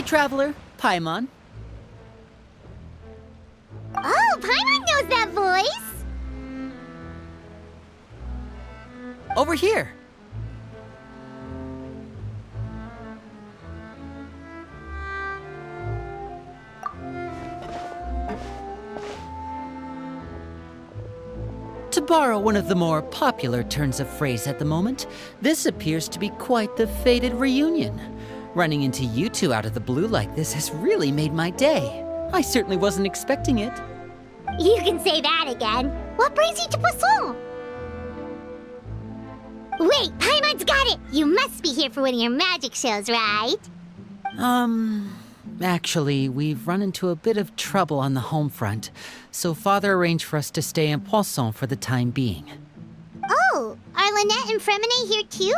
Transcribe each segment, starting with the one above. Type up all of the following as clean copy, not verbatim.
Hey, traveler. Paimon. Oh, Paimon knows that voice! Over here. To borrow one of the more popular turns of phrase at the moment, this appears to be quite the fated reunion. Running into you two out of the blue like this has really made my day. I certainly wasn't expecting it. You can say that again. What brings you to Poisson? Wait, Paimon's got it! You must be here for one of your magic shows, right? Actually, we've run into a bit of trouble on the home front, so Father arranged for us to stay in Poisson for the time being. Oh, are Lynette and Fremine here too?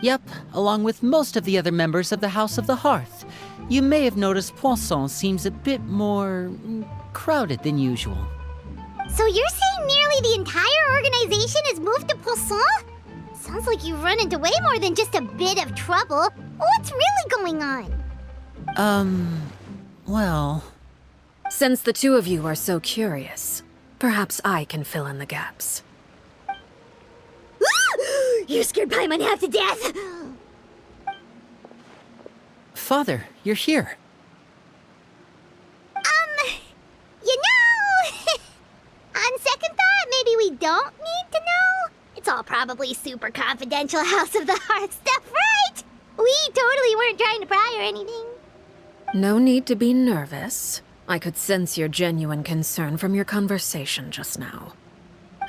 Yep, along with most of the other members of the House of the Hearth. You may have noticed Poisson seems a bit more crowded than usual. So you're saying nearly the entire organization has moved to Poisson? Sounds like you've run into way more than just a bit of trouble. What's really going on? Well... Since the two of you are so curious, perhaps I can fill in the gaps. You scared Paimon half to death! Father, you're here. You know... On second thought, maybe we don't need to know. It's all probably super confidential House of the Hearth stuff, right? We totally weren't trying to pry or anything. No need to be nervous. I could sense your genuine concern from your conversation just now.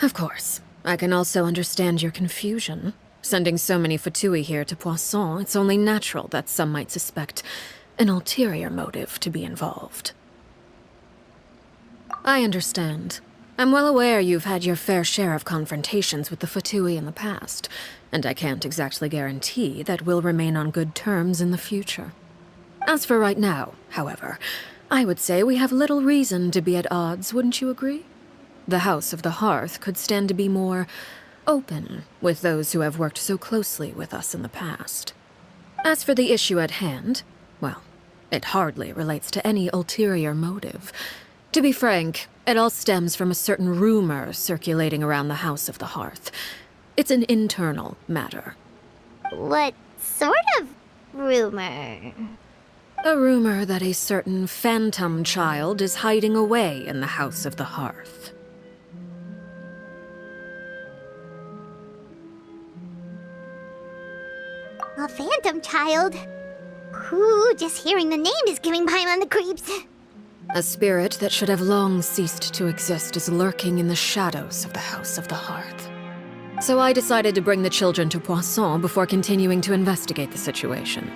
Of course, I can also understand your confusion. Sending so many Fatui here to Poisson, it's only natural that some might suspect an ulterior motive to be involved. I understand. I'm well aware you've had your fair share of confrontations with the Fatui in the past, and I can't exactly guarantee that we'll remain on good terms in the future. As for right now, however, I would say we have little reason to be at odds, wouldn't you agree? The House of the Hearth could stand to be more open with those who have worked so closely with us in the past. As for the issue at hand, well, it hardly relates to any ulterior motive. To be frank, it all stems from a certain rumor circulating around the House of the Hearth. It's an internal matter. What sort of rumor? A rumor that a certain phantom child is hiding away in the House of the Hearth. A phantom child? Ooh, just hearing the name is giving Paimon the creeps. A spirit that should have long ceased to exist is lurking in the shadows of the House of the Hearth. So I decided to bring the children to Poisson before continuing to investigate the situation.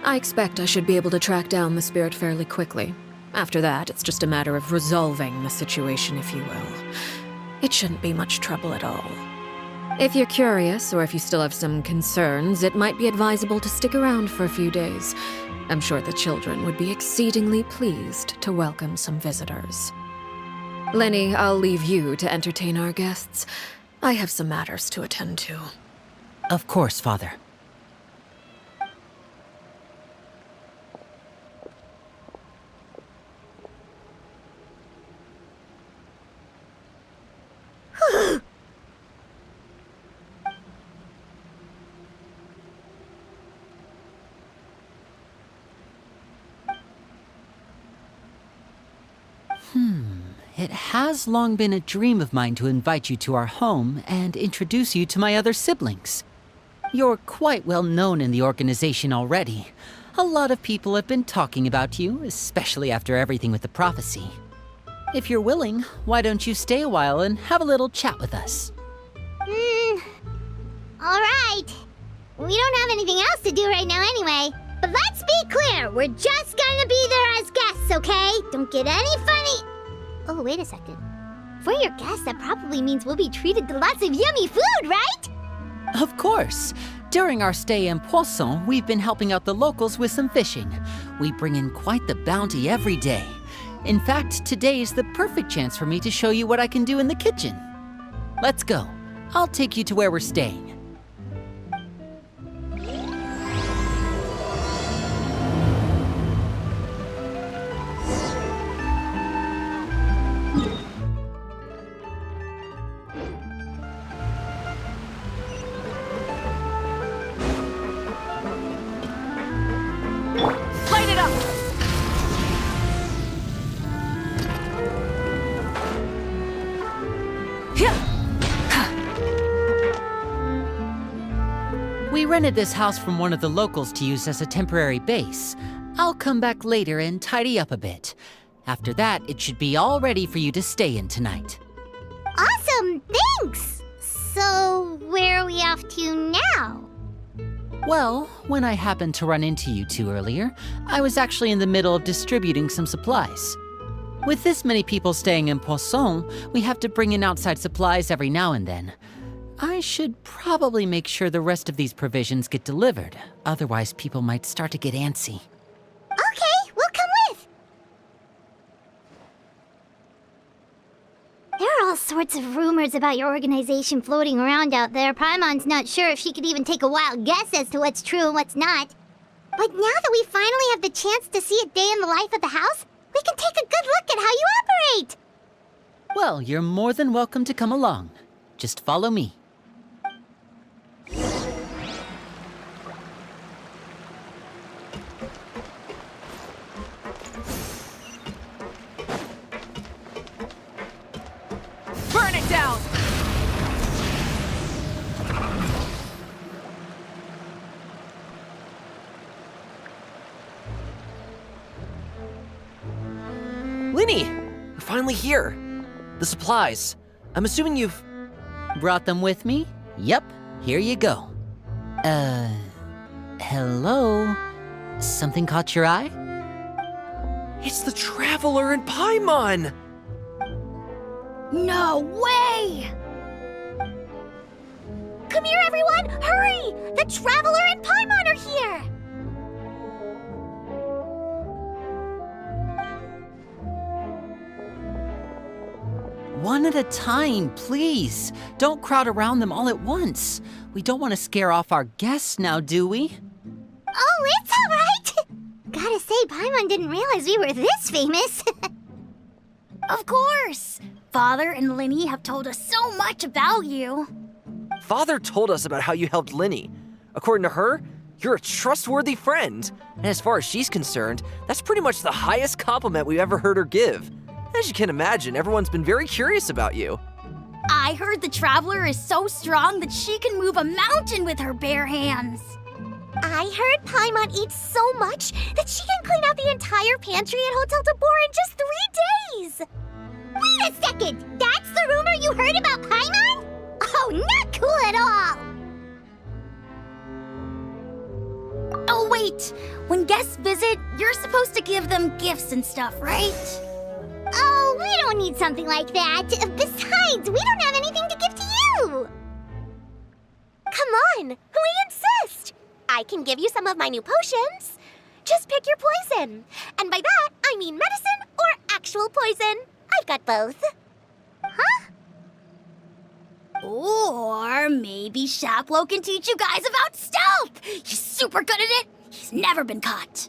I expect I should be able to track down the spirit fairly quickly. After that, it's just a matter of resolving the situation, if you will. It shouldn't be much trouble at all. If you're curious, or if you still have some concerns, it might be advisable to stick around for a few days. I'm sure the children would be exceedingly pleased to welcome some visitors. Lenny, I'll leave you to entertain our guests. I have some matters to attend to. Of course, Father. It has long been a dream of mine to invite you to our home and introduce you to my other siblings. You're quite well known in the organization already. A lot of people have been talking about you, especially after everything with the prophecy. If you're willing, why don't you stay a while and have a little chat with us? Alright. We don't have anything else to do right now anyway. But let's be clear, we're just gonna be there as guests, okay? Don't get any funny... Oh, wait a second. For your guests, that probably means we'll be treated to lots of yummy food, right? Of course. During our stay in Poisson, we've been helping out the locals with some fishing. We bring in quite the bounty every day. In fact, today is the perfect chance for me to show you what I can do in the kitchen. Let's go. I'll take you to where we're staying. We rented this house from one of the locals to use as a temporary base. I'll come back later and tidy up a bit. After that, it should be all ready for you to stay in tonight. Awesome, thanks! So, where are we off to now? Well, when I happened to run into you two earlier, I was actually in the middle of distributing some supplies. With this many people staying in Poisson, we have to bring in outside supplies every now and then. I should probably make sure the rest of these provisions get delivered, otherwise people might start to get antsy. Okay, we'll come with! There are all sorts of rumors about your organization floating around out there. Paimon's not sure if she could even take a wild guess as to what's true and what's not. But now that we finally have the chance to see a day in the life of the house, we can take a good look at how you operate! Well, you're more than welcome to come along. Just follow me. Burn it down! Linny! You're finally here. The supplies. I'm assuming you've... Brought them with me? Yep, here you go. Hello? Something caught your eye? It's the Traveler and Paimon! No way! Come here, everyone! Hurry! The Traveler and Paimon are here! One at a time, please. Don't crowd around them all at once. We don't want to scare off our guests now, do we? Oh, it's all right! Gotta say, Paimon didn't realize we were this famous. Of course! Father and Linny have told us so much about you. Father told us about how you helped Linny. According to her, you're a trustworthy friend. And as far as she's concerned, that's pretty much the highest compliment we've ever heard her give. As you can imagine, everyone's been very curious about you. I heard the Traveler is so strong that she can move a mountain with her bare hands. I heard Paimon eats so much that she can clean out the entire pantry at Hotel de Boer in just 3 days! Wait a second! That's the rumor you heard about Paimon? Oh, not cool at all! Oh wait, when guests visit, you're supposed to give them gifts and stuff, right? Oh, we don't need something like that. Besides, we don't have anything to give to you! Come on, we insist! I can give you some of my new potions. Just pick your poison. And by that, I mean medicine or actual poison. I've got both. Huh? Or maybe Shaplo can teach you guys about stealth! He's super good at it! He's never been caught.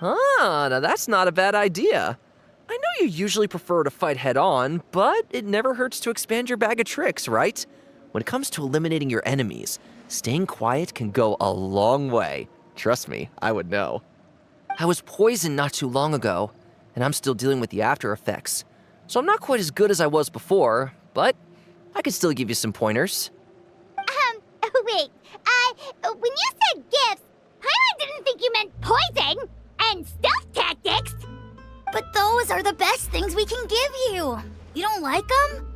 Ah, now that's not a bad idea. I know you usually prefer to fight head-on, but it never hurts to expand your bag of tricks, right? When it comes to eliminating your enemies, staying quiet can go a long way. Trust me, I would know. I was poisoned not too long ago, and I'm still dealing with the after effects. So I'm not quite as good as I was before, but I could still give you some pointers. Wait, when you said gifts, Paimon didn't think you meant poison and stealth tactics! But those are the best things we can give you. You don't like them?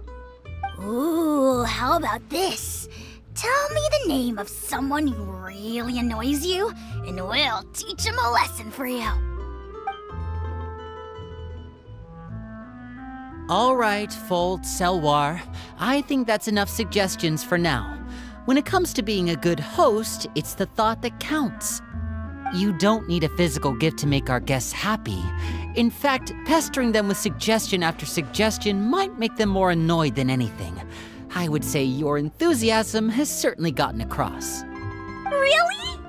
Ooh, how about this? Tell me the name of someone who really annoys you, and we'll teach him a lesson for you. All right, Fold, Selwar. I think that's enough suggestions for now. When it comes to being a good host, it's the thought that counts. You don't need a physical gift to make our guests happy. In fact, pestering them with suggestion after suggestion might make them more annoyed than anything. I would say your enthusiasm has certainly gotten across. Really?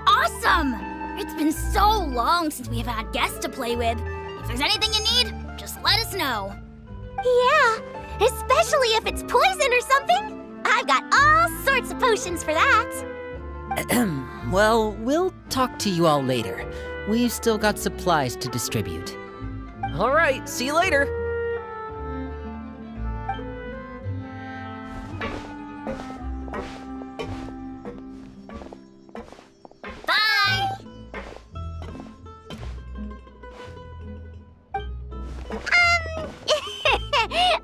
Awesome! It's been so long since we have had guests to play with. If there's anything you need, just let us know. Yeah, especially if it's poison or something. I've got all sorts of potions for that. Well, we'll talk to you all later. We've still got supplies to distribute. All right, see you later. Bye!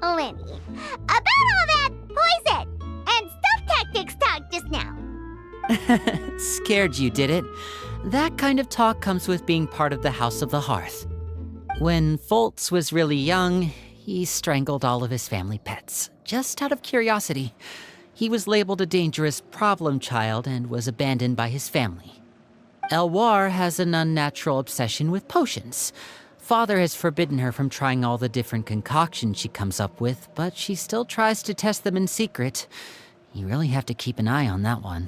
Lenny, about all that poison and stuff tactics talk just now. Scared you, did it? That kind of talk comes with being part of the House of the Hearth. When Foltz was really young, he strangled all of his family pets, just out of curiosity. He was labeled a dangerous problem child and was abandoned by his family. Elwar has an unnatural obsession with potions. Father has forbidden her from trying all the different concoctions she comes up with, but she still tries to test them in secret. You really have to keep an eye on that one.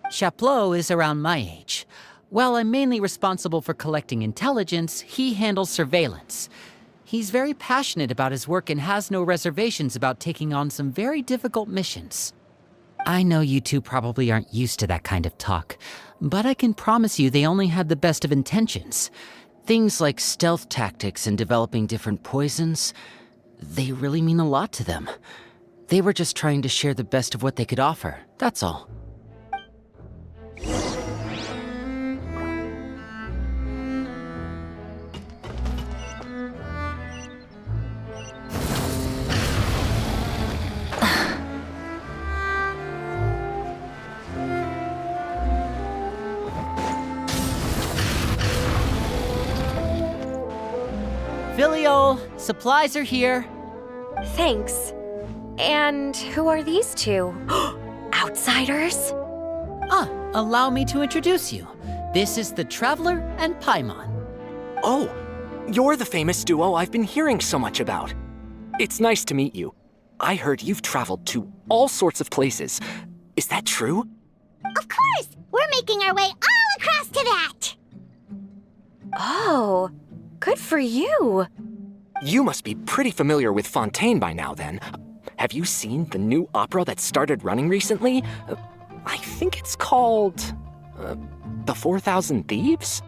Chaplot is around my age. While I'm mainly responsible for collecting intelligence, he handles surveillance. He's very passionate about his work and has no reservations about taking on some very difficult missions. I know you two probably aren't used to that kind of talk, but I can promise you they only had the best of intentions. Things like stealth tactics and developing different poisons, they really mean a lot to them. They were just trying to share the best of what they could offer, that's all. Filial, supplies are here. Thanks. And who are these two? Outsiders? Allow me to introduce you. This is the Traveler and Paimon. Oh, you're the famous duo I've been hearing so much about. It's nice to meet you. I heard you've traveled to all sorts of places. Is that true? Of course! We're making our way all across to that! Oh, good for you. You must be pretty familiar with Fontaine by now, then. Have you seen the new opera that started running recently? I think it's called... The 4,000 Thieves?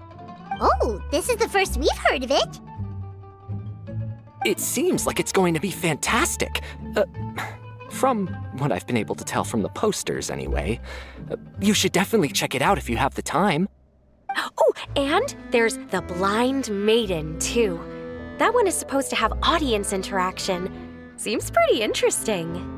Oh, this is the first we've heard of it. It seems like it's going to be fantastic. From what I've been able to tell from the posters, anyway. You should definitely check it out if you have the time. Oh, and there's The Blind Maiden, too. That one is supposed to have audience interaction. Seems pretty interesting.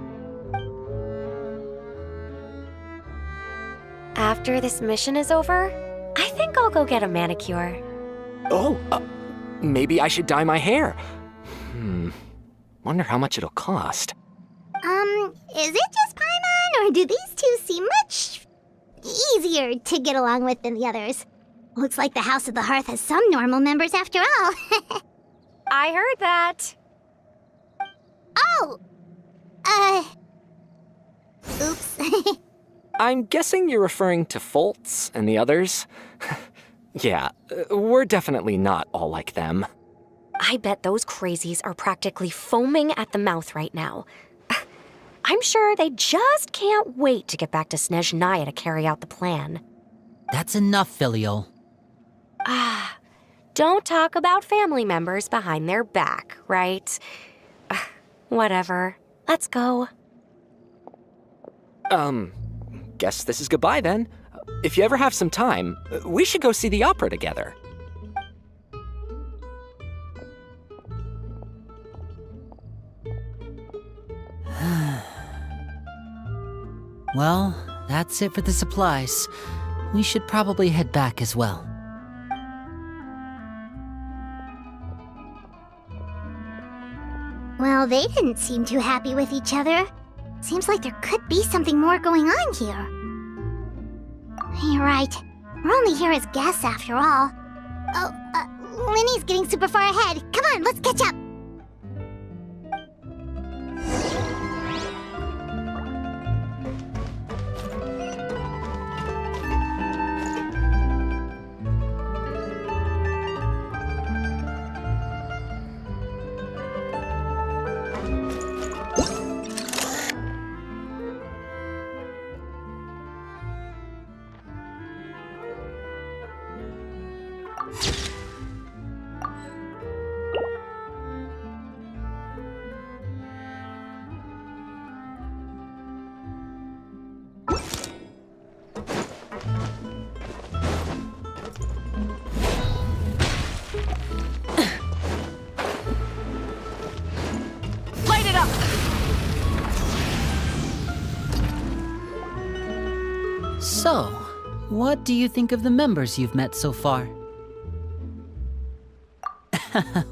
After this mission is over, I think I'll go get a manicure. Oh, maybe I should dye my hair. Wonder how much it'll cost. Is it just Paimon, or do these two seem much easier to get along with than the others? Looks like the House of the Hearth has some normal members after all. I heard that. Oh! Oops. I'm guessing you're referring to Foltz and the others? Yeah, we're definitely not all like them. I bet those crazies are practically foaming at the mouth right now. I'm sure they just can't wait to get back to Snezhnaya to carry out the plan. That's enough, Filial. Don't talk about family members behind their back, right? Whatever. Let's go. Guess this is goodbye then. If you ever have some time, we should go see the opera together. Well, that's it for the supplies. We should probably head back as well. Well, they didn't seem too happy with each other. Seems like there could be something more going on here. You're right. We're only here as guests after all. Oh, Linny's getting super far ahead. Come on, let's catch up. So, what do you think of the members you've met so far?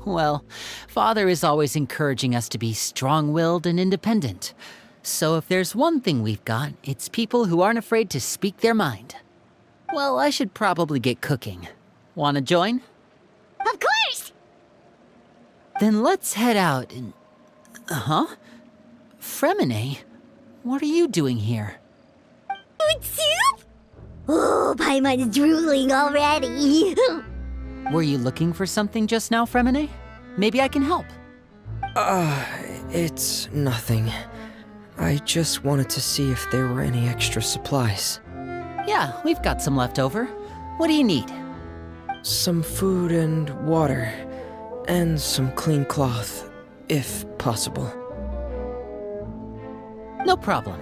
Well, Father is always encouraging us to be strong-willed and independent. So if there's one thing we've got, it's people who aren't afraid to speak their mind. Well, I should probably get cooking. Wanna join? Of course! Then let's head out and... Huh? Fremine? What are you doing here? Food soup? Oh, Paimon's drooling already. Were you looking for something just now, Fremine? Maybe I can help. It's nothing. I just wanted to see if there were any extra supplies. Yeah, we've got some left over. What do you need? Some food and water, and some clean cloth, if possible. No problem.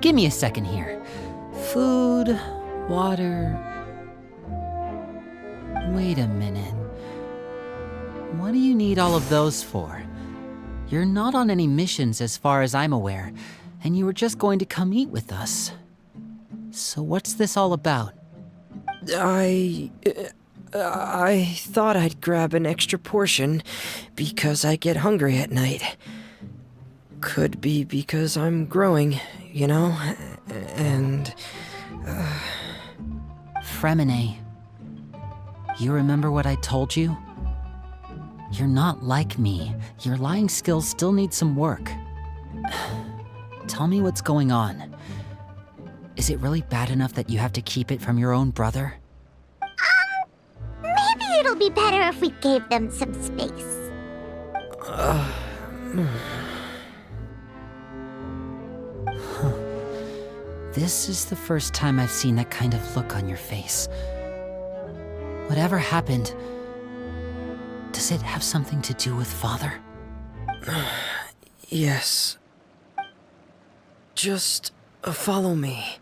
Give me a second here. Food, water... Wait a minute. What do you need all of those for? You're not on any missions as far as I'm aware, and you were just going to come eat with us. So what's this all about? I thought I'd grab an extra portion because I get hungry at night. Could be because I'm growing, you know, and... Fremine, you remember what I told you? You're not like me. Your lying skills still need some work. Tell me what's going on. Is it really bad enough that you have to keep it from your own brother? Maybe it'll be better if we gave them some space. This is the first time I've seen that kind of look on your face. Whatever happened, does it have something to do with Father? Yes. Just follow me.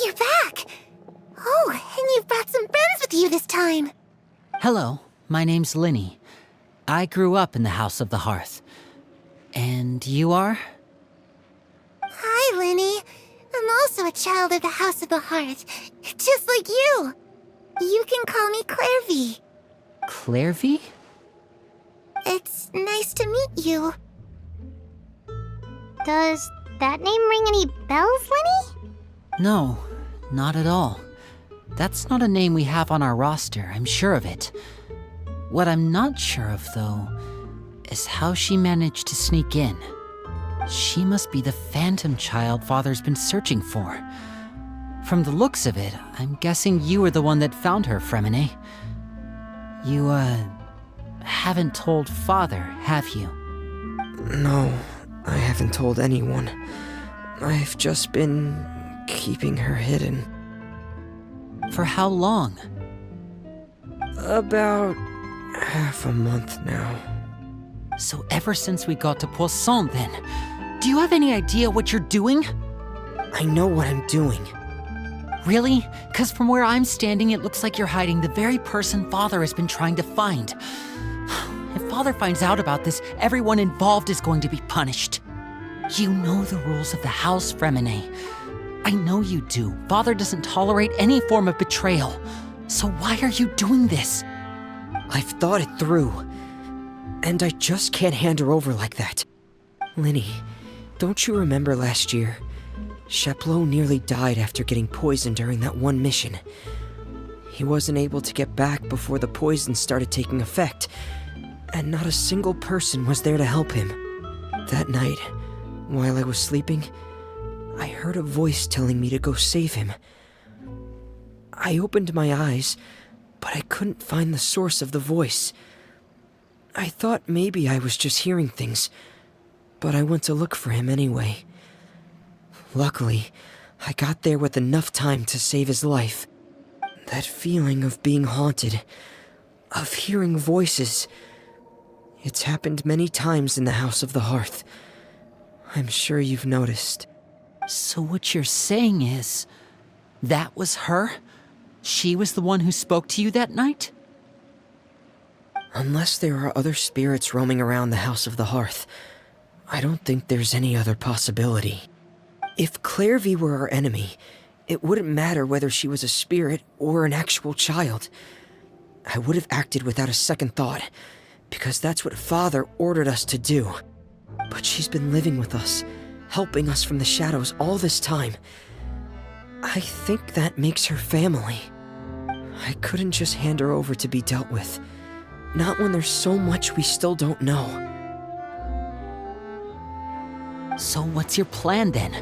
You're back! Oh, and you've brought some friends with you this time. Hello, my name's Linny. I grew up in the House of the Hearth. And you are? Hi, Linny. I'm also a child of the House of the Hearth, just like you. You can call me Clairvy. Clairvy? It's nice to meet you. Does that name ring any bells, Linny? No, not at all. That's not a name we have on our roster, I'm sure of it. What I'm not sure of, though, is how she managed to sneak in. She must be the phantom child Father's been searching for. From the looks of it, I'm guessing you were the one that found her, Fremine. You, haven't told Father, have you? No, I haven't told anyone. I've just been keeping her hidden. For how long? About half a month now. So ever since we got to Poisson, then, do you have any idea what you're doing? I know what I'm doing. Really? 'Cause from where I'm standing, it looks like you're hiding the very person Father has been trying to find. If Father finds out about this, everyone involved is going to be punished. You know the rules of the house, Fremine. I know you do. Father doesn't tolerate any form of betrayal. So why are you doing this? I've thought it through. And I just can't hand her over like that. Linny, don't you remember last year? Chaplot nearly died after getting poisoned during that one mission. He wasn't able to get back before the poison started taking effect, and not a single person was there to help him. That night, while I was sleeping, I heard a voice telling me to go save him. I opened my eyes, but I couldn't find the source of the voice. I thought maybe I was just hearing things, but I went to look for him anyway. Luckily, I got there with enough time to save his life. That feeling of being haunted, of hearing voices, It's happened many times in the House of the Hearth. I'm sure you've noticed. So what you're saying is, that was her? She was the one who spoke to you that night? Unless there are other spirits roaming around the House of the Hearth, I don't think there's any other possibility. If Clairvy were our enemy, it wouldn't matter whether she was a spirit or an actual child. I would have acted without a second thought, because that's what Father ordered us to do. But she's been living with us, helping us from the shadows all this time. I think that makes her family. I couldn't just hand her over to be dealt with. Not when there's so much we still don't know. So what's your plan then?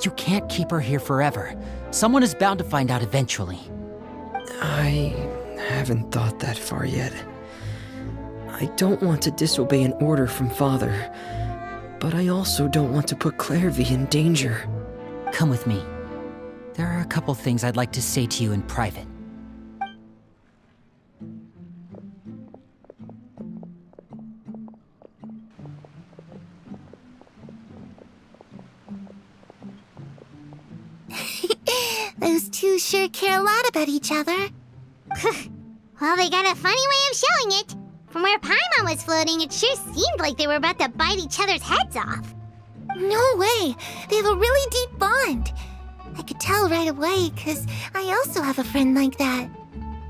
You can't keep her here forever. Someone is bound to find out eventually. I haven't thought that far yet. I don't want to disobey an order from Father, but I also don't want to put Clairvy in danger. Come with me. There are a couple things I'd like to say to you in private. Those two sure care a lot about each other. Well, they got a funny way of showing it. From where Paimon was floating, it sure seemed like they were about to bite each other's heads off. No way! They have a really deep bond. I could tell right away, because I also have a friend like that.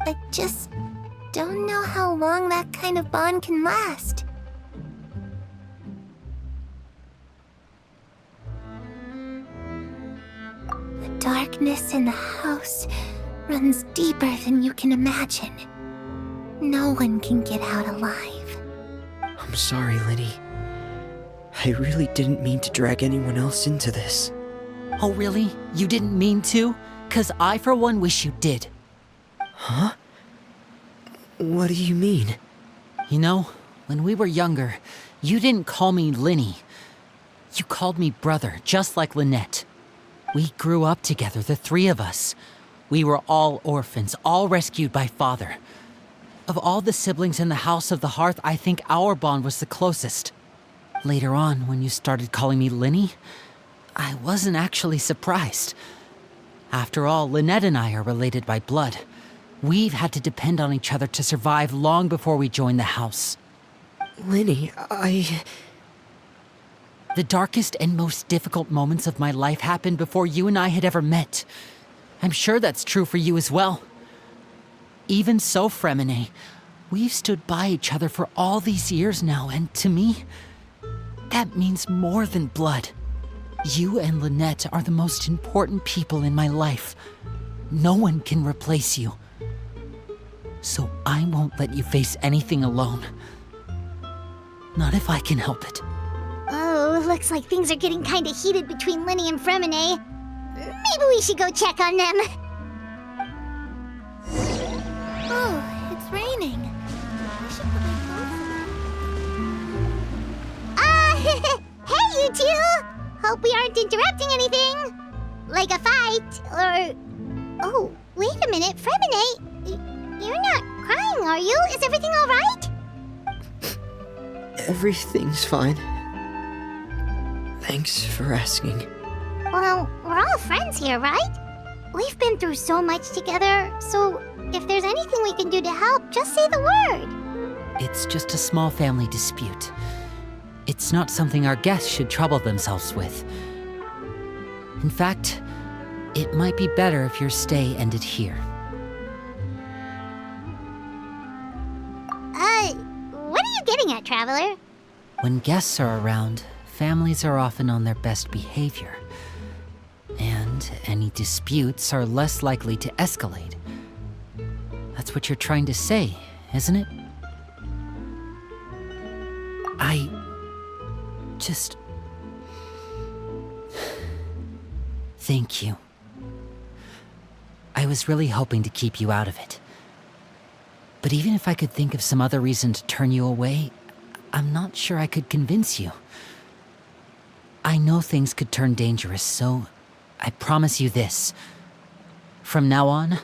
I just don't know how long that kind of bond can last. The darkness in the house runs deeper than you can imagine. No one can get out alive. I'm sorry, Linny. I really didn't mean to drag anyone else into this. Oh really? You didn't mean to? 'Cause I for one wish you did. Huh? What do you mean? You know, when we were younger, you didn't call me Linny. You called me brother, just like Lynette. We grew up together, the three of us. We were all orphans, all rescued by Father. Of all the siblings in the House of the Hearth, I think our bond was the closest. Later on, when you started calling me Linny, I wasn't actually surprised. After all, Lynette and I are related by blood. We've had to depend on each other to survive long before we joined the house. Linny, The darkest and most difficult moments of my life happened before you and I had ever met. I'm sure that's true for you as well. Even so, Fremine, we've stood by each other for all these years now, and to me, that means more than blood. You and Lynette are the most important people in my life. No one can replace you. So I won't let you face anything alone. Not if I can help it. Oh, looks like things are getting kinda heated between Linny and Fremine. Maybe we should go check on them. Oh, it's raining. I should put my clothes on. Hey, you two! Hope we aren't interrupting anything. Like a fight, or... Oh, wait a minute, Fremine. You're not crying, are you? Is everything alright? everything's fine. Thanks for asking. Well, we're all friends here, right? We've been through so much together, so if there's anything we can do to help, just say the word. It's just a small family dispute. It's not something our guests should trouble themselves with. In fact, it might be better if your stay ended here. What are you getting at, Traveler? When guests are around, families are often on their best behavior. And any disputes are less likely to escalate. That's what you're trying to say, isn't it? I just... Thank you. I was really hoping to keep you out of it. But even if I could think of some other reason to turn you away, I'm not sure I could convince you. I know things could turn dangerous, so I promise you this. From now on,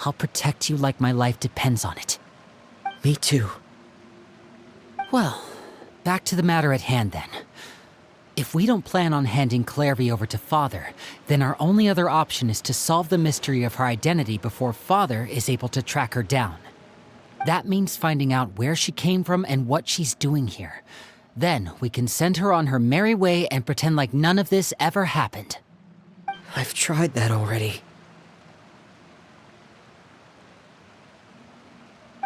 I'll protect you like my life depends on it. Me too. Well, back to the matter at hand then. If we don't plan on handing Clairvy over to Father, then our only other option is to solve the mystery of her identity before Father is able to track her down. That means finding out where she came from and what she's doing here. Then we can send her on her merry way and pretend like none of this ever happened. I've tried that already.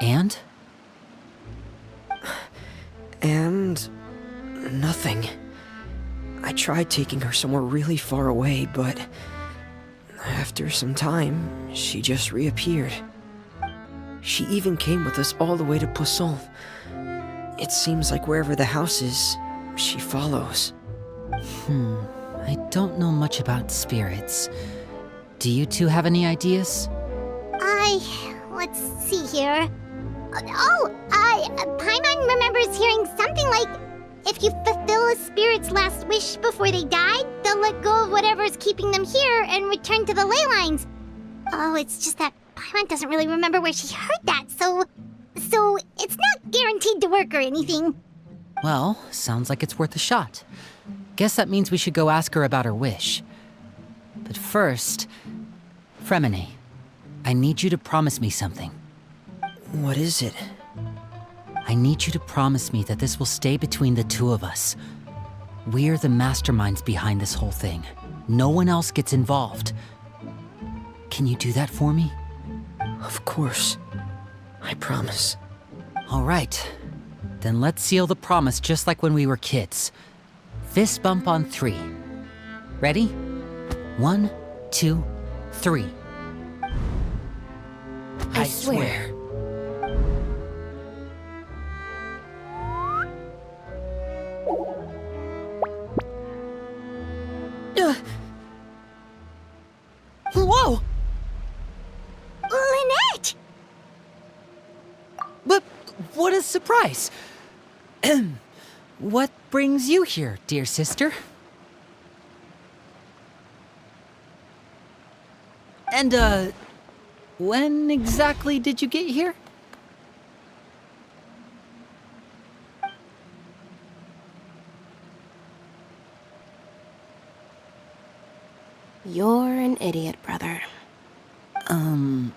And? And... nothing. I tried taking her somewhere really far away, but... after some time, she just reappeared. She even came with us all the way to Poisson. It seems like wherever the house is, she follows. I don't know much about spirits. Do you two have any ideas? Let's see here. Paimon remembers hearing something like, if you fulfill a spirit's last wish before they die, they'll let go of whatever's keeping them here and return to the ley lines. Oh, it's just that Paimon doesn't really remember where she heard that, so it's not guaranteed to work or anything. Well, sounds like it's worth a shot. Guess that means we should go ask her about her wish. But first, Fremine, I need you to promise me something. What is it? I need you to promise me that this will stay between the two of us. We're the masterminds behind this whole thing. No one else gets involved. Can you do that for me? Of course. I promise. All right. Then let's seal the promise just like when we were kids. Fist bump on 3. Ready? 1, 2, 3. I swear. Whoa! Lynette! But what a surprise! What brings you here, dear sister? And, when exactly did you get here? You're an idiot, brother. And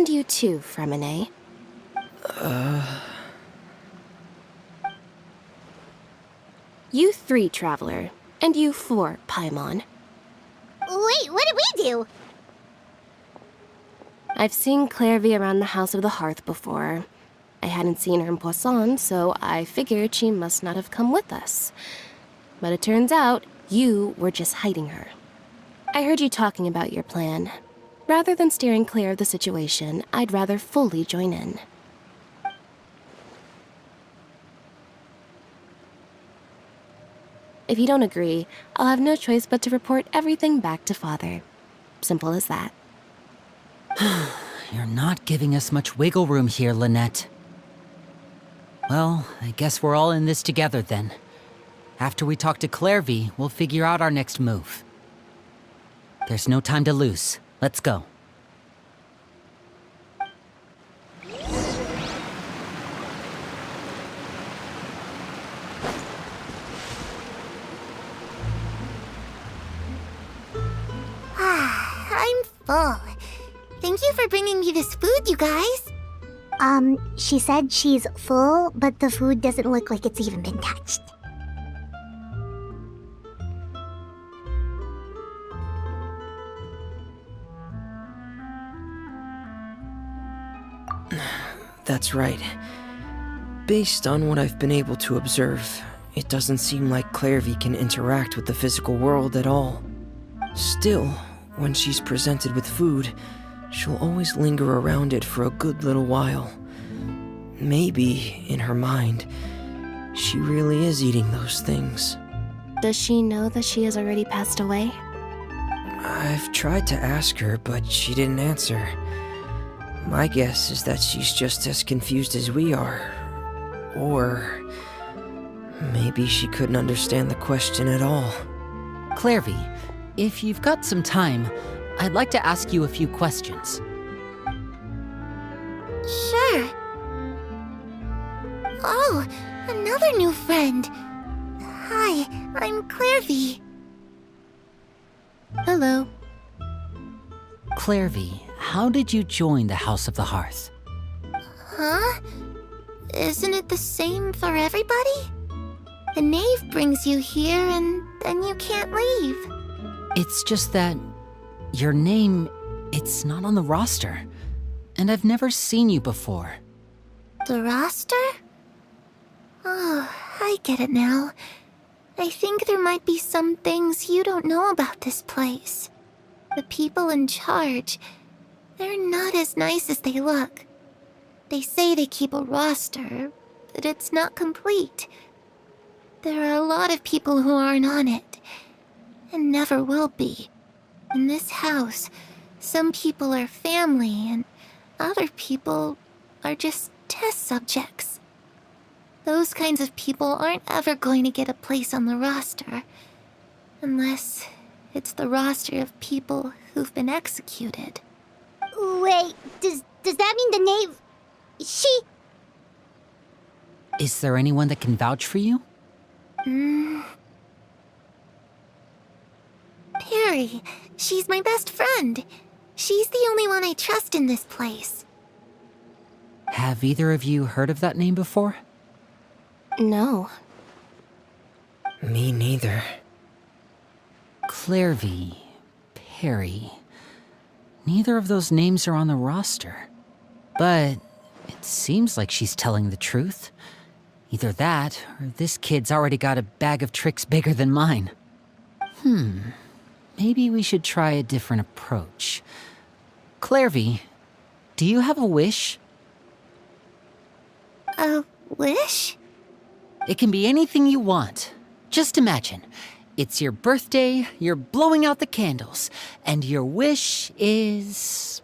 you too, Fremine. You 3, Traveler. And you 4, Paimon. Wait, what did we do? I've seen Clairvy around the House of the Hearth before. I hadn't seen her in Poisson, so I figured she must not have come with us. But it turns out you were just hiding her. I heard you talking about your plan. Rather than steering clear of the situation, I'd rather fully join in. If you don't agree, I'll have no choice but to report everything back to Father. Simple as that. You're not giving us much wiggle room here, Lynette. Well, I guess we're all in this together then. After we talk to Clairvy, we'll figure out our next move. There's no time to lose. Let's go. I'm full. Thank you for bringing me this food, you guys. She said she's full, but the food doesn't look like it's even been touched. That's right. Based on what I've been able to observe, it doesn't seem like Clairvy can interact with the physical world at all. Still, when she's presented with food, she'll always linger around it for a good little while. Maybe, in her mind, she really is eating those things. Does she know that she has already passed away? I've tried to ask her, but she didn't answer. My guess is that she's just as confused as we are. Or maybe she couldn't understand the question at all. Clairvy, if you've got some time, I'd like to ask you a few questions. Sure. Oh, another new friend. Hi, I'm Clairvy. Hello. Clairvy, how did you join the House of the Hearth? Huh? Isn't it the same for everybody? The knave brings you here and then you can't leave. It's just that your name, it's not on the roster. And I've never seen you before. The roster? Oh, I get it now. I think there might be some things you don't know about this place. The people in charge, they're not as nice as they look. They say they keep a roster, but it's not complete. There are a lot of people who aren't on it, and never will be. In this house, some people are family, and other people are just test subjects. Those kinds of people aren't ever going to get a place on the roster, unless it's the roster of people who've been executed. Wait, does that mean the knave... She... Is there anyone that can vouch for you? Perry, she's my best friend. She's the only one I trust in this place. Have either of you heard of that name before? No. Me neither. Clairvy, Perry. Neither of those names are on the roster. But it seems like she's telling the truth. Either that, or this kid's already got a bag of tricks bigger than mine. Maybe we should try a different approach. Clairvy, do you have a wish? A wish? It can be anything you want. Just imagine. It's your birthday, you're blowing out the candles, and your wish is...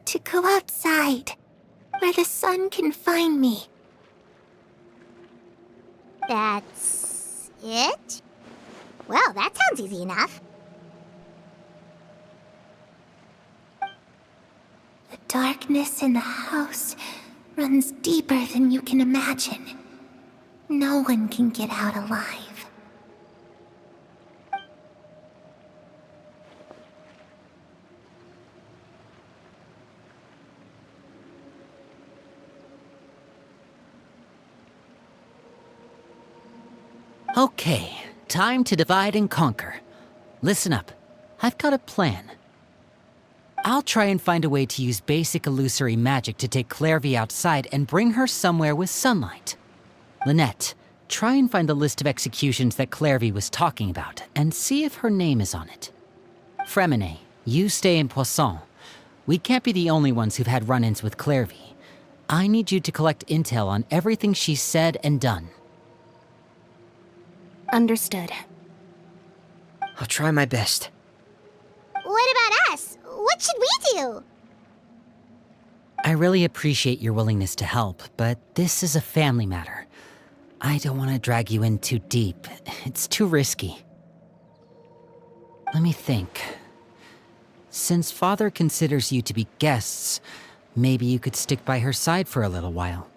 To go outside, where the sun can find me. That's... it? Well, that sounds easy enough. The darkness in the house runs deeper than you can imagine. No one can get out alive. Okay, time to divide and conquer. Listen up, I've got a plan. I'll try and find a way to use basic illusory magic to take Clairvy outside and bring her somewhere with sunlight. Lynette, try and find the list of executions that Clairvy was talking about and see if her name is on it. Fremine, you stay in Poisson. We can't be the only ones who've had run-ins with Clairvy. I need you to collect intel on everything she's said and done. Understood. I'll try my best. What about us? What should we do? I really appreciate your willingness to help, but this is a family matter. I don't want to drag you in too deep. It's too risky. Let me think. Since Father considers you to be guests, maybe you could stick by her side for a little while.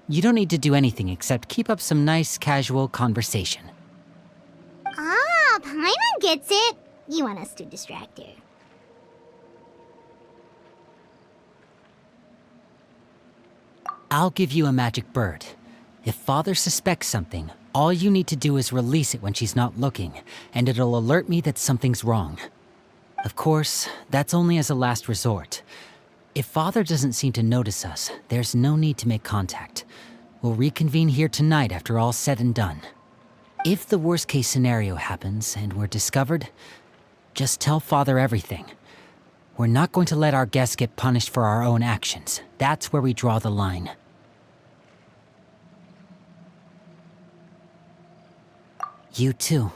You don't need to do anything except keep up some nice, casual conversation. Ah, Paimon gets it. You want us to distract her. I'll give you a magic bird. If Father suspects something, all you need to do is release it when she's not looking, and it'll alert me that something's wrong. Of course, that's only as a last resort. If Father doesn't seem to notice us, there's no need to make contact. We'll reconvene here tonight after all's said and done. If the worst-case scenario happens and we're discovered, just tell Father everything. We're not going to let our guests get punished for our own actions. That's where we draw the line. You too.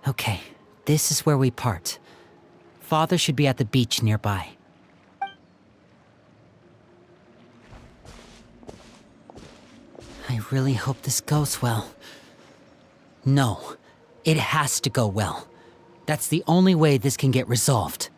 Okay, this is where we part. Father should be at the beach nearby. I really hope this goes well. No, it has to go well. That's the only way this can get resolved.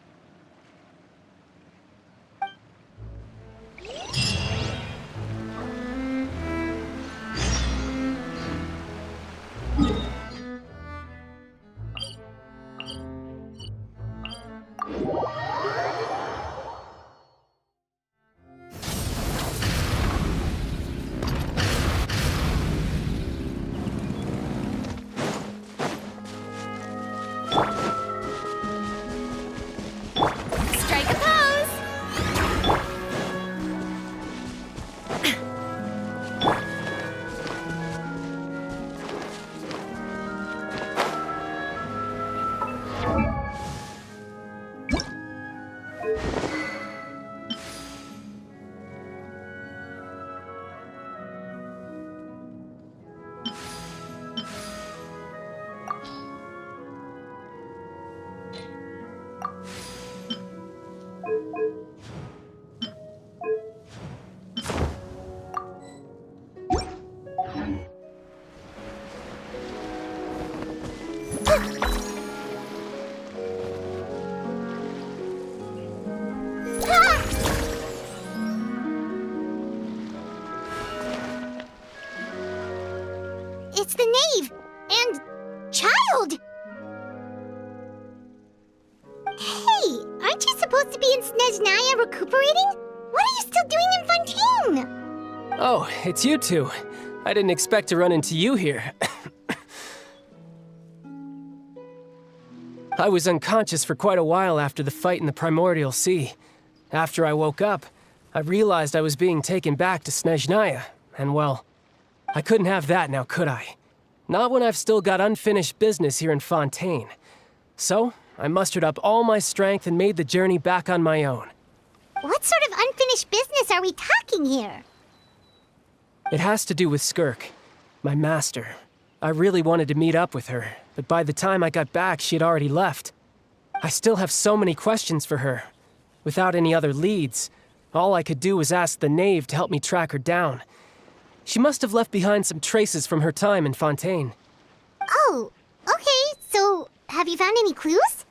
Strike a pose! It's the knave! And... child! Hey, aren't you supposed to be in Snezhnaya recuperating? What are you still doing in Fontaine? Oh, it's you two. I didn't expect to run into you here. I was unconscious for quite a while after the fight in the Primordial Sea. After I woke up, I realized I was being taken back to Snezhnaya, and well, I couldn't have that now, could I? Not when I've still got unfinished business here in Fontaine. So, I mustered up all my strength and made the journey back on my own. What sort of unfinished business are we talking here? It has to do with Skirk, my master. I really wanted to meet up with her, but by the time I got back, she had already left. I still have so many questions for her. Without any other leads, all I could do was ask the knave to help me track her down. She must have left behind some traces from her time in Fontaine. Oh, okay, so have you found any clues?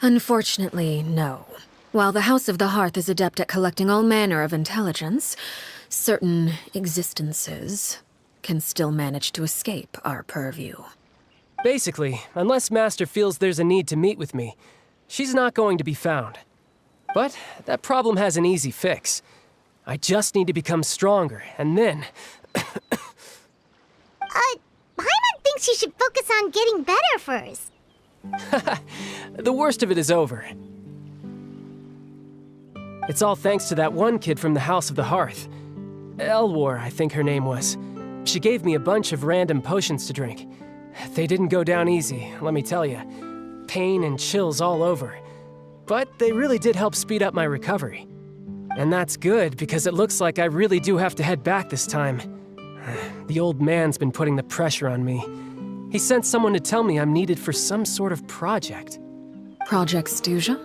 Unfortunately, no. While the House of the Hearth is adept at collecting all manner of intelligence, certain existences can still manage to escape our purview. Basically, unless Master feels there's a need to meet with me, she's not going to be found. But that problem has an easy fix. I just need to become stronger, and then... Paimon thinks you should focus on getting better first. The worst of it is over. It's all thanks to that one kid from the House of the Hearth. Elwar, I think her name was. She gave me a bunch of random potions to drink. They didn't go down easy, let me tell you. Pain and chills all over. But they really did help speed up my recovery. And that's good, because it looks like I really do have to head back this time. The old man's been putting the pressure on me. He sent someone to tell me I'm needed for some sort of project. Project Stuja?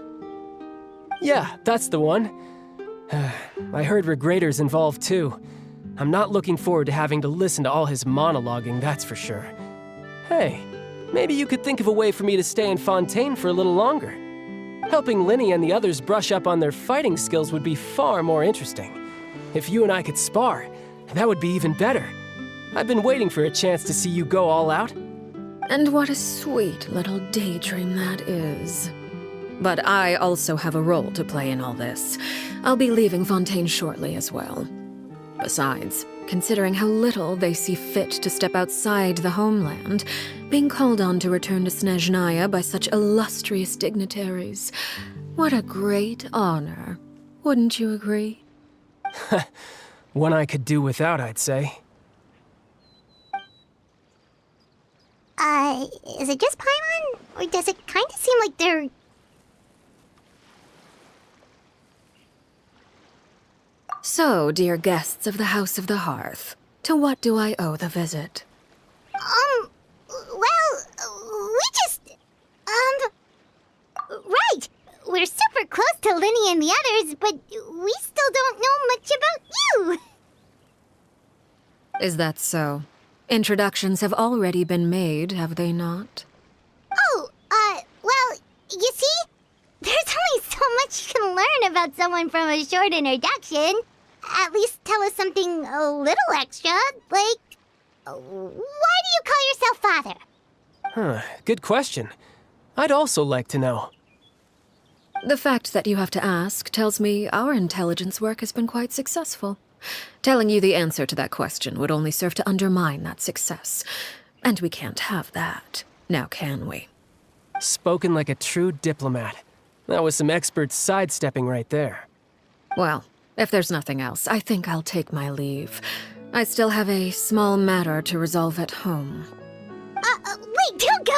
Yeah, that's the one. I heard Regrader's involved too. I'm not looking forward to having to listen to all his monologuing, that's for sure. Hey, maybe you could think of a way for me to stay in Fontaine for a little longer. Helping Linny and the others brush up on their fighting skills would be far more interesting. If you and I could spar, that would be even better. I've been waiting for a chance to see you go all out. And what a sweet little daydream that is. But I also have a role to play in all this. I'll be leaving Fontaine shortly as well. Besides, considering how little they see fit to step outside the homeland, being called on to return to Snezhnaya by such illustrious dignitaries, what a great honor. Wouldn't you agree? One I could do without, I'd say. Is it just Paimon? Or does it kind of seem like they're... So, dear guests of the House of the Hearth, to what do I owe the visit? we just... Right! We're super close to Linny and the others, but we still don't know much about you! Is that so? Introductions have already been made, have they not? Oh, well, you see? There's only so much you can learn about someone from a short introduction. At least tell us something a little extra, like, why do you call yourself father? Huh, good question. I'd also like to know. The fact that you have to ask tells me our intelligence work has been quite successful. Telling you the answer to that question would only serve to undermine that success. And we can't have that, now can we? Spoken like a true diplomat. That was some expert sidestepping right there. Well, if there's nothing else, I think I'll take my leave. I still have a small matter to resolve at home. Wait, don't go!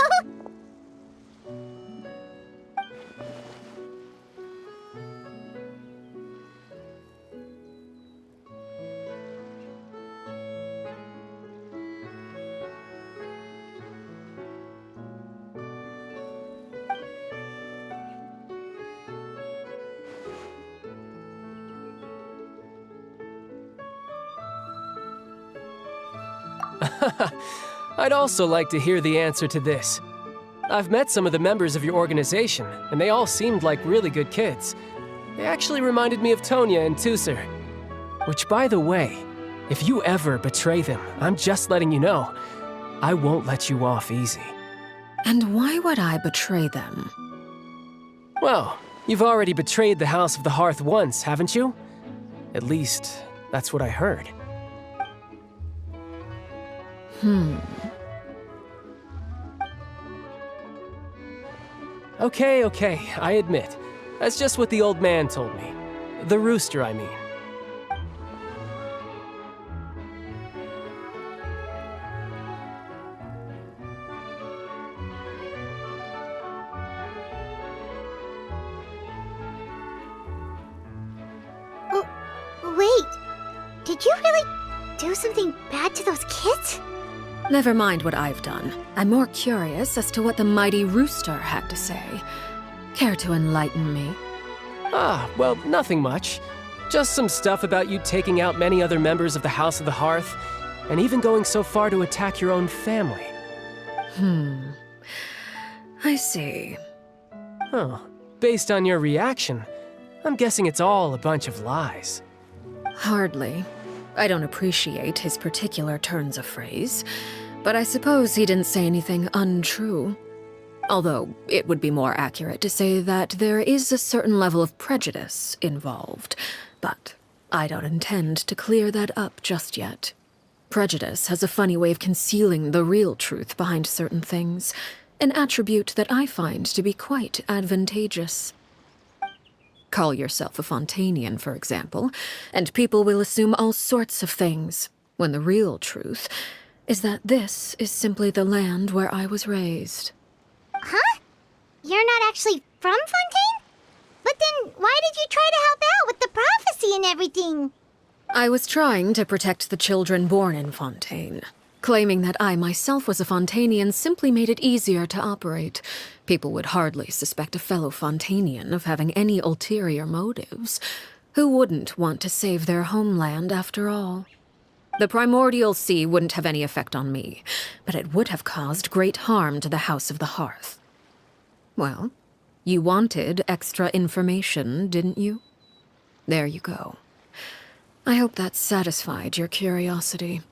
I'd also like to hear the answer to this. I've met some of the members of your organization, and they all seemed like really good kids. They actually reminded me of Tonya and Tusser. Which, by the way, if you ever betray them, I'm just letting you know, I won't let you off easy. And why would I betray them? Well, you've already betrayed the House of the Hearth once, haven't you? At least, that's what I heard. Okay, I admit. That's just what the old man told me. The rooster, I mean. Wait, did you really do something bad to those kids? Never mind what I've done. I'm more curious as to what the mighty rooster had to say. Care to enlighten me? Well, nothing much. Just some stuff about you taking out many other members of the House of the Hearth, and even going so far to attack your own family. I see. Oh, based on your reaction, I'm guessing it's all a bunch of lies. Hardly. I don't appreciate his particular turns of phrase, but I suppose he didn't say anything untrue. Although, it would be more accurate to say that there is a certain level of prejudice involved, but I don't intend to clear that up just yet. Prejudice has a funny way of concealing the real truth behind certain things, an attribute that I find to be quite advantageous. Call yourself a Fontanian, for example, and people will assume all sorts of things, when the real truth is that this is simply the land where I was raised. Huh? You're not actually from Fontaine? But then why did you try to help out with the prophecy and everything? I was trying to protect the children born in Fontaine. Claiming that I myself was a Fontanian simply made it easier to operate. People would hardly suspect a fellow Fontanian of having any ulterior motives. Who wouldn't want to save their homeland after all? The primordial sea wouldn't have any effect on me, but it would have caused great harm to the House of the Hearth. Well, you wanted extra information, didn't you? There you go. I hope that satisfied your curiosity.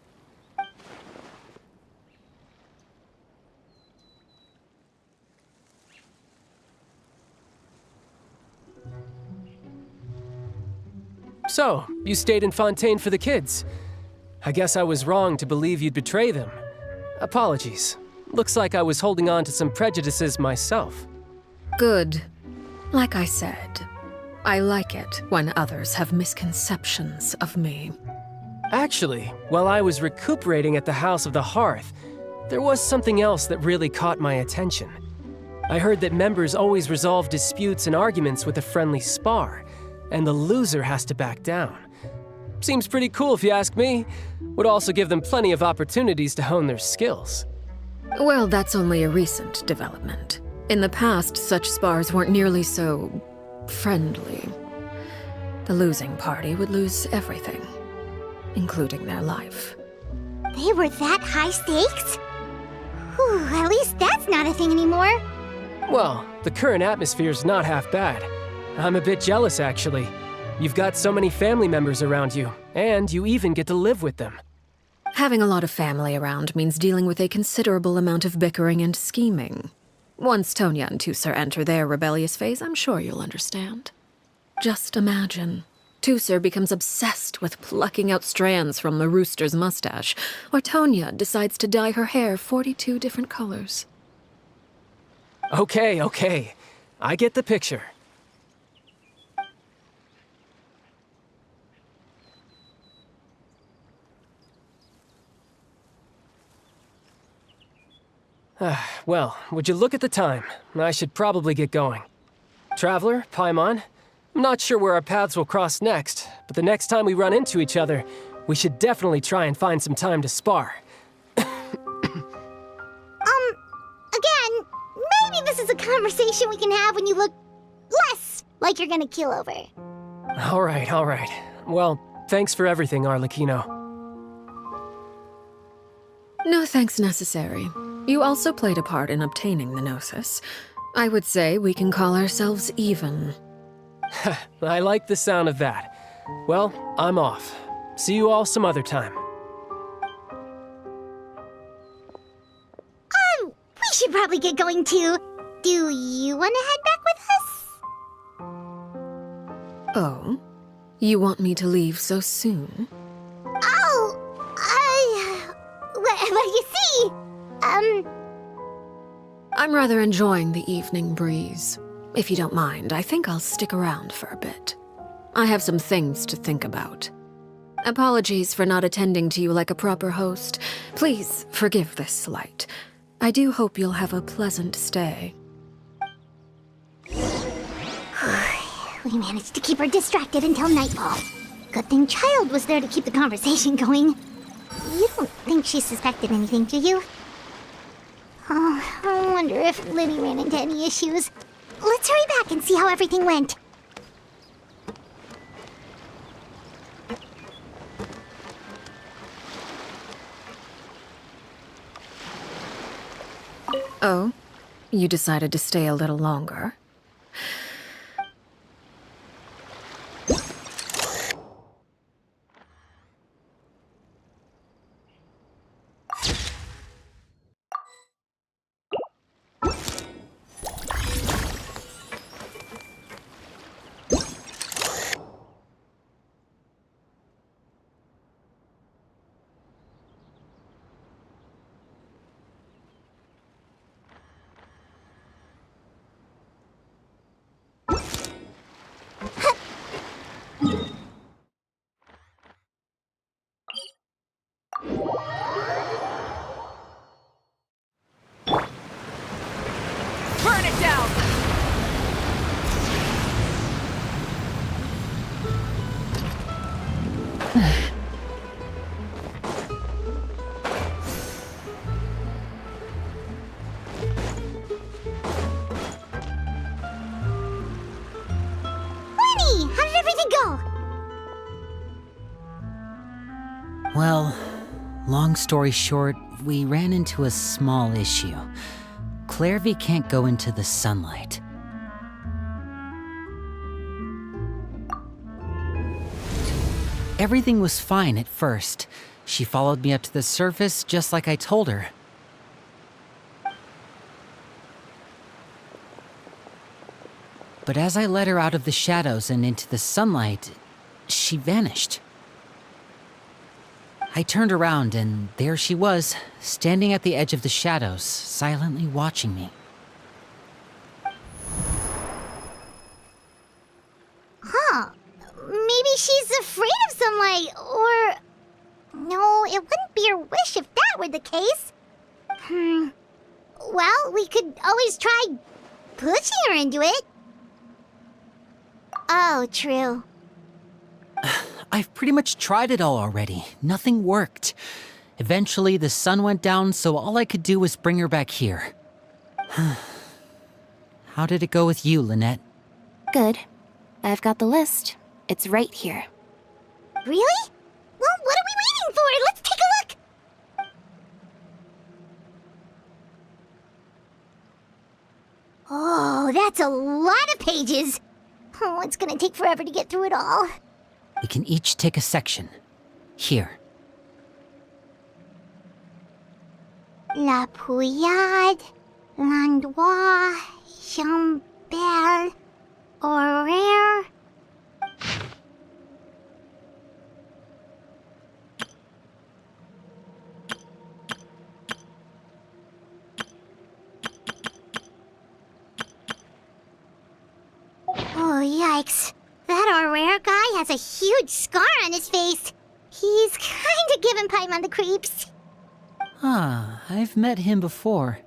So, you stayed in Fontaine for the kids. I guess I was wrong to believe you'd betray them. Apologies. Looks like I was holding on to some prejudices myself. Good. Like I said, I like it when others have misconceptions of me. Actually, while I was recuperating at the House of the Hearth, there was something else that really caught my attention. I heard that members always resolve disputes and arguments with a friendly spar, and the loser has to back down. Seems pretty cool if you ask me. Would also give them plenty of opportunities to hone their skills. Well, that's only a recent development. In the past, such spars weren't nearly so friendly. The losing party would lose everything, including their life. They were that high stakes? Whew, at least that's not a thing anymore. Well, the current atmosphere's not half bad. I'm a bit jealous, actually. You've got so many family members around you, and you even get to live with them. Having a lot of family around means dealing with a considerable amount of bickering and scheming. Once Tonya and Tusser enter their rebellious phase, I'm sure you'll understand. Just imagine. Tusser becomes obsessed with plucking out strands from the rooster's mustache, or Tonya decides to dye her hair 42 different colors. Okay. I get the picture. Well, would you look at the time? I should probably get going. Traveler, Paimon, I'm not sure where our paths will cross next, but the next time we run into each other, we should definitely try and find some time to spar. Again, maybe this is a conversation we can have when you look less like you're gonna keel over. All right. Well, thanks for everything, Arlecchino. No thanks necessary. You also played a part in obtaining the Gnosis. I would say we can call ourselves even. I like the sound of that. Well, I'm off. See you all some other time. We should probably get going too. Do you want to head back with us? Oh? You want me to leave so soon? Well, you see, I'm rather enjoying the evening breeze. If you don't mind, I think I'll stick around for a bit. I have some things to think about. Apologies for not attending to you like a proper host. Please forgive this slight. I do hope you'll have a pleasant stay. we managed to keep her distracted until nightfall. Good thing Child was there to keep the conversation going. You don't think she suspected anything, do you? Oh, I wonder if Liddy ran into any issues. Let's hurry back and see how everything went. Oh? You decided to stay a little longer? Burn it down! Lenny, how did everything go? Well, long story short, we ran into a small issue. Clairvy can't go into the sunlight. Everything was fine at first. She followed me up to the surface just like I told her. But as I led her out of the shadows and into the sunlight, she vanished. I turned around and there she was, standing at the edge of the shadows, silently watching me. Huh. Maybe she's afraid of sunlight, or... No, it wouldn't be her wish if that were the case. Well, we could always try pushing her into it. Oh, true. I've pretty much tried it all already. Nothing worked. Eventually, the sun went down, so all I could do was bring her back here. How did it go with you, Lynette? Good. I've got the list. It's right here. Really? Well, what are we waiting for? Let's take a look! That's a lot of pages. Oh, it's gonna take forever to get through it all. We can each take a section. Here. La Pouillade, L'Endroit, Chambel, Horaire. Oh, yikes. That Horaire guy has a huge scar on his face. He's kinda giving Paimon the creeps. Ah, I've met him before.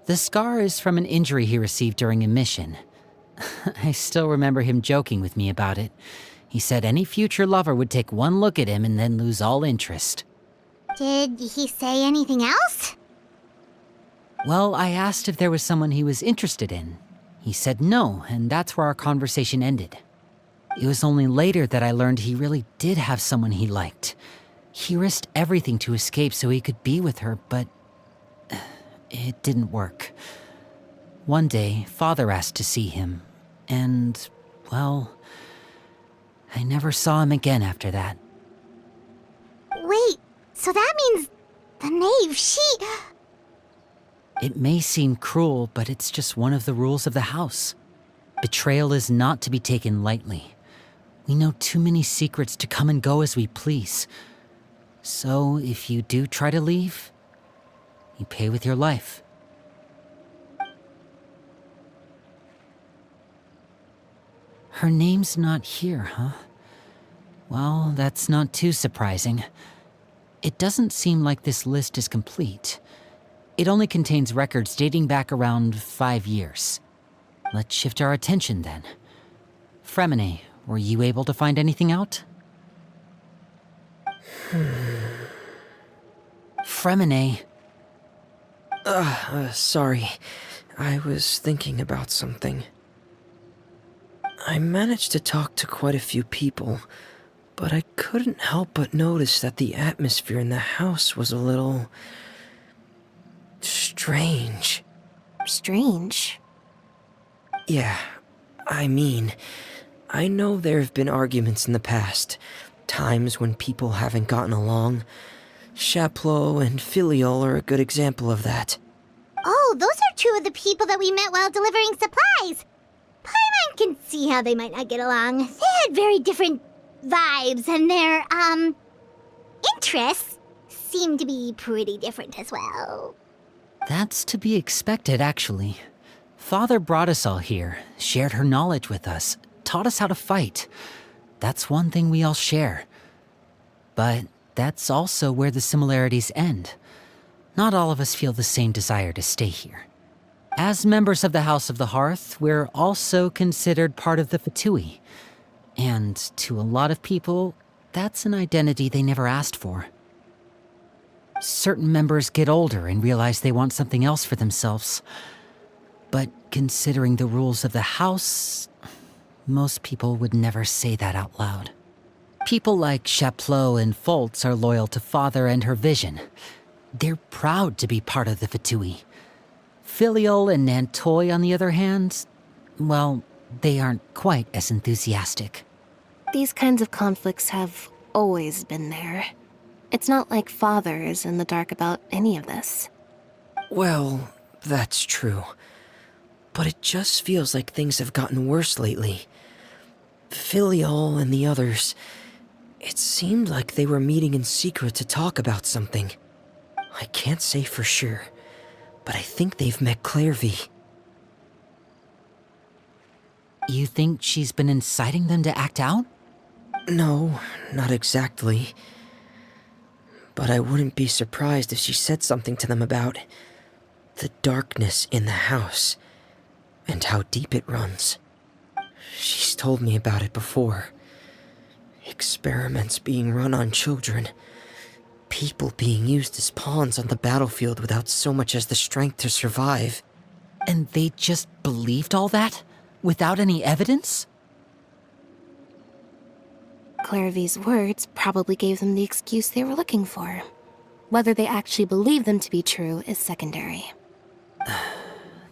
The scar is from an injury he received during a mission. I still remember him joking with me about it. He said any future lover would take one look at him and then lose all interest. Did he say anything else? Well, I asked if there was someone he was interested in. He said no, and that's where our conversation ended. It was only later that I learned he really did have someone he liked. He risked everything to escape so he could be with her, but it didn't work. One day, Father asked to see him, and, well, I never saw him again after that. Wait, so that means the knave, she... It may seem cruel, but it's just one of the rules of the house. Betrayal is not to be taken lightly. We know too many secrets to come and go as we please. So, if you do try to leave, you pay with your life. Her name's not here, huh? Well, that's not too surprising. It doesn't seem like this list is complete. It only contains records dating back around 5 years. Let's shift our attention then. Fremine, were you able to find anything out? Fremine. Sorry. I was thinking about something. I managed to talk to quite a few people, but I couldn't help but notice that the atmosphere in the house was a little... strange. Strange. Yeah, I mean, I know there have been arguments in the past, times when people haven't gotten along. Chaplot and Filial are a good example of that. Oh, those are two of the people that we met while delivering supplies. Paimon can see how they might not get along. They had very different vibes, and their, interests seem to be pretty different as well. That's to be expected, actually. Father brought us all here, shared her knowledge with us, taught us how to fight. That's one thing we all share. But that's also where the similarities end. Not all of us feel the same desire to stay here. As members of the House of the Hearth, we're also considered part of the Fatui. And to a lot of people, that's an identity they never asked for. Certain members get older and realize they want something else for themselves. But considering the rules of the house, most people would never say that out loud. People like Chaplot and Foltz are loyal to Father and her vision. They're proud to be part of the Fatui. Filial and Nantoy, on the other hand, well, they aren't quite as enthusiastic. These kinds of conflicts have always been there. It's not like Father is in the dark about any of this. Well, that's true. But it just feels like things have gotten worse lately. Filial and the others, it seemed like they were meeting in secret to talk about something. I can't say for sure, but I think they've met Clairvy. You think she's been inciting them to act out? No, not exactly. But I wouldn't be surprised if she said something to them about the darkness in the house and how deep it runs. She's told me about it before. Experiments being run on children. People being used as pawns on the battlefield without so much as the strength to survive. And they just believed all that? Without any evidence? Clairvy's words probably gave them the excuse they were looking for. Whether they actually believe them to be true is secondary.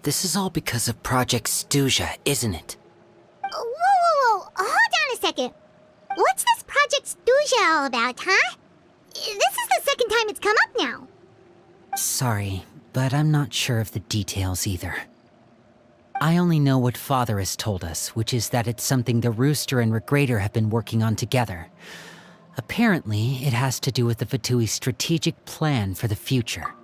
This is all because of Project Stuja, isn't it? Whoa. Hold on a second. What's this Project Stuja all about, huh? This is the second time it's come up now. Sorry, but I'm not sure of the details either. I only know what Father has told us, which is that it's something the Rooster and Regrator have been working on together. Apparently, it has to do with the Fatui's strategic plan for the future.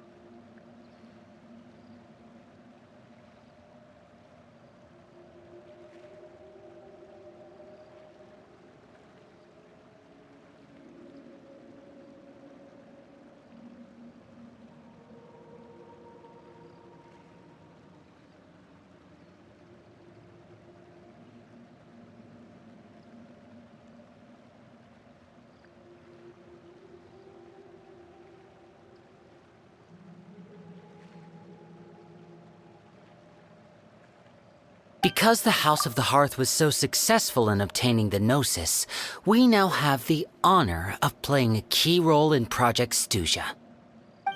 Because the House of the Hearth was so successful in obtaining the Gnosis, we now have the honor of playing a key role in Project Stuja.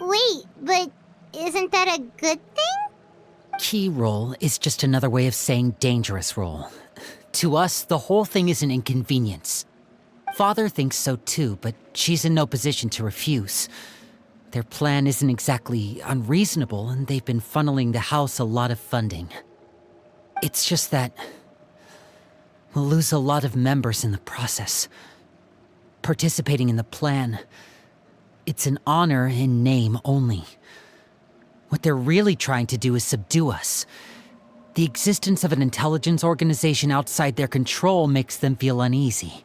Wait, but isn't that a good thing? Key role is just another way of saying dangerous role. To us, the whole thing is an inconvenience. Father thinks so too, but she's in no position to refuse. Their plan isn't exactly unreasonable, and they've been funneling the house a lot of funding. It's just that we'll lose a lot of members in the process. Participating in the plan, it's an honor in name only. What they're really trying to do is subdue us. The existence of an intelligence organization outside their control makes them feel uneasy.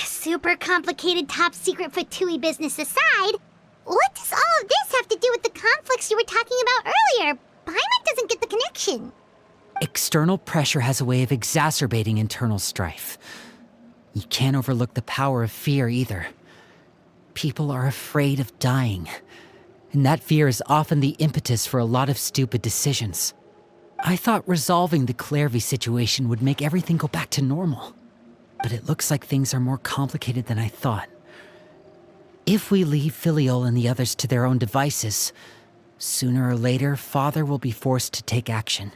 Super complicated top secret Fatui business aside, what does all of this have to do with the conflicts you were talking about earlier? Paimon doesn't get the connection. External pressure has a way of exacerbating internal strife. You can't overlook the power of fear either. People are afraid of dying, and that fear is often the impetus for a lot of stupid decisions. I thought resolving the Clairvy situation would make everything go back to normal. But it looks like things are more complicated than I thought. If we leave Filiol and the others to their own devices, sooner or later, Father will be forced to take action.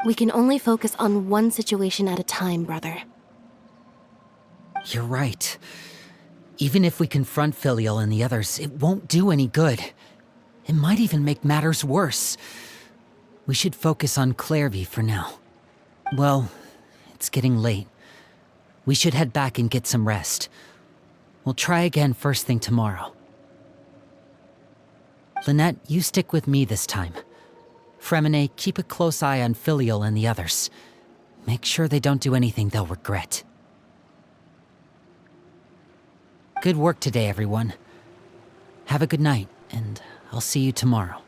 We can only focus on one situation at a time, brother. You're right. Even if we confront Filiol and the others, it won't do any good. It might even make matters worse. We should focus on Clairvy for now. Well, it's getting late. We should head back and get some rest. We'll try again first thing tomorrow. Lynette, you stick with me this time. Fremine, keep a close eye on Filiol and the others. Make sure they don't do anything they'll regret. Good work today, everyone. Have a good night, and I'll see you tomorrow.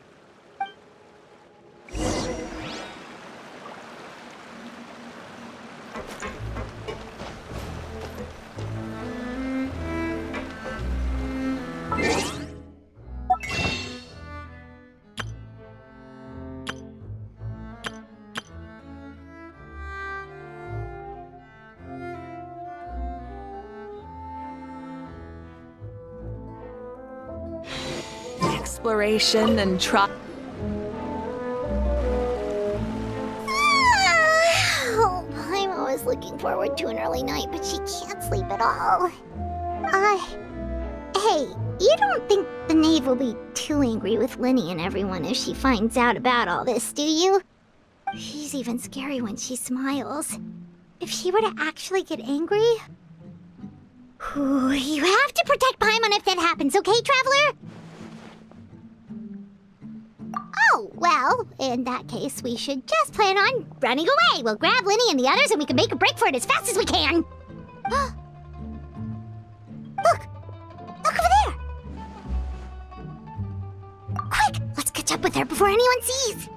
Exploration and try. Oh, I'm always looking forward to an early night, but she can't sleep at all. Hey, you don't think the Knave will be too angry with Linny and everyone if she finds out about all this, do you? She's even scary when she smiles. If she were to actually get angry... You have to protect Paimon if that happens, okay, Traveler? Oh, well, in that case, we should just plan on running away. We'll grab Linny and the others and we can make a break for it as fast as we can. Look! Look over there! Quick! Let's catch up with her before anyone sees!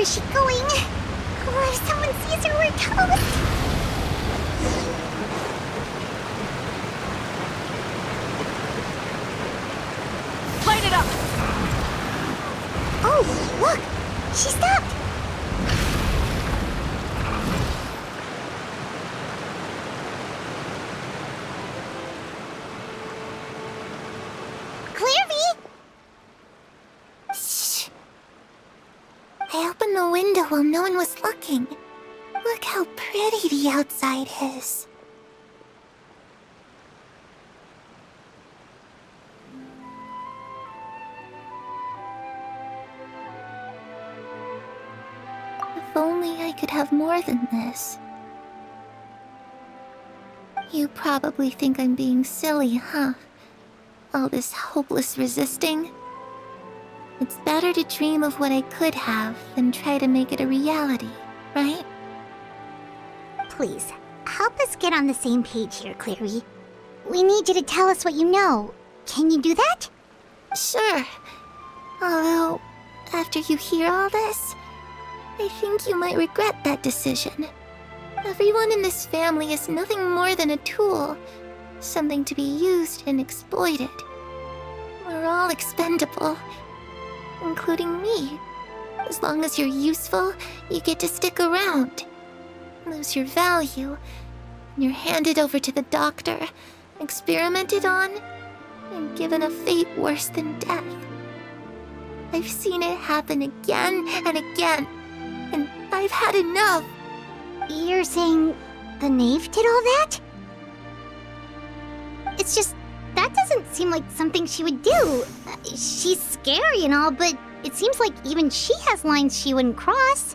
Where is she going? Oh, if someone sees her, we're toast! Light it up! Oh, look! She stopped! Clearvy! Shh! I opened the window while no one was looking. Look how pretty the outside is. If only I could have more than this. You probably think I'm being silly, huh? All this hopeless resisting. It's better to dream of what I could have than try to make it a reality, right? Please, help us get on the same page here, Clary. We need you to tell us what you know. Can you do that? Sure. Although, after you hear all this, I think you might regret that decision. Everyone in this family is nothing more than a tool, something to be used and exploited. We're all expendable, including me. As long as you're useful, you get to stick around. Lose your value, and you're handed over to the doctor, experimented on, and given a fate worse than death. I've seen it happen again and again, and I've had enough. You're saying the knave did all that? It's just, that doesn't seem like something she would do. She's scary and all, but it seems like even she has lines she wouldn't cross.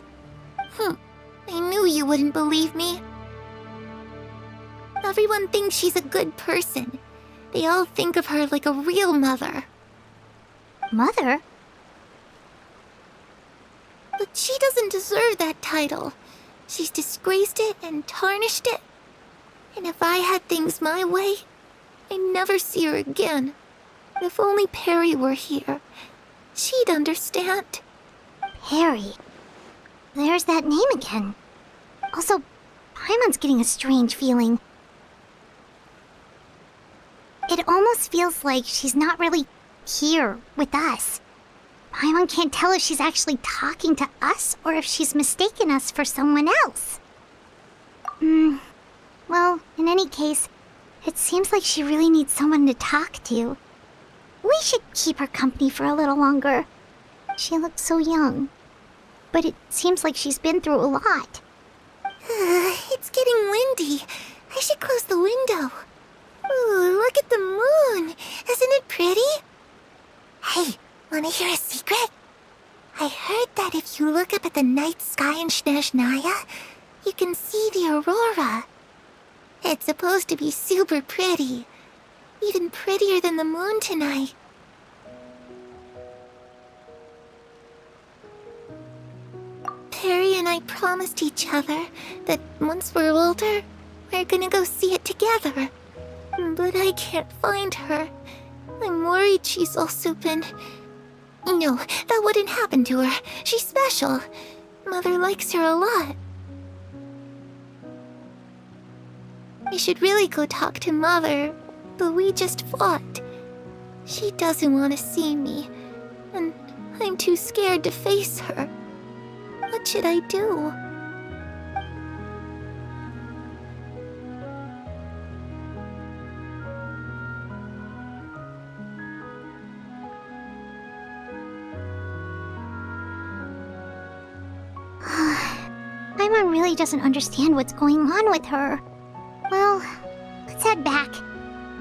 I knew you wouldn't believe me. Everyone thinks she's a good person. They all think of her like a real mother. Mother? But she doesn't deserve that title. She's disgraced it and tarnished it. And if I had things my way, I'd never see her again. If only Perry were here, she'd understand. Perry? There's that name again. Also, Paimon's getting a strange feeling. It almost feels like she's not really here with us. Paimon can't tell if she's actually talking to us or if she's mistaken us for someone else. Well, in any case, it seems like she really needs someone to talk to. We should keep her company for a little longer. She looks so young. But it seems like she's been through a lot. It's getting windy. I should close the window. Ooh, look at the moon. Isn't it pretty? Hey, wanna hear a secret? I heard that if you look up at the night sky in Snezhnaya, you can see the aurora. It's supposed to be super pretty. Even prettier than the moon tonight. Perry and I promised each other that once we're older, we're gonna go see it together. But I can't find her. I'm worried she's also been... No, that wouldn't happen to her. She's special. Mother likes her a lot. I should really go talk to Mother, but we just fought. She doesn't want to see me, and I'm too scared to face her. What should I do? Paimon really doesn't understand what's going on with her. Well, let's head back.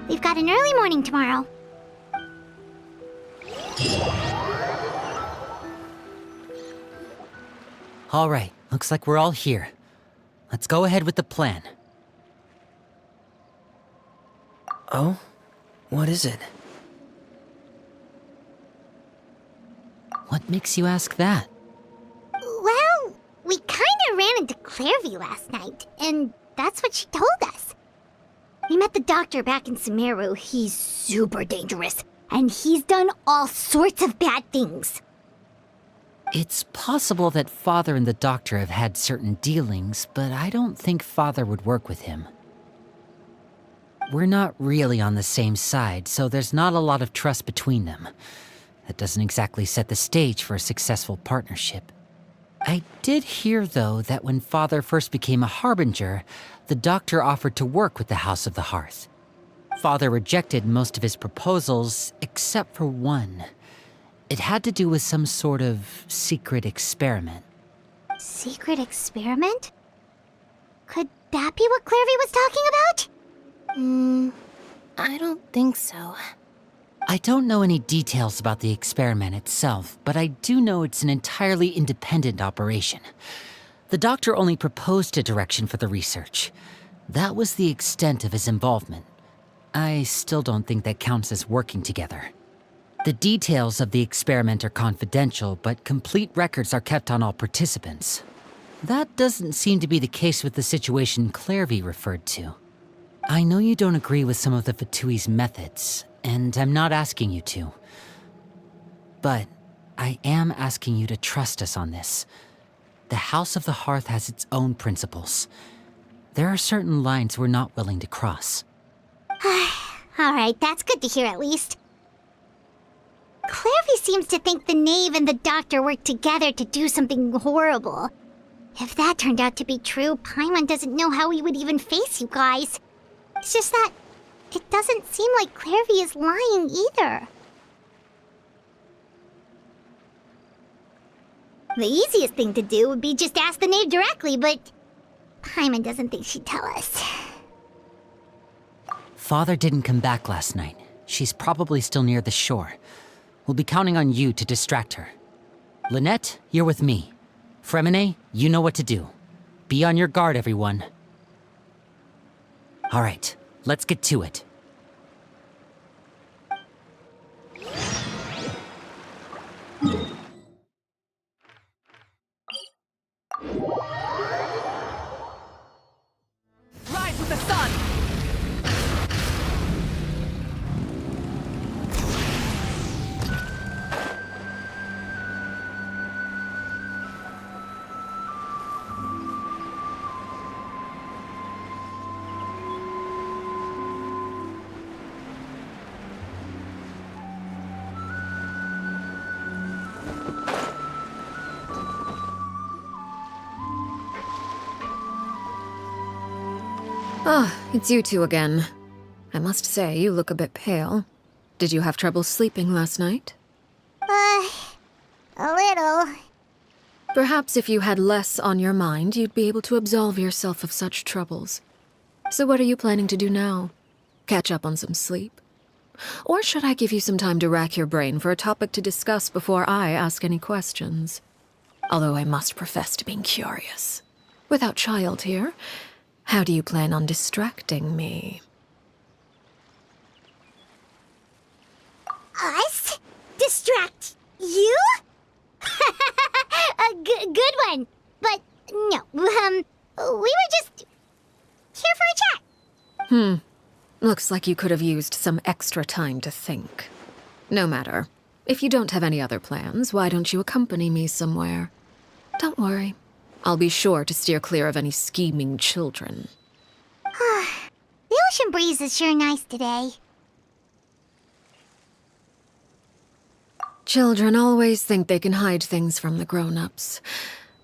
We've got an early morning tomorrow. All right, looks like we're all here. Let's go ahead with the plan. Oh? What is it? What makes you ask that? Well, we kinda ran into Clairvy last night, and that's what she told us. We met the doctor back in Sumeru. He's super dangerous, and he's done all sorts of bad things. It's possible that Father and the doctor have had certain dealings, but I don't think Father would work with him. We're not really on the same side, so there's not a lot of trust between them. That doesn't exactly set the stage for a successful partnership. I did hear, though, that when Father first became a Harbinger, the doctor offered to work with the House of the Hearth. Father rejected most of his proposals, except for one. It had to do with some sort of secret experiment. Secret experiment? Could that be what Clairvy was talking about? I don't think so. I don't know any details about the experiment itself, but I do know it's an entirely independent operation. The doctor only proposed a direction for the research. That was the extent of his involvement. I still don't think that counts as working together. The details of the experiment are confidential, but complete records are kept on all participants. That doesn't seem to be the case with the situation Clairvy referred to. I know you don't agree with some of the Fatui's methods, and I'm not asking you to. But I am asking you to trust us on this. The House of the Hearth has its own principles. There are certain lines we're not willing to cross. Alright, that's good to hear at least. Clairvy seems to think the knave and the doctor worked together to do something horrible. If that turned out to be true, Paimon doesn't know how he would even face you guys. It's just that it doesn't seem like Clairvy is lying either. The easiest thing to do would be just ask the knave directly, but Paimon doesn't think she'd tell us. Father didn't come back last night. She's probably still near the shore. We'll be counting on you to distract her. Lynette, you're with me. Fremine, you know what to do. Be on your guard, everyone. All right, let's get to it. Rise with the sun! Ah, it's you two again. I must say, you look a bit pale. Did you have trouble sleeping last night? A little. Perhaps if you had less on your mind, you'd be able to absolve yourself of such troubles. So what are you planning to do now? Catch up on some sleep? Or should I give you some time to rack your brain for a topic to discuss before I ask any questions? Although I must profess to being curious. Without child here, how do you plan on distracting me? Us? Distract you? A good one. But no, we were just here for a chat. Looks like you could have used some extra time to think. No matter. If you don't have any other plans, why don't you accompany me somewhere? Don't worry. I'll be sure to steer clear of any scheming children. The ocean breeze is sure nice today. Children always think they can hide things from the grown-ups.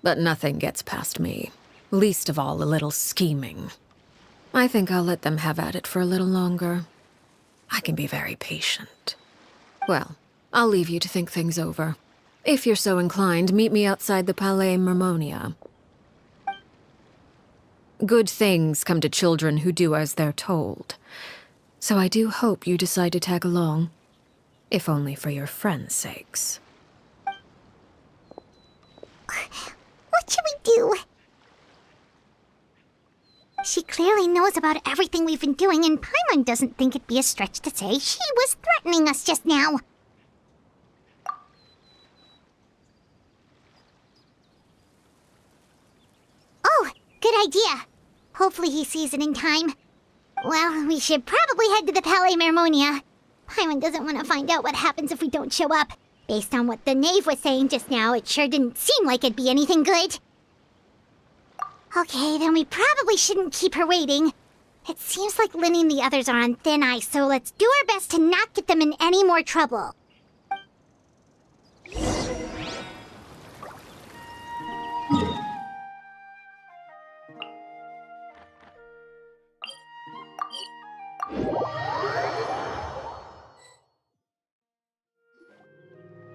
But nothing gets past me. Least of all a little scheming. I think I'll let them have at it for a little longer. I can be very patient. Well, I'll leave you to think things over. If you're so inclined, meet me outside the Palais Mermonia. Good things come to children who do as they're told. So I do hope you decide to tag along. If only for your friends' sakes. What should we do? She clearly knows about everything we've been doing, and Paimon doesn't think it'd be a stretch to say she was threatening us just now. Oh, good idea. Hopefully he sees it in time. Well, we should probably head to the Palais Mermonia. Paimon doesn't want to find out what happens if we don't show up. Based on what the knave was saying just now, it sure didn't seem like it'd be anything good. Okay, then we probably shouldn't keep her waiting. It seems like Linny and the others are on thin ice, so let's do our best to not get them in any more trouble.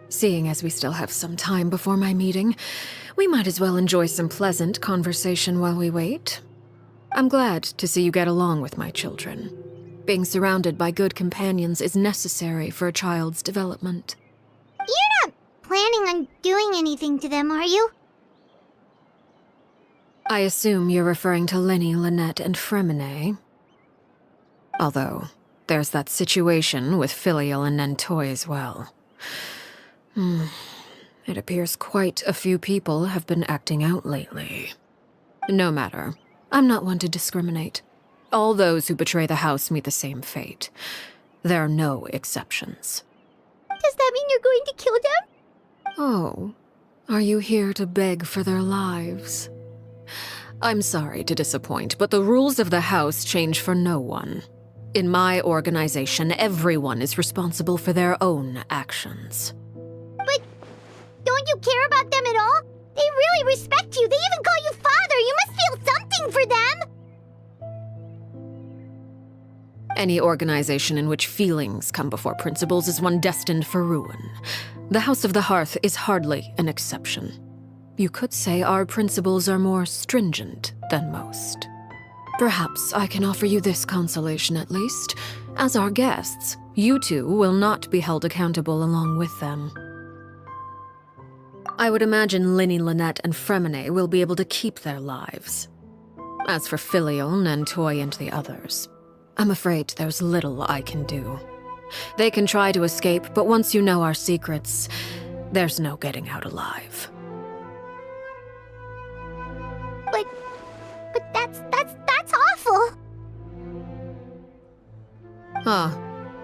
Seeing as we still have some time before my meeting, we might as well enjoy some pleasant conversation while we wait. I'm glad to see you get along with my children. Being surrounded by good companions is necessary for a child's development. You're not planning on doing anything to them, are you? I assume you're referring to Linny, Lynette, and Fremine. Although, there's that situation with Filial and Nentoy as well. It appears quite a few people have been acting out lately. No matter. I'm not one to discriminate. All those who betray the house meet the same fate. There are no exceptions. Does that mean you're going to kill them? Oh, are you here to beg for their lives? I'm sorry to disappoint, but the rules of the house change for no one. In my organization, everyone is responsible for their own actions. But don't you care about them at all? They really respect you. They even call you father. You must feel something for them. Any organization in which feelings come before principles is one destined for ruin. The House of the Hearth is hardly an exception. You could say our principles are more stringent than most. Perhaps I can offer you this consolation at least. As our guests, you two will not be held accountable along with them. I would imagine Linny, Lynette, and Fremine will be able to keep their lives. As for Filial, Nentoy, and the others, I'm afraid there's little I can do. They can try to escape, but once you know our secrets, there's no getting out alive. But that's awful.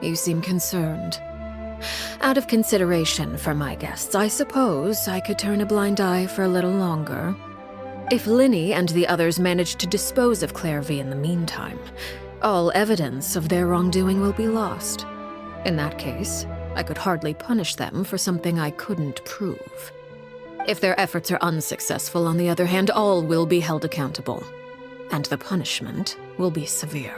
You seem concerned. Out of consideration for my guests, I suppose I could turn a blind eye for a little longer. If Linny and the others manage to dispose of Clairvy in the meantime, all evidence of their wrongdoing will be lost. In that case, I could hardly punish them for something I couldn't prove. If their efforts are unsuccessful, on the other hand, all will be held accountable, and the punishment will be severe.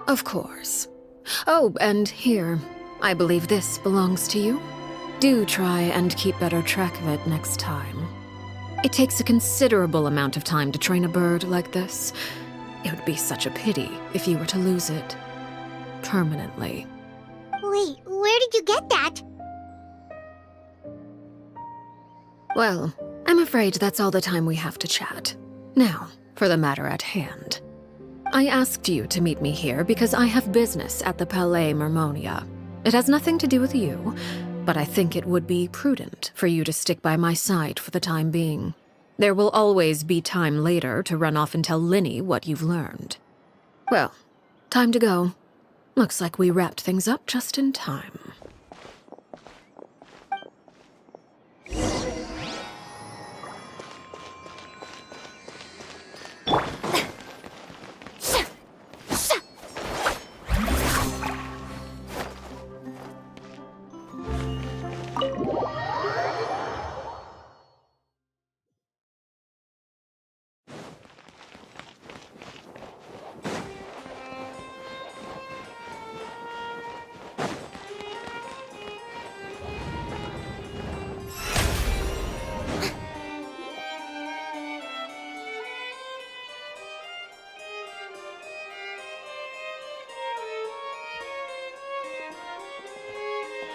Of course. Oh, and here, I believe this belongs to you. Do try and keep better track of it next time. It takes a considerable amount of time to train a bird like this. It would be such a pity if you were to lose it permanently. Wait, where did you get that? Well, I'm afraid that's all the time we have to chat. Now, for the matter at hand. I asked you to meet me here because I have business at the Palais Mermonia. It has nothing to do with you, but I think it would be prudent for you to stick by my side for the time being. There will always be time later to run off and tell Linny what you've learned. Well, time to go. Looks like we wrapped things up just in time.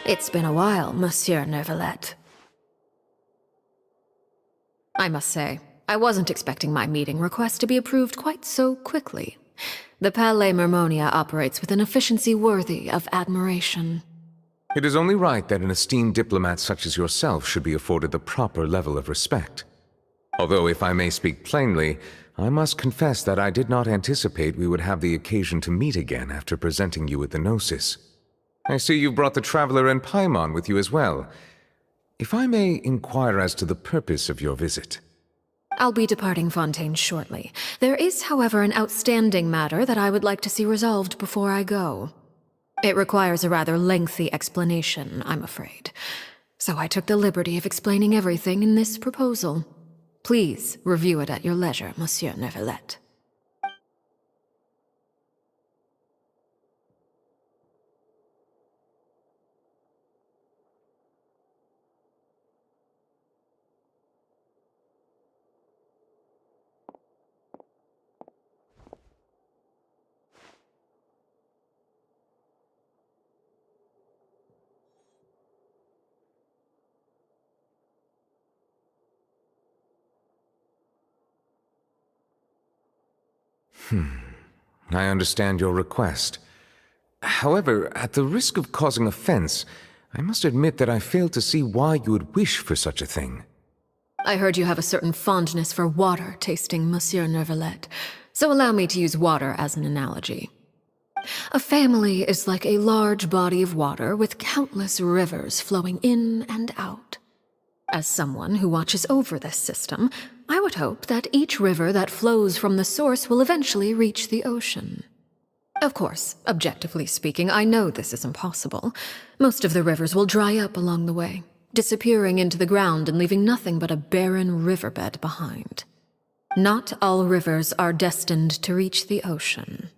It's been a while, Monsieur Neuvillette. I must say, I wasn't expecting my meeting request to be approved quite so quickly. The Palais Mermonia operates with an efficiency worthy of admiration. It is only right that an esteemed diplomat such as yourself should be afforded the proper level of respect. Although, if I may speak plainly, I must confess that I did not anticipate we would have the occasion to meet again after presenting you with the Gnosis. I see you brought the Traveler and Paimon with you as well. If I may inquire as to the purpose of your visit. I'll be departing Fontaine shortly. There is, however, an outstanding matter that I would like to see resolved before I go. It requires a rather lengthy explanation, I'm afraid. So I took the liberty of explaining everything in this proposal. Please review it at your leisure, Monsieur Neuvillette. I understand your request. However, at the risk of causing offense, I must admit that I fail to see why you would wish for such a thing. I heard you have a certain fondness for water tasting, Monsieur Neuvillette, so allow me to use water as an analogy. A family is like a large body of water with countless rivers flowing in and out. As someone who watches over this system, I would hope that each river that flows from the source will eventually reach the ocean. Of course, objectively speaking, I know this is impossible. Most of the rivers will dry up along the way, disappearing into the ground and leaving nothing but a barren riverbed behind. Not all rivers are destined to reach the ocean,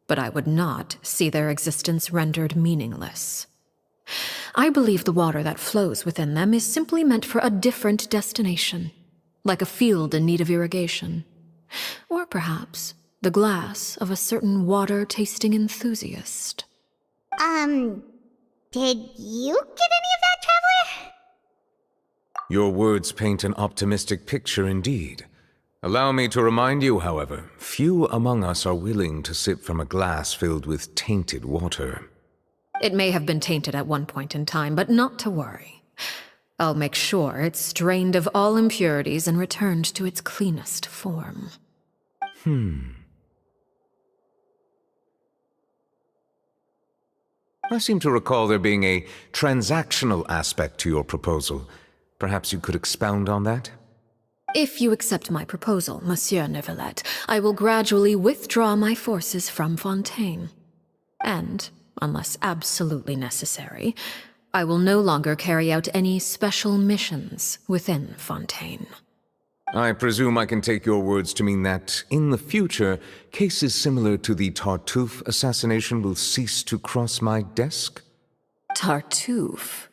but I would not see their existence rendered meaningless. I believe the water that flows within them is simply meant for a different destination, like a field in need of irrigation. Or perhaps the glass of a certain water-tasting enthusiast. Did you get any of that, Traveler? Your words paint an optimistic picture indeed. Allow me to remind you, however, few among us are willing to sip from a glass filled with tainted water. It may have been tainted at one point in time, but not to worry. I'll make sure it's strained of all impurities and returned to its cleanest form. I seem to recall there being a transactional aspect to your proposal. Perhaps you could expound on that? If you accept my proposal, Monsieur Neuvillette, I will gradually withdraw my forces from Fontaine. And, unless absolutely necessary, I will no longer carry out any special missions within Fontaine. I presume I can take your words to mean that, in the future, cases similar to the Tartuffe assassination will cease to cross my desk? Tartuffe?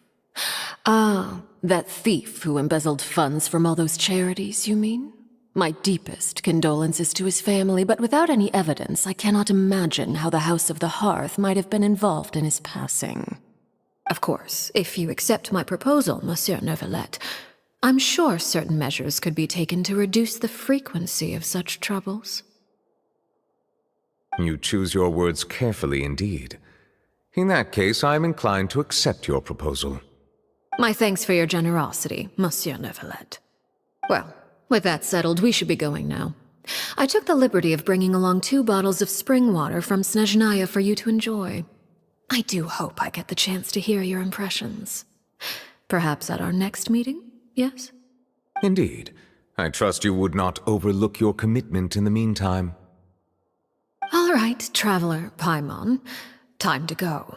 Ah, that thief who embezzled funds from all those charities, you mean? My deepest condolences to his family, but without any evidence, I cannot imagine how the House of the Hearth might have been involved in his passing. Of course, if you accept my proposal, Monsieur Neuvillette, I'm sure certain measures could be taken to reduce the frequency of such troubles. You choose your words carefully indeed. In that case, I am inclined to accept your proposal. My thanks for your generosity, Monsieur Neuvillette. Well, with that settled, we should be going now. I took the liberty of bringing along 2 bottles of spring water from Snezhnaya for you to enjoy. I do hope I get the chance to hear your impressions. Perhaps at our next meeting, yes? Indeed. I trust you would not overlook your commitment in the meantime. All right, Traveler Paimon. Time to go.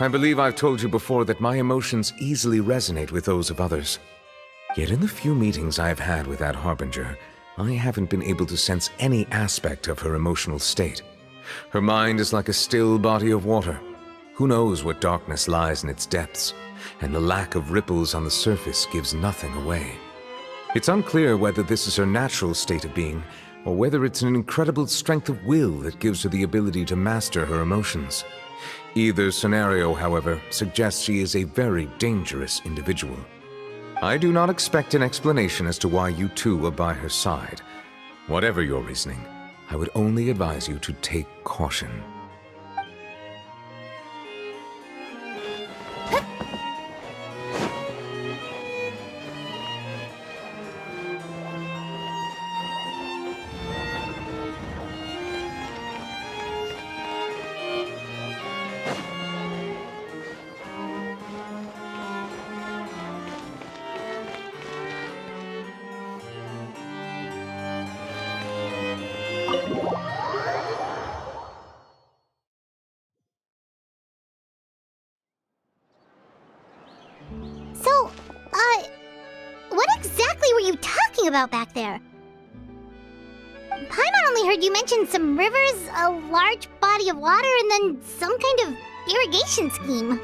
I believe I've told you before that my emotions easily resonate with those of others. Yet in the few meetings I've had with that Harbinger, I haven't been able to sense any aspect of her emotional state. Her mind is like a still body of water. Who knows what darkness lies in its depths, and the lack of ripples on the surface gives nothing away. It's unclear whether this is her natural state of being, or whether it's an incredible strength of will that gives her the ability to master her emotions. Either scenario, however, suggests she is a very dangerous individual. I do not expect an explanation as to why you two are by her side. Whatever your reasoning, I would only advise you to take caution. So, what exactly were you talking about back there? Paimon only heard you mention some rivers, a large body of water, and then some kind of irrigation scheme.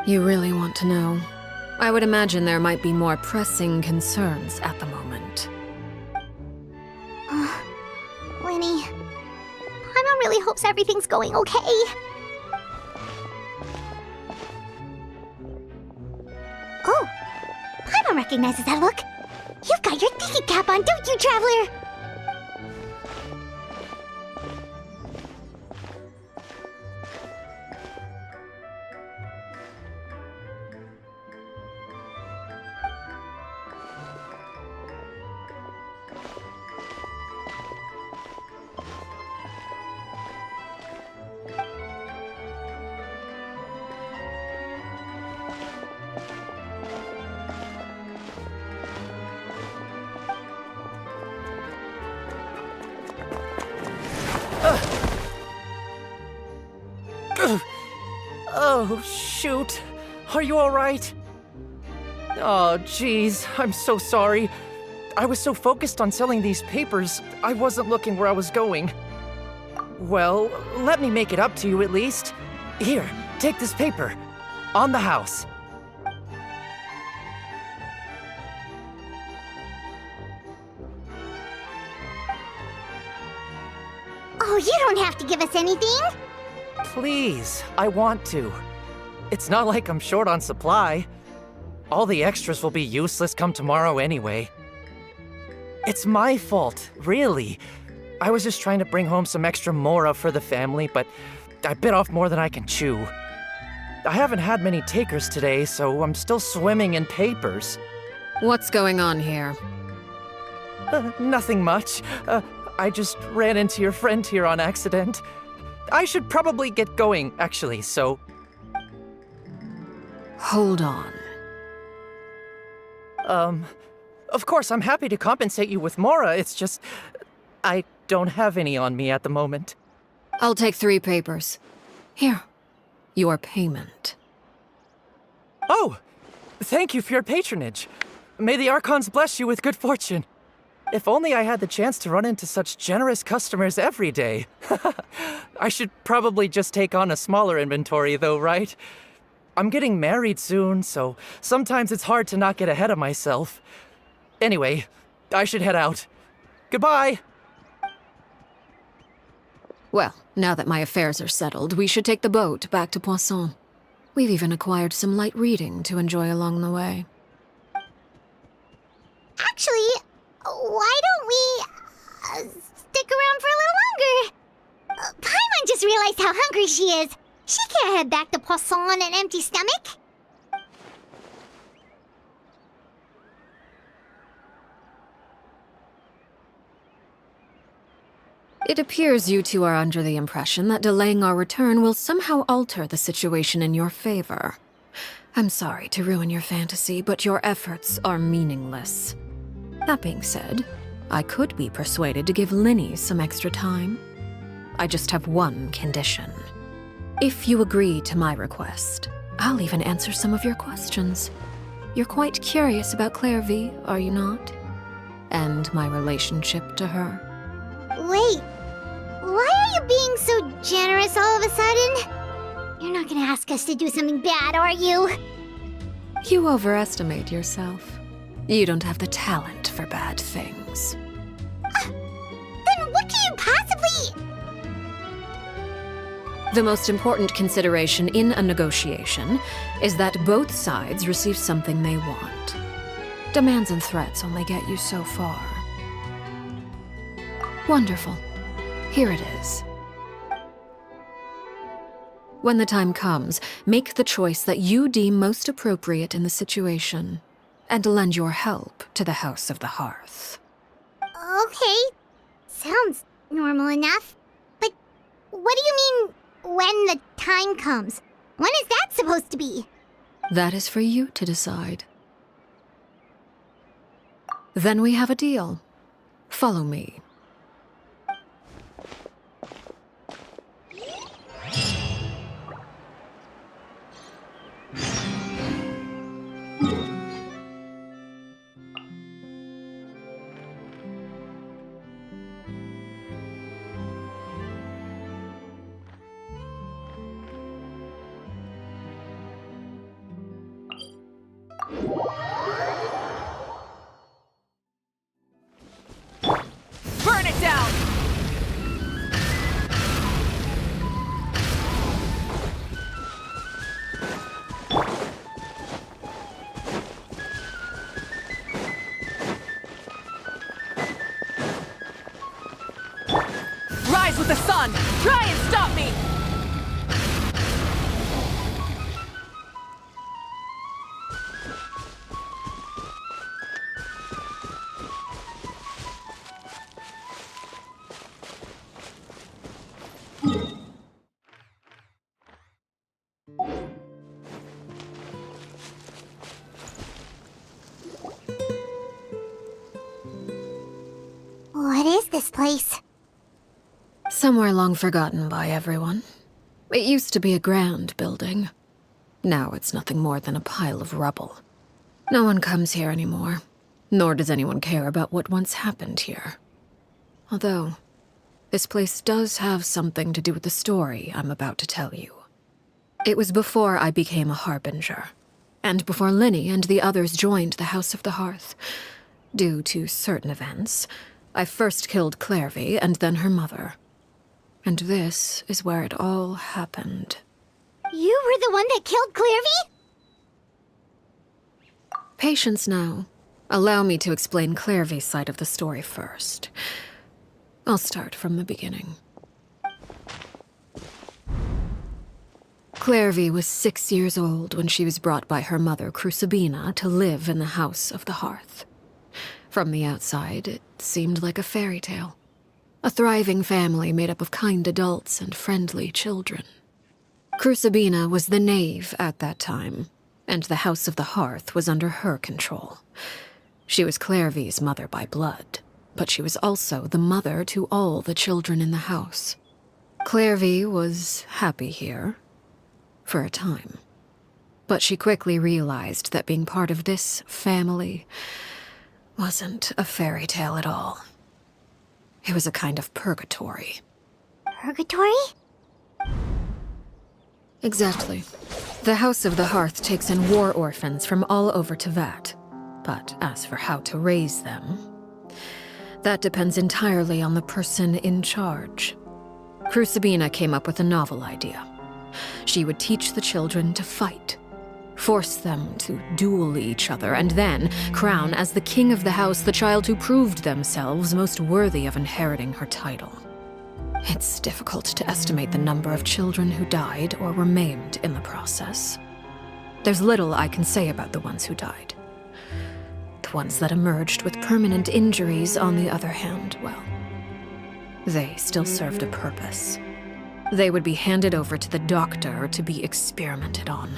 You really want to know? I would imagine there might be more pressing concerns at the moment. Winnie, Paimon really hopes everything's going okay. Oh, Paimon recognizes that look. You've got your thinking cap on, don't you, Traveler? Oh, shoot. Are you alright? Oh, jeez. I'm so sorry. I was so focused on selling these papers, I wasn't looking where I was going. Well, let me make it up to you at least. Here, take this paper. On the house. Oh, you don't have to give us anything. Please, I want to. It's not like I'm short on supply. All the extras will be useless come tomorrow anyway. It's my fault, really. I was just trying to bring home some extra mora for the family, but I bit off more than I can chew. I haven't had many takers today, so I'm still swimming in papers. What's going on here? Nothing much. I just ran into your friend here on accident. I should probably get going, actually, so... Hold on. Of course, I'm happy to compensate you with mora, it's just... I don't have any on me at the moment. I'll take 3 papers. Here. Your payment. Oh! Thank you for your patronage. May the Archons bless you with good fortune. If only I had the chance to run into such generous customers every day. I should probably just take on a smaller inventory though, right? I'm getting married soon, so sometimes it's hard to not get ahead of myself. Anyway, I should head out. Goodbye! Well, now that my affairs are settled, we should take the boat back to Poisson. We've even acquired some light reading to enjoy along the way. Actually, why don't we stick around for a little longer? Paimon just realized how hungry she is. She can't head back to Poisson on an empty stomach. It appears you two are under the impression that delaying our return will somehow alter the situation in your favor. I'm sorry to ruin your fantasy, but your efforts are meaningless. That being said, I could be persuaded to give Linny some extra time. I just have one condition. If you agree to my request, I'll even answer some of your questions. You're quite curious about Claire V, are you not? And my relationship to her. Wait, why are you being so generous all of a sudden? You're not gonna ask us to do something bad, are you? You overestimate yourself. You don't have the talent for bad things. Then what can you possibly... The most important consideration in a negotiation is that both sides receive something they want. Demands and threats only get you so far. Wonderful. Here it is. When the time comes, make the choice that you deem most appropriate in the situation, and lend your help to the House of the Hearth. Okay. Sounds normal enough. But what do you mean, when the time comes? When is that supposed to be? That is for you to decide. Then we have a deal. Follow me. Burn it down! Rise with the sun! Try and stop me! What is this place? Somewhere long forgotten by everyone. It used to be a grand building. Now it's nothing more than a pile of rubble. No one comes here anymore, nor does anyone care about what once happened here. Although, this place does have something to do with the story I'm about to tell you. It was before I became a Harbinger, and before Linny and the others joined the House of the Hearth. Due to certain events, I first killed Clairvy and then her mother. And this is where it all happened. You were the one that killed Clairvy? Patience now. Allow me to explain Clairvy's side of the story first. I'll start from the beginning. Clairvy was 6 years old when she was brought by her mother, Crucibina, to live in the House of the Hearth. From the outside, it seemed like a fairy tale. A thriving family made up of kind adults and friendly children. Crucibina was the knave at that time, and the House of the Hearth was under her control. She was Clairvy's mother by blood, but she was also the mother to all the children in the house. Clairvy was happy here, for a time. But she quickly realized that being part of this family wasn't a fairy tale at all. It was a kind of purgatory. Purgatory? Exactly. The House of the Hearth takes in war orphans from all over Teyvat. But as for how to raise them, that depends entirely on the person in charge. Crucibina came up with a novel idea. She would teach the children to fight, force them to duel each other, and then crown as the king of the house the child who proved themselves most worthy of inheriting her title. It's difficult to estimate the number of children who died or were maimed in the process. There's little I can say about the ones who died. The ones that emerged with permanent injuries, on the other hand, well, they still served a purpose. They would be handed over to the doctor to be experimented on,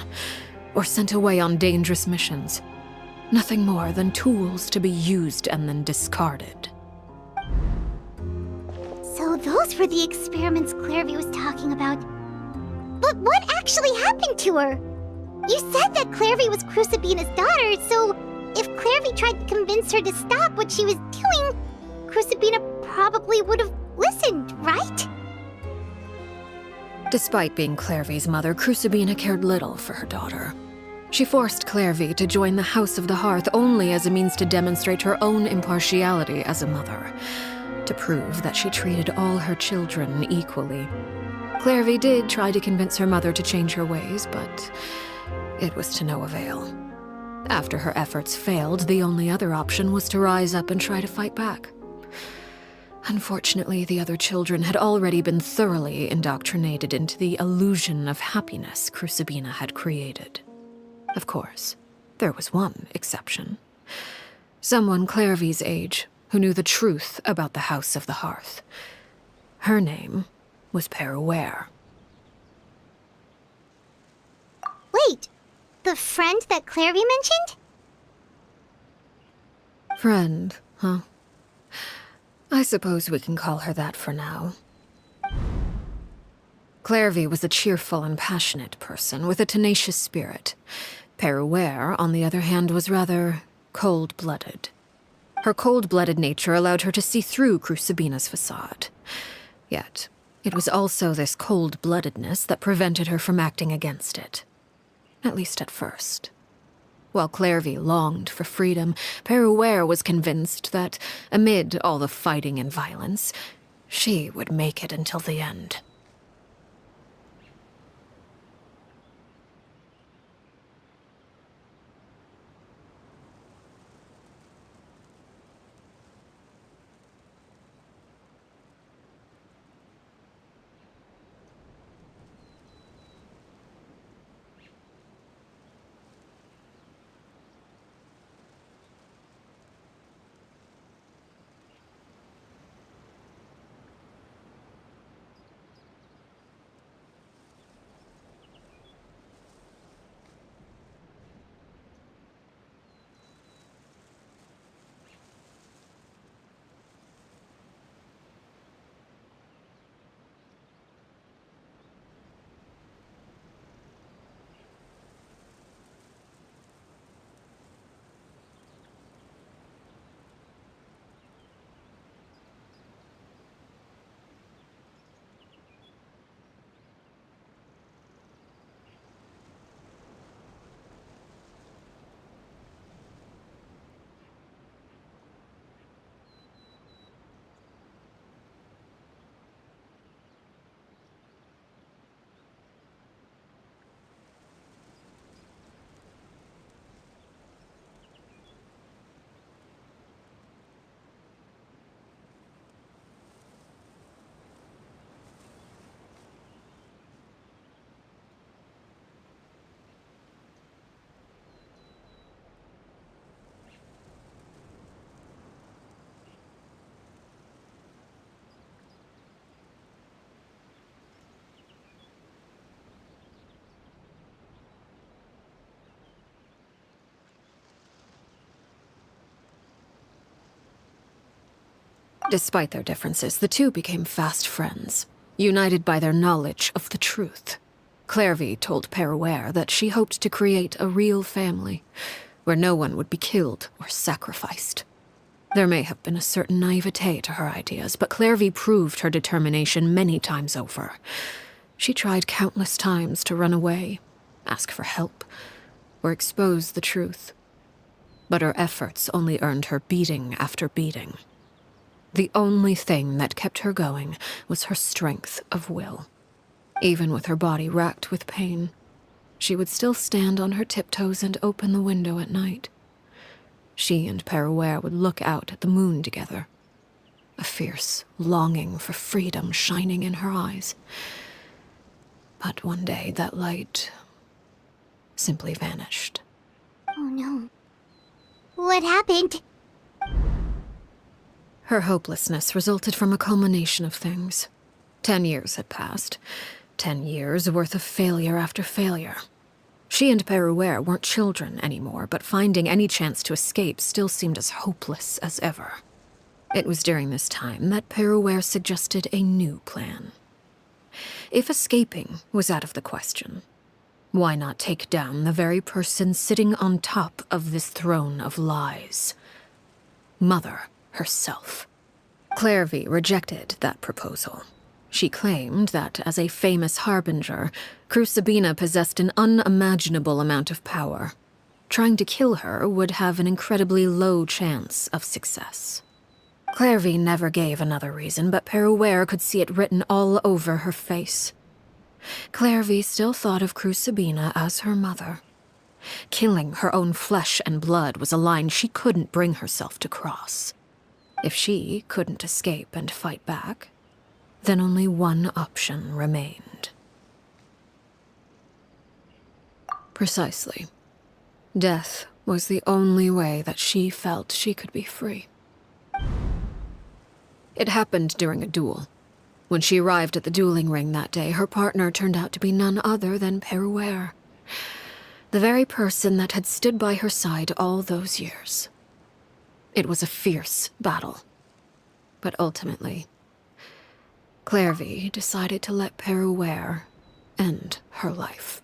or sent away on dangerous missions. Nothing more than tools to be used and then discarded. So those were the experiments Clairvy was talking about. But what actually happened to her? You said that Clairvy was Crucibina's daughter, so if Clairvy tried to convince her to stop what she was doing, Crucibina probably would have listened, right? Despite being Clairvy's mother, Crucibina cared little for her daughter. She forced Clairvy to join the House of the Hearth only as a means to demonstrate her own impartiality as a mother, to prove that she treated all her children equally. Clairvy did try to convince her mother to change her ways, but it was to no avail. After her efforts failed, the only other option was to rise up and try to fight back. Unfortunately, the other children had already been thoroughly indoctrinated into the illusion of happiness Crucibina had created. Of course, there was one exception. Someone Clairvy's age who knew the truth about the House of the Hearth. Her name was Peruere. Wait, the friend that Clairvy mentioned? Friend, huh? I suppose we can call her that for now. Clairvy was a cheerful and passionate person with a tenacious spirit. Peruere, on the other hand, was rather cold-blooded. Her cold-blooded nature allowed her to see through Crucibina's facade. Yet, it was also this cold-bloodedness that prevented her from acting against it. At least at first. While Clairvy longed for freedom, Peruere was convinced that, amid all the fighting and violence, she would make it until the end. Despite their differences, the two became fast friends, united by their knowledge of the truth. Clairvy told Peruere that she hoped to create a real family, where no one would be killed or sacrificed. There may have been a certain naivete to her ideas, but Clairvy proved her determination many times over. She tried countless times to run away, ask for help, or expose the truth. But her efforts only earned her beating after beating. The only thing that kept her going was her strength of will. Even with her body racked with pain, she would still stand on her tiptoes and open the window at night. She and Peruere would look out at the moon together, a fierce longing for freedom shining in her eyes. But one day that light simply vanished. Oh no. What happened? Her hopelessness resulted from a culmination of things. 10 years had passed. 10 years worth of failure after failure. She and Peruere weren't children anymore, but finding any chance to escape still seemed as hopeless as ever. It was during this time that Peruere suggested a new plan. If escaping was out of the question, why not take down the very person sitting on top of this throne of lies? Mother herself. Clairvy rejected that proposal. She claimed that, as a famous harbinger, Crucibina possessed an unimaginable amount of power. Trying to kill her would have an incredibly low chance of success. Clairvy never gave another reason, but Peruere could see it written all over her face. Clairvy still thought of Crucibina as her mother. Killing her own flesh and blood was a line she couldn't bring herself to cross. If she couldn't escape and fight back, then only one option remained. Precisely. Death was the only way that she felt she could be free. It happened during a duel. When she arrived at the dueling ring that day, her partner turned out to be none other than Peruere, the very person that had stood by her side all those years. It was a fierce battle. But ultimately, Clairvy decided to let Peruere end her life.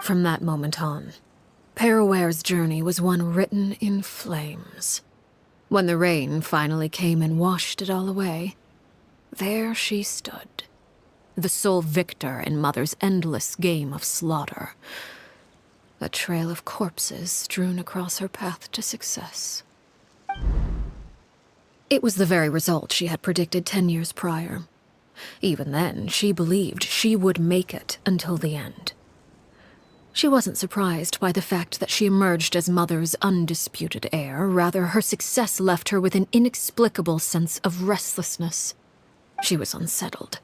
From that moment on, Peruere's journey was one written in flames. When the rain finally came and washed it all away, there she stood, the sole victor in Mother's endless game of slaughter. A trail of corpses strewn across her path to success. It was the very result she had predicted 10 years prior. Even then, she believed she would make it until the end. She wasn't surprised by the fact that she emerged as Mother's undisputed heir. Rather, her success left her with an inexplicable sense of restlessness. She was unsettled.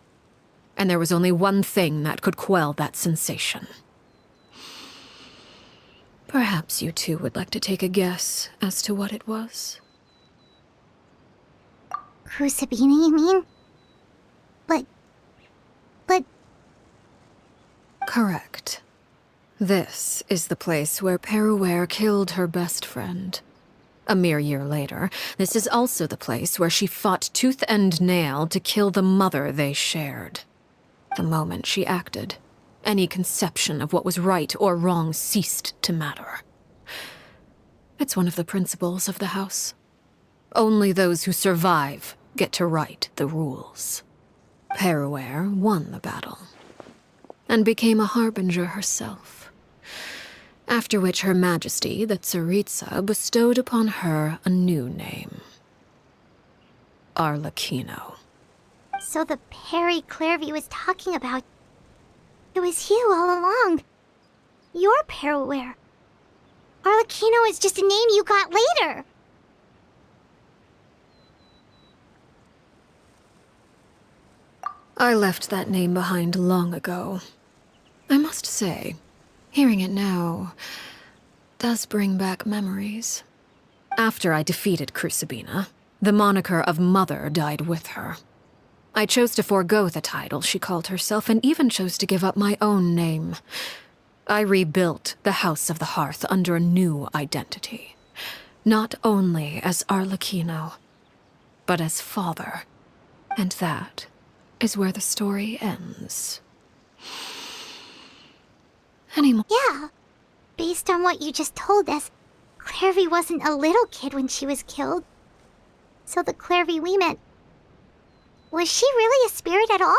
And there was only one thing that could quell that sensation. Perhaps you two would like to take a guess as to what it was? Crucibina, you mean? But... Correct. This is the place where Peruere killed her best friend. A mere year later, this is also the place where she fought tooth and nail to kill the mother they shared. The moment she acted, any conception of what was right or wrong ceased to matter. It's one of the principles of the house. Only those who survive get to write the rules. Peruere won the battle, and became a harbinger herself. After which Her Majesty, the Tsaritsa, bestowed upon her a new name. ARLECCHINO. So the Perry Clairvy was talking about... It was you all along. You're Peruere. ARLECCHINO is just a name you got later. I left that name behind long ago. I must say, hearing it now does bring back memories. After I defeated Crucibina, the moniker of Mother died with her. I chose to forego the title she called herself, and even chose to give up my own name. I rebuilt the House of the Hearth under a new identity. Not only as ARLECCHINO, but as father. And that is where the story ends. Yeah. Based on what you just told us, Clairvy wasn't a little kid when she was killed. So the Clairvy we met... Was she really a spirit at all?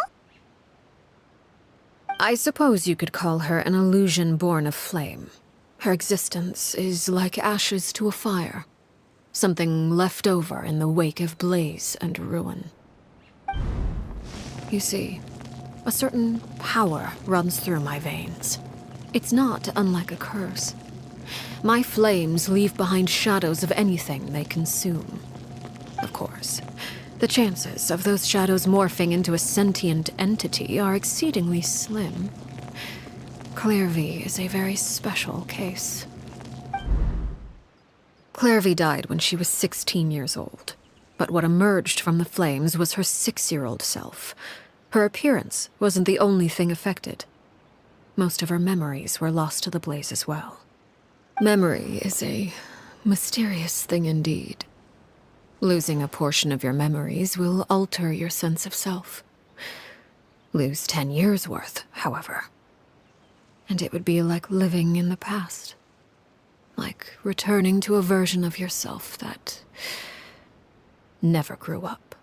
I suppose you could call her an illusion born of flame. Her existence is like ashes to a fire. Something left over in the wake of blaze and ruin. You see, a certain power runs through my veins. It's not unlike a curse. My flames leave behind shadows of anything they consume. Of course, the chances of those shadows morphing into a sentient entity are exceedingly slim. Clairvy is a very special case. Clairvy died when she was 16 years old, but what emerged from the flames was her 6-year-old self. Her appearance wasn't the only thing affected. Most of her memories were lost to the blaze as well. Memory is a mysterious thing indeed. Losing a portion of your memories will alter your sense of self. Lose 10 years' worth, however, and it would be like living in the past. Like returning to a version of yourself that never grew up.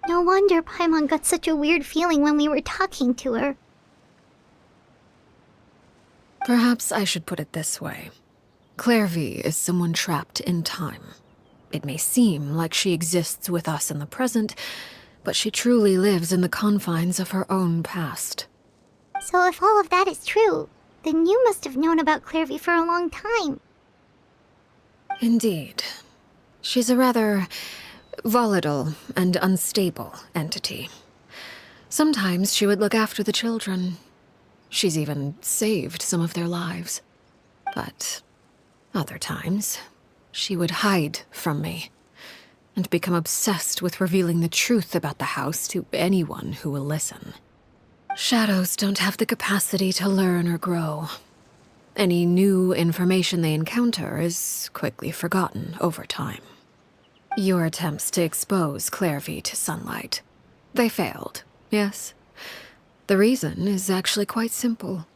No wonder Paimon got such a weird feeling when we were talking to her. Perhaps I should put it this way. Clairvy is someone trapped in time. It may seem like she exists with us in the present, but she truly lives in the confines of her own past. So if all of that is true, then you must have known about Clairvy for a long time. Indeed. She's a rather volatile and unstable entity. Sometimes she would look after the children. She's even saved some of their lives. But other times, she would hide from me and become obsessed with revealing the truth about the house to anyone who will listen. Shadows don't have the capacity to learn or grow. Any new information they encounter is quickly forgotten over time. Your attempts to expose Clairvy to sunlight, they failed, yes? The reason is actually quite simple.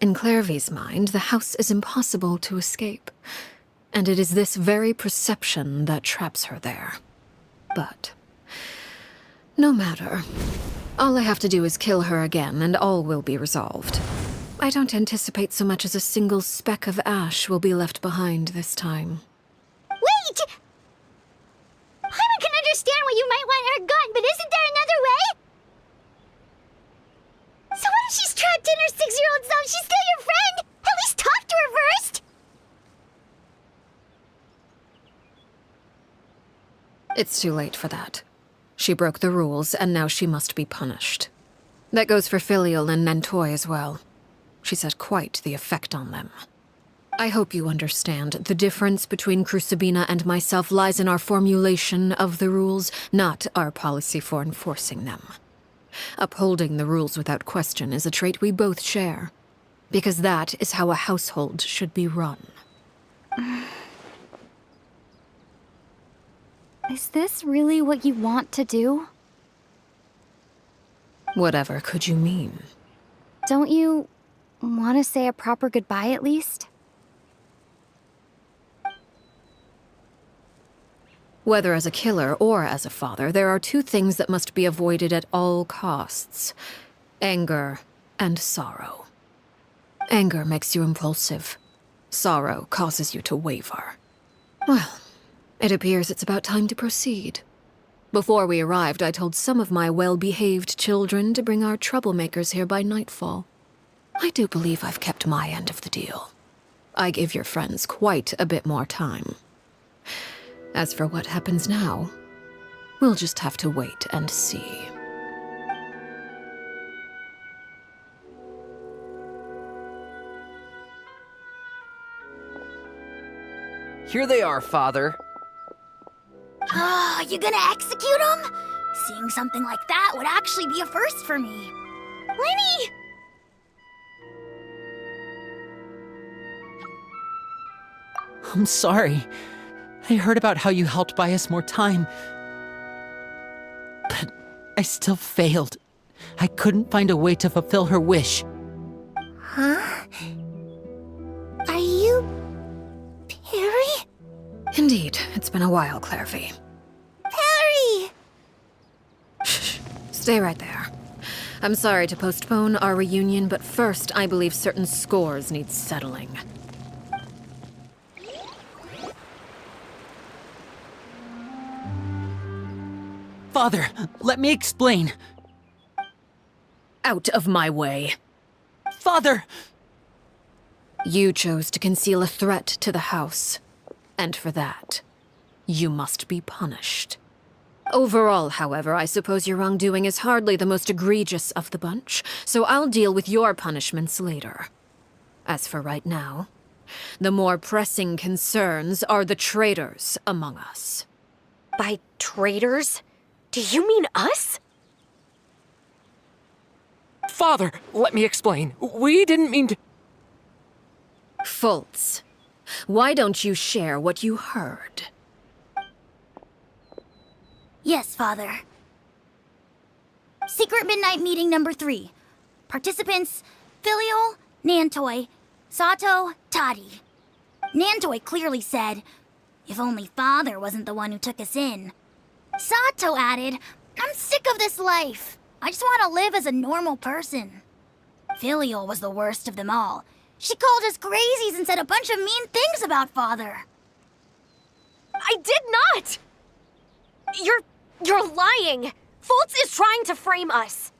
In Clairvy's mind, the house is impossible to escape, and it is this very perception that traps her there. But no matter. All I have to do is kill her again, and all will be resolved. I don't anticipate so much as a single speck of ash will be left behind this time. Wait! Paimon can understand why you might want her gone, but isn't there another way? So what if she's trapped in her 6-year-old self? She's still your friend! At least talk to her first! It's too late for that. She broke the rules, and now she must be punished. That goes for Filial and Nantoy as well. She's had quite the effect on them. I hope you understand. The difference between Crucibina and myself lies in our formulation of the rules, not our policy for enforcing them. Upholding the rules without question is a trait we both share, because that is how a household should be run. Is this really what you want to do? Whatever could you mean? Don't you want to say a proper goodbye at least? Whether as a killer or as a father, there are two things that must be avoided at all costs: anger and sorrow. Anger makes you impulsive. Sorrow causes you to waver. Well, it appears it's about time to proceed. Before we arrived, I told some of my well-behaved children to bring our troublemakers here by nightfall. I do believe I've kept my end of the deal. I give your friends quite a bit more time. As for what happens now, we'll just have to wait and see. Here they are, Father. You gonna execute him? Seeing something like that would actually be a first for me. Lenny! I'm sorry. I heard about how you helped buy us more time. But I still failed. I couldn't find a way to fulfill her wish. Huh? Are you... Perry? Indeed, it's been a while, Clairvy. Perry! Shh, stay right there. I'm sorry to postpone our reunion, but first I believe certain scores need settling. Father, let me explain. Out of my way. Father! You chose to conceal a threat to the house. And for that, you must be punished. Overall, however, I suppose your wrongdoing is hardly the most egregious of the bunch, so I'll deal with your punishments later. As for right now, the more pressing concerns are the traitors among us. By traitors? Do you mean us? Father, let me explain. We didn't mean to... Fultz, why don't you share what you heard? Yes, Father. Secret Midnight Meeting number 3. Participants: Filial, Nantoy, Sato, Toddy. Nantoy clearly said, "If only Father wasn't the one who took us in." Sato added, "I'm sick of this life. I just want to live as a normal person." Filial was the worst of them all. She called us crazies and said a bunch of mean things about Father. I did not! You're lying! Fultz is trying to frame us!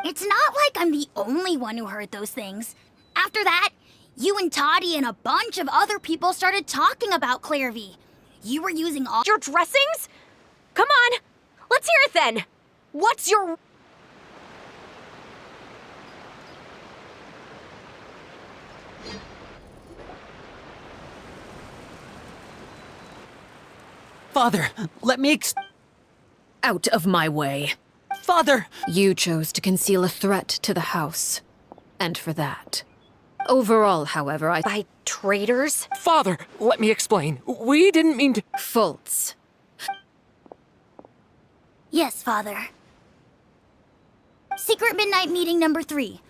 It's not like I'm the only one who heard those things. After that, you and Toddy and a bunch of other people started talking about Clairvy. You were using all Your dressings? Come on, let's hear it then! What's your... Father, let me Out of my way. Father! You chose to conceal a threat to the house. And for that. Overall, however, By traitors? Father, let me explain. We didn't mean to. Fultz. Yes, Father. Secret midnight meeting number 3.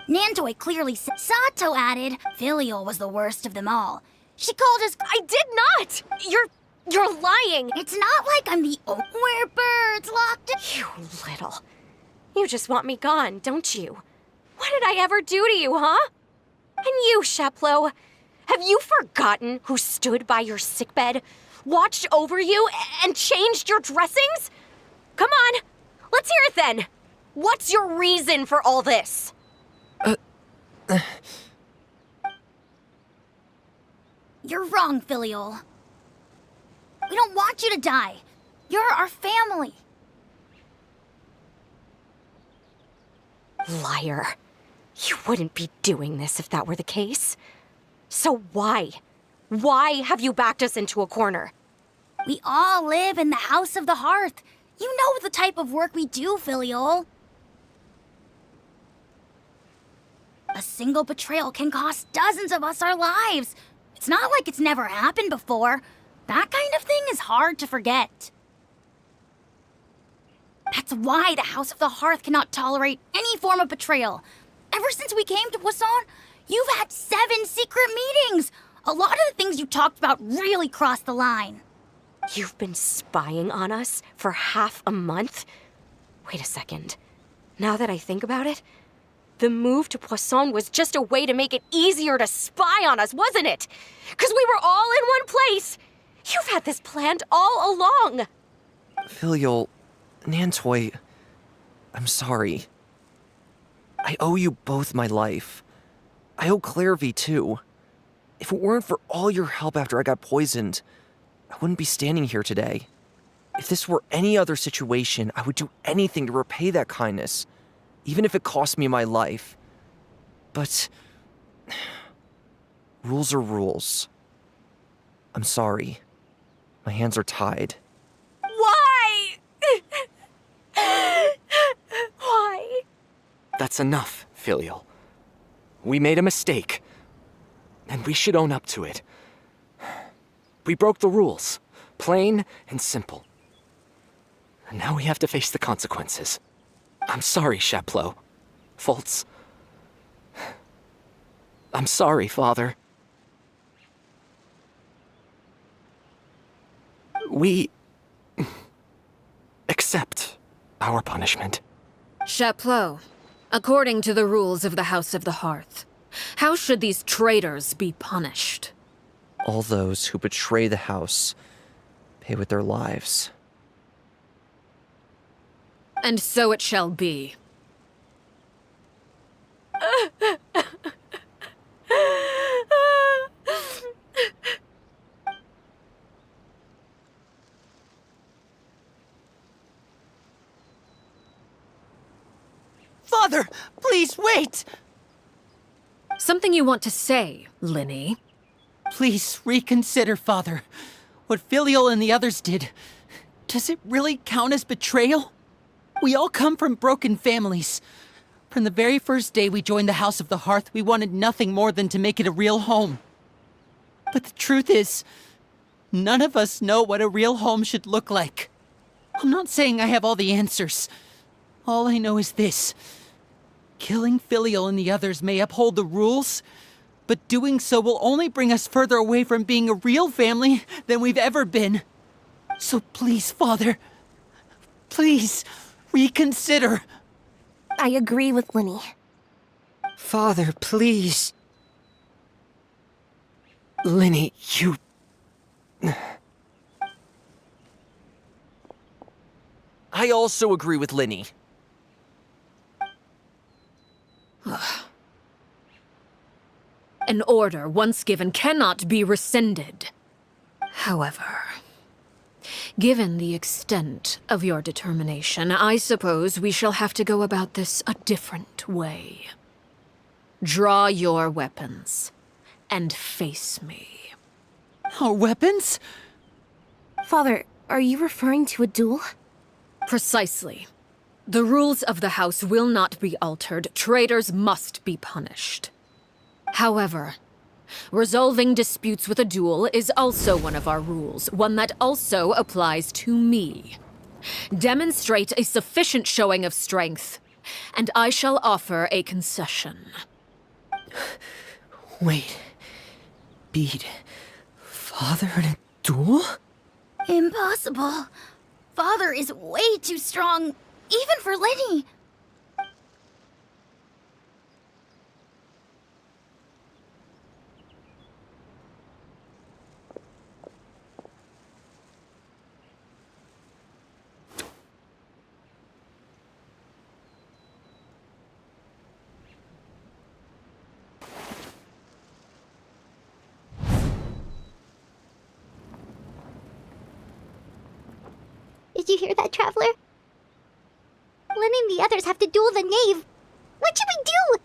Nantoi clearly said. Sato added, Filial was the worst of them all. She called us. I did not! You're lying! It's not like I'm the where birds locked in. You little... You just want me gone, don't you? What did I ever do to you, huh? And you, Sheplo, have you forgotten who stood by your sickbed, watched over you, and changed your dressings? Come on, let's hear it then. What's your reason for all this? You're wrong, Filial. We don't want you to die. You're our family. Liar. You wouldn't be doing this if that were the case. So why? Why have you backed us into a corner? We all live in the House of the Hearth. You know the type of work we do, Filial. A single betrayal can cost dozens of us our lives. It's not like it's never happened before. That kind of thing is hard to forget. That's why the House of the Hearth cannot tolerate any form of betrayal. Ever since we came to Poisson, you've had 7 secret meetings. A lot of the things you talked about really crossed the line. You've been spying on us for half a month? Wait a second. Now that I think about it, the move to Poisson was just a way to make it easier to spy on us, wasn't it? Because we were all in one place. You've had this planned all along. Filial, Nantoi, I'm sorry. I owe you both my life. I owe Clairvy too. If it weren't for all your help after I got poisoned, I wouldn't be standing here today. If this were any other situation, I would do anything to repay that kindness, even if it cost me my life. But rules are rules. I'm sorry. My hands are tied. Why? Why? That's enough, Filial. We made a mistake. And we should own up to it. We broke the rules. Plain and simple. And now we have to face the consequences. I'm sorry, Sheplo. Fultz. I'm sorry, Father. We accept our punishment. Chapleau, according to the rules of the House of the Hearth, how should these traitors be punished? All those who betray the house pay with their lives. And so it shall be. Father, please wait! Something you want to say, Linny? Please reconsider, Father. What Filial and the others did, does it really count as betrayal? We all come from broken families. From the very first day we joined the House of the Hearth, we wanted nothing more than to make it a real home. But the truth is, none of us know what a real home should look like. I'm not saying I have all the answers. All I know is this. Killing Filial and the others may uphold the rules, but doing so will only bring us further away from being a real family than we've ever been. So please, Father, please reconsider. I agree with Linny. Father, please. Linny, I also agree with Linny. An order once given cannot be rescinded. However, given the extent of your determination, I suppose we shall have to go about this a different way. Draw your weapons and face me. Our weapons? Father, are you referring to a duel? Precisely. The rules of the house will not be altered. Traitors must be punished. However, resolving disputes with a duel is also one of our rules, one that also applies to me. Demonstrate a sufficient showing of strength, and I shall offer a concession. Wait. Beat Father in a duel? Impossible. Father is way too strong, even for Lenny. Did you hear that, Traveler? Lenny and the others have to duel the knave. What should we do?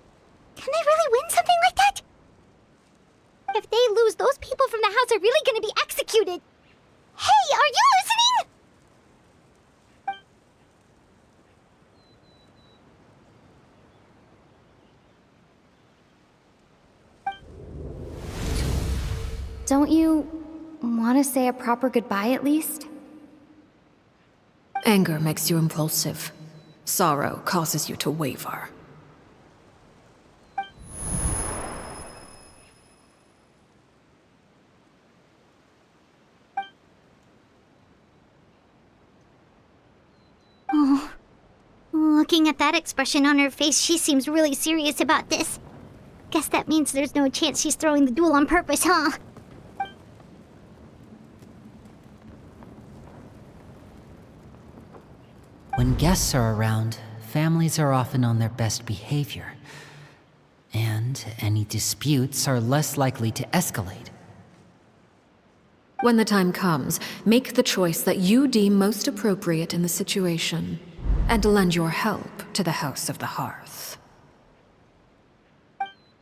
Can they really win something like that? If they lose, those people from the house are really gonna be executed. Hey, are you listening? Don't you want to say a proper goodbye at least? Anger makes you impulsive. Sorrow causes you to waver. Oh. Looking at that expression on her face, she seems really serious about this. Guess that means there's no chance she's throwing the duel on purpose, huh? When guests are around, families are often on their best behavior. And any disputes are less likely to escalate. When the time comes, make the choice that you deem most appropriate in the situation, and lend your help to the House of the Hearth.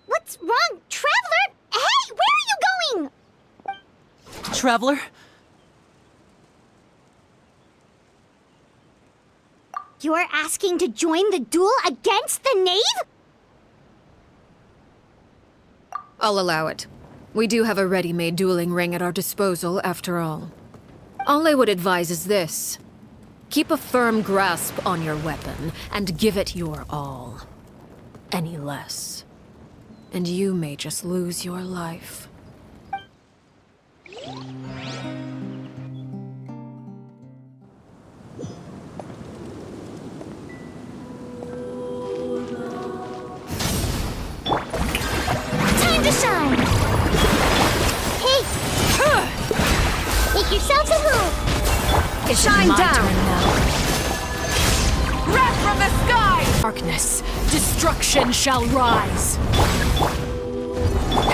What's wrong, Traveler? Hey, where are you going? Traveler? You're asking to join the duel against the knave? I'll allow it. We do have a ready-made dueling ring at our disposal, after all. All I would advise is this. Keep a firm grasp on your weapon, and give it your all. Any less, and you may just lose your life. Time to shine! Hey! Make yourselves at home! It's Shine my down. turn now. Wrath from the sky! Darkness, destruction shall rise.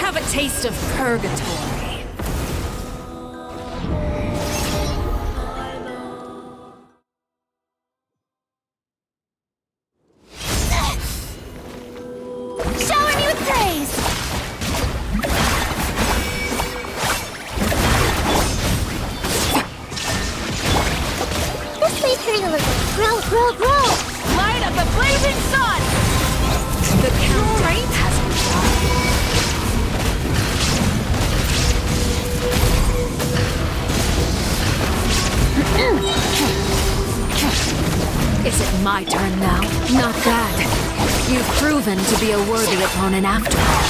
Have a taste of purgatory. Shower me with praise! This way, Turtle. Grow, grow, grow! Light up the blazing sun! The countdown has begun. Is it my turn now? Not bad. You've proven to be a worthy opponent after all.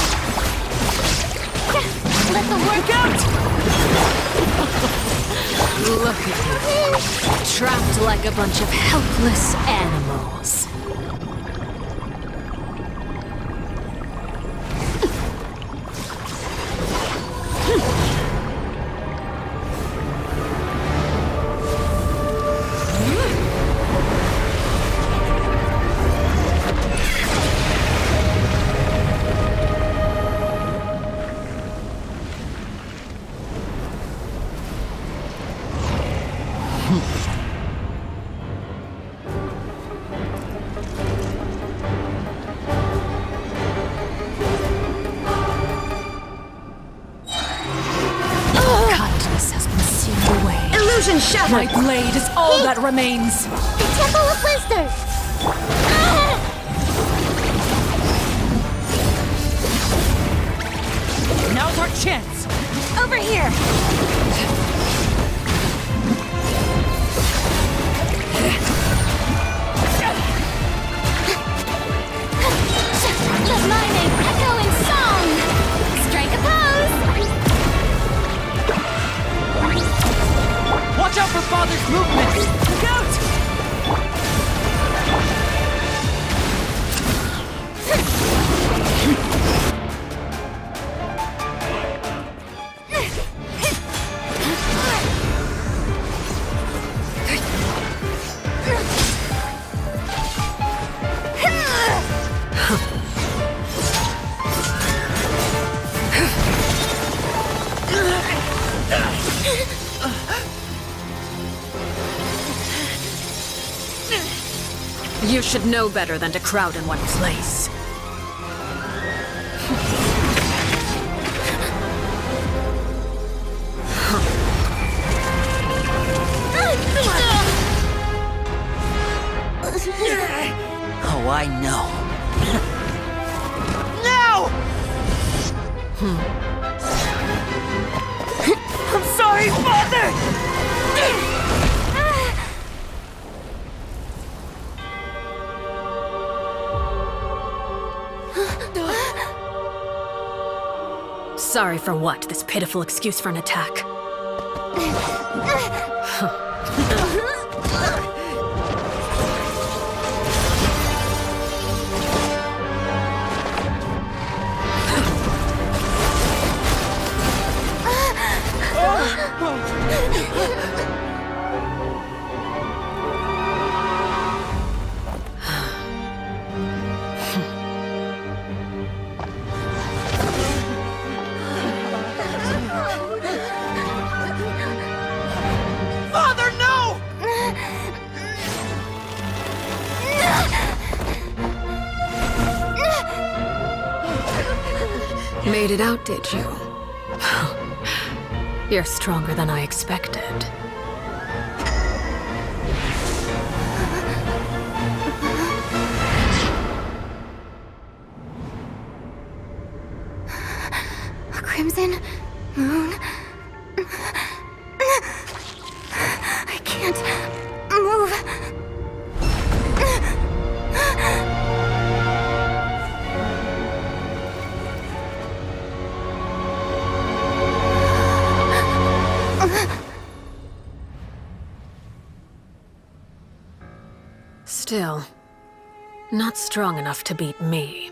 Let them work out! Look at you. Trapped like a bunch of helpless animals. Genshin shattered! My blade is all that remains. The Temple of Wisdom! Now's our chance. Over here! Let my name echo in song! Strike a pose! Watch out for Father's movements. Look out! You should know better than to crowd in one place. Oh, I know. Now! I'm sorry, Father! Sorry for what? This pitiful excuse for an attack. Father, no! Made it out, did you? You're stronger than I expected. A crimson moon. I can't move. Still, not strong enough to beat me.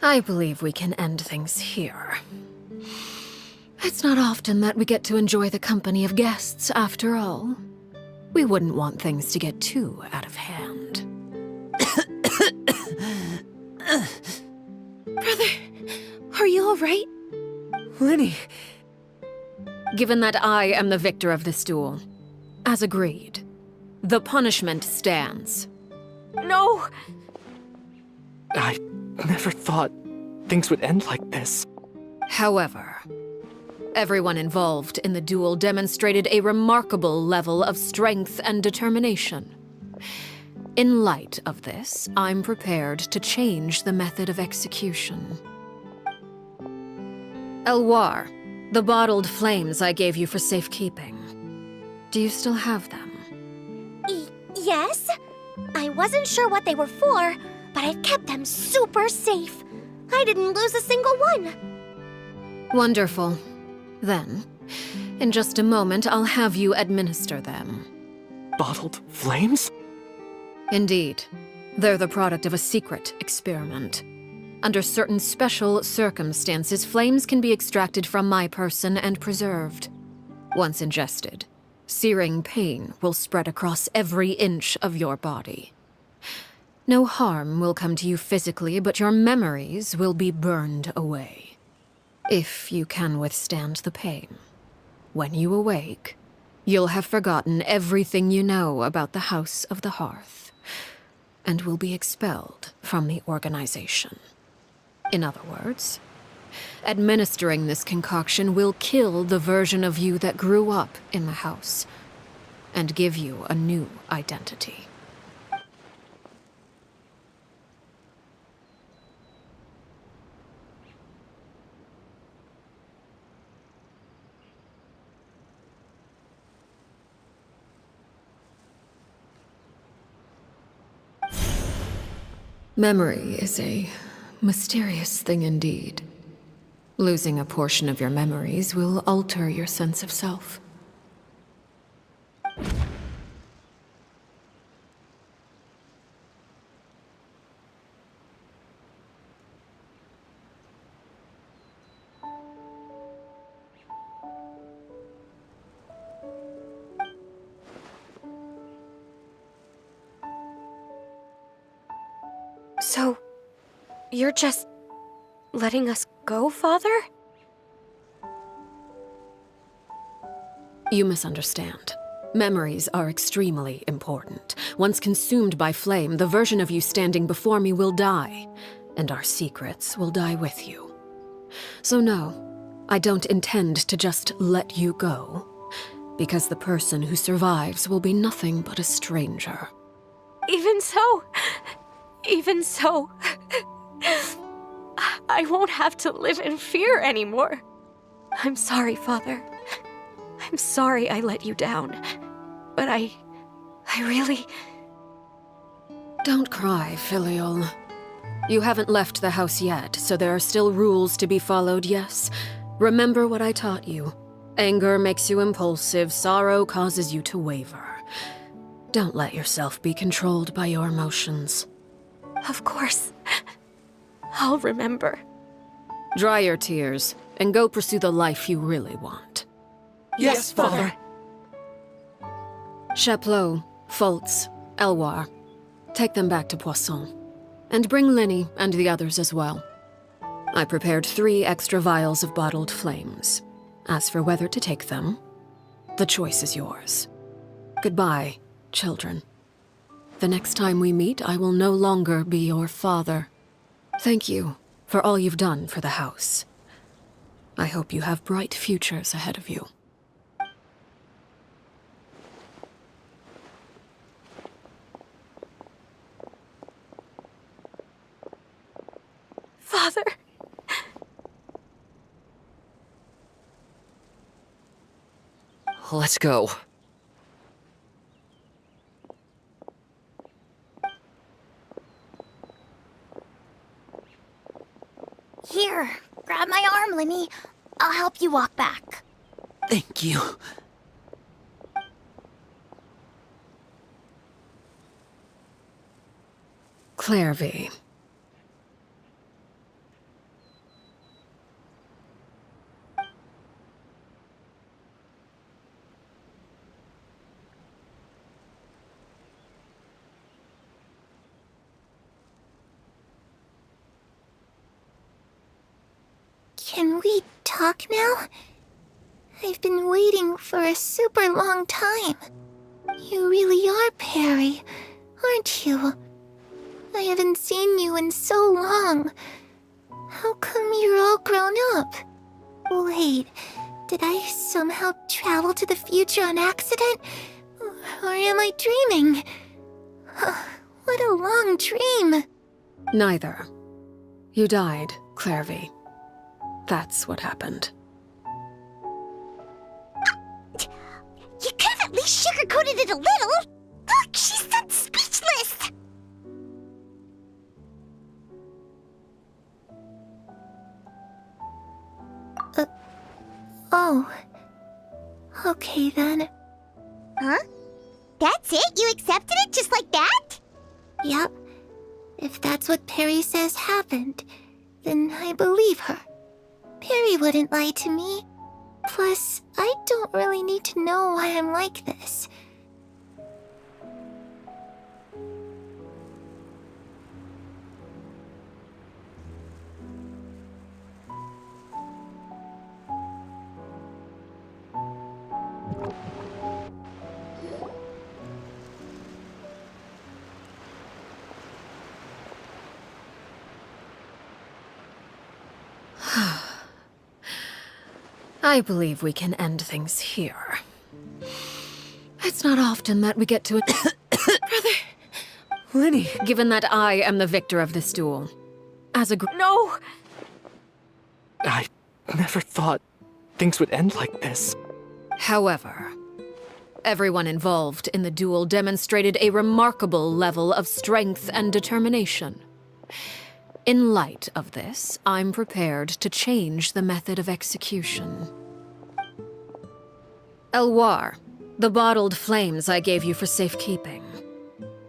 I believe we can end things here. It's not often that we get to enjoy the company of guests, after all. We wouldn't want things to get too out of hand. Brother, are you alright? Lenny! Given that I am the victor of this duel, as agreed, the punishment stands. No! I never thought things would end like this. However, everyone involved in the duel demonstrated a remarkable level of strength and determination. In light of this, I'm prepared to change the method of execution. Elwar, the bottled flames I gave you for safekeeping. Do you still have them? Yes? I wasn't sure what they were for, but I've kept them super safe. I didn't lose a single one. Wonderful. Then, in just a moment, I'll have you administer them. Bottled flames? Indeed. They're the product of a secret experiment. Under certain special circumstances, flames can be extracted from my person and preserved. Once ingested, searing pain will spread across every inch of your body. No harm will come to you physically, but your memories will be burned away. If you can withstand the pain. When you awake, you'll have forgotten everything you know about the House of the Hearth, and will be expelled from the organization. In other words, administering this concoction will kill the version of you that grew up in the house, and give you a new identity. Memory is a mysterious thing indeed. Losing a portion of your memories will alter your sense of self. So, you're just letting us go, Father? You misunderstand. Memories are extremely important. Once consumed by flame, the version of you standing before me will die, and our secrets will die with you. So no, I don't intend to just let you go, because the person who survives will be nothing but a stranger. Even so, I won't have to live in fear anymore. I'm sorry, Father. I'm sorry I let you down. But I really... Don't cry, Filial. You haven't left the house yet, so there are still rules to be followed, yes? Remember what I taught you. Anger makes you impulsive, sorrow causes you to waver. Don't let yourself be controlled by your emotions. Of course. I'll remember. Dry your tears, and go pursue the life you really want. Yes, Father. Chaplot, Foltz, Elwar. Take them back to Poisson. And bring Linny and the others as well. I prepared 3 extra vials of bottled flames. As for whether to take them, the choice is yours. Goodbye, children. The next time we meet, I will no longer be your father. Thank you for all you've done for the house. I hope you have bright futures ahead of you. Father. Let's go. Here, grab my arm, Linny. I'll help you walk back. Thank you. Clairvy. Can we talk now? I've been waiting for a super long time. You really are Perry, aren't you? I haven't seen you in so long. How come you're all grown up? Wait, did I somehow travel to the future on accident? Or am I dreaming? What a long dream. Neither. You died, Clairvy. That's what happened. You could have at least sugarcoated it a little. Look, she's done speechless. Oh. Okay then. Huh? That's it? You accepted it just like that? Yep. If that's what Perry says happened, then I believe her. Perry wouldn't lie to me. Plus, I don't really need to know why I'm like this. I believe we can end things here. It's not often that we get to Brother! Lenny! Given that I am the victor of this duel, as a No! I never thought things would end like this. However, everyone involved in the duel demonstrated a remarkable level of strength and determination. In light of this, I'm prepared to change the method of execution. Elwar, the bottled flames I gave you for safekeeping.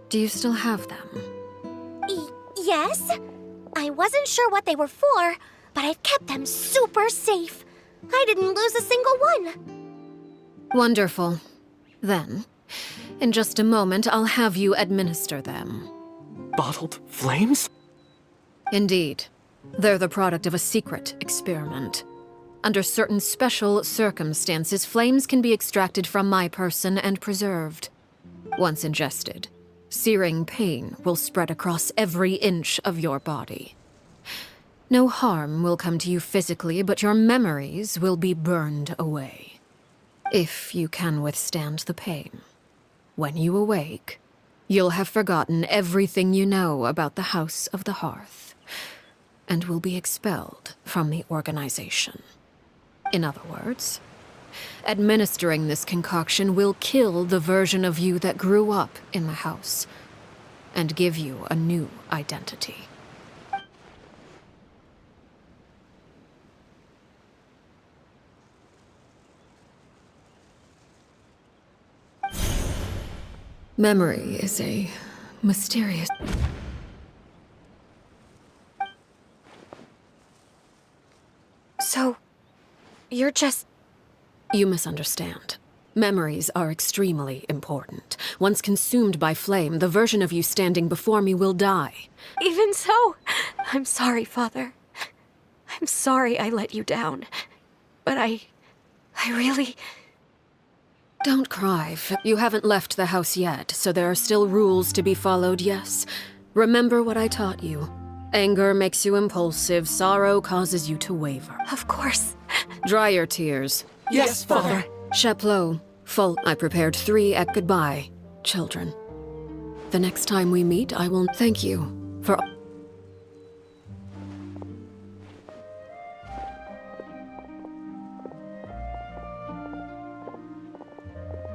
Do you still have them? Yes? I wasn't sure what they were for, but I've kept them super safe. I didn't lose a single one. Wonderful. Then, in just a moment, I'll have you administer them. Bottled flames? Indeed. They're the product of a secret experiment. Under certain special circumstances, flames can be extracted from my person and preserved. Once ingested, searing pain will spread across every inch of your body. No harm will come to you physically, but your memories will be burned away. If you can withstand the pain. When you awake, you'll have forgotten everything you know about the House of the Hearth, and will be expelled from the organization. In other words, administering this concoction will kill the version of you that grew up in the house, and give you a new identity. Memory is a mysterious... So, you're just... You misunderstand. Memories are extremely important. Once consumed by flame, the version of you standing before me will die. Even so, I'm sorry, Father. I'm sorry I let you down. But I really... Don't cry. You haven't left the house yet, so there are still rules to be followed, yes. Remember what I taught you. Anger makes you impulsive, sorrow causes you to waver. Of course. Dry your tears. Yes, Father. Chaplot, full. I prepared 3 at goodbye, children. The next time we meet, I will thank you for...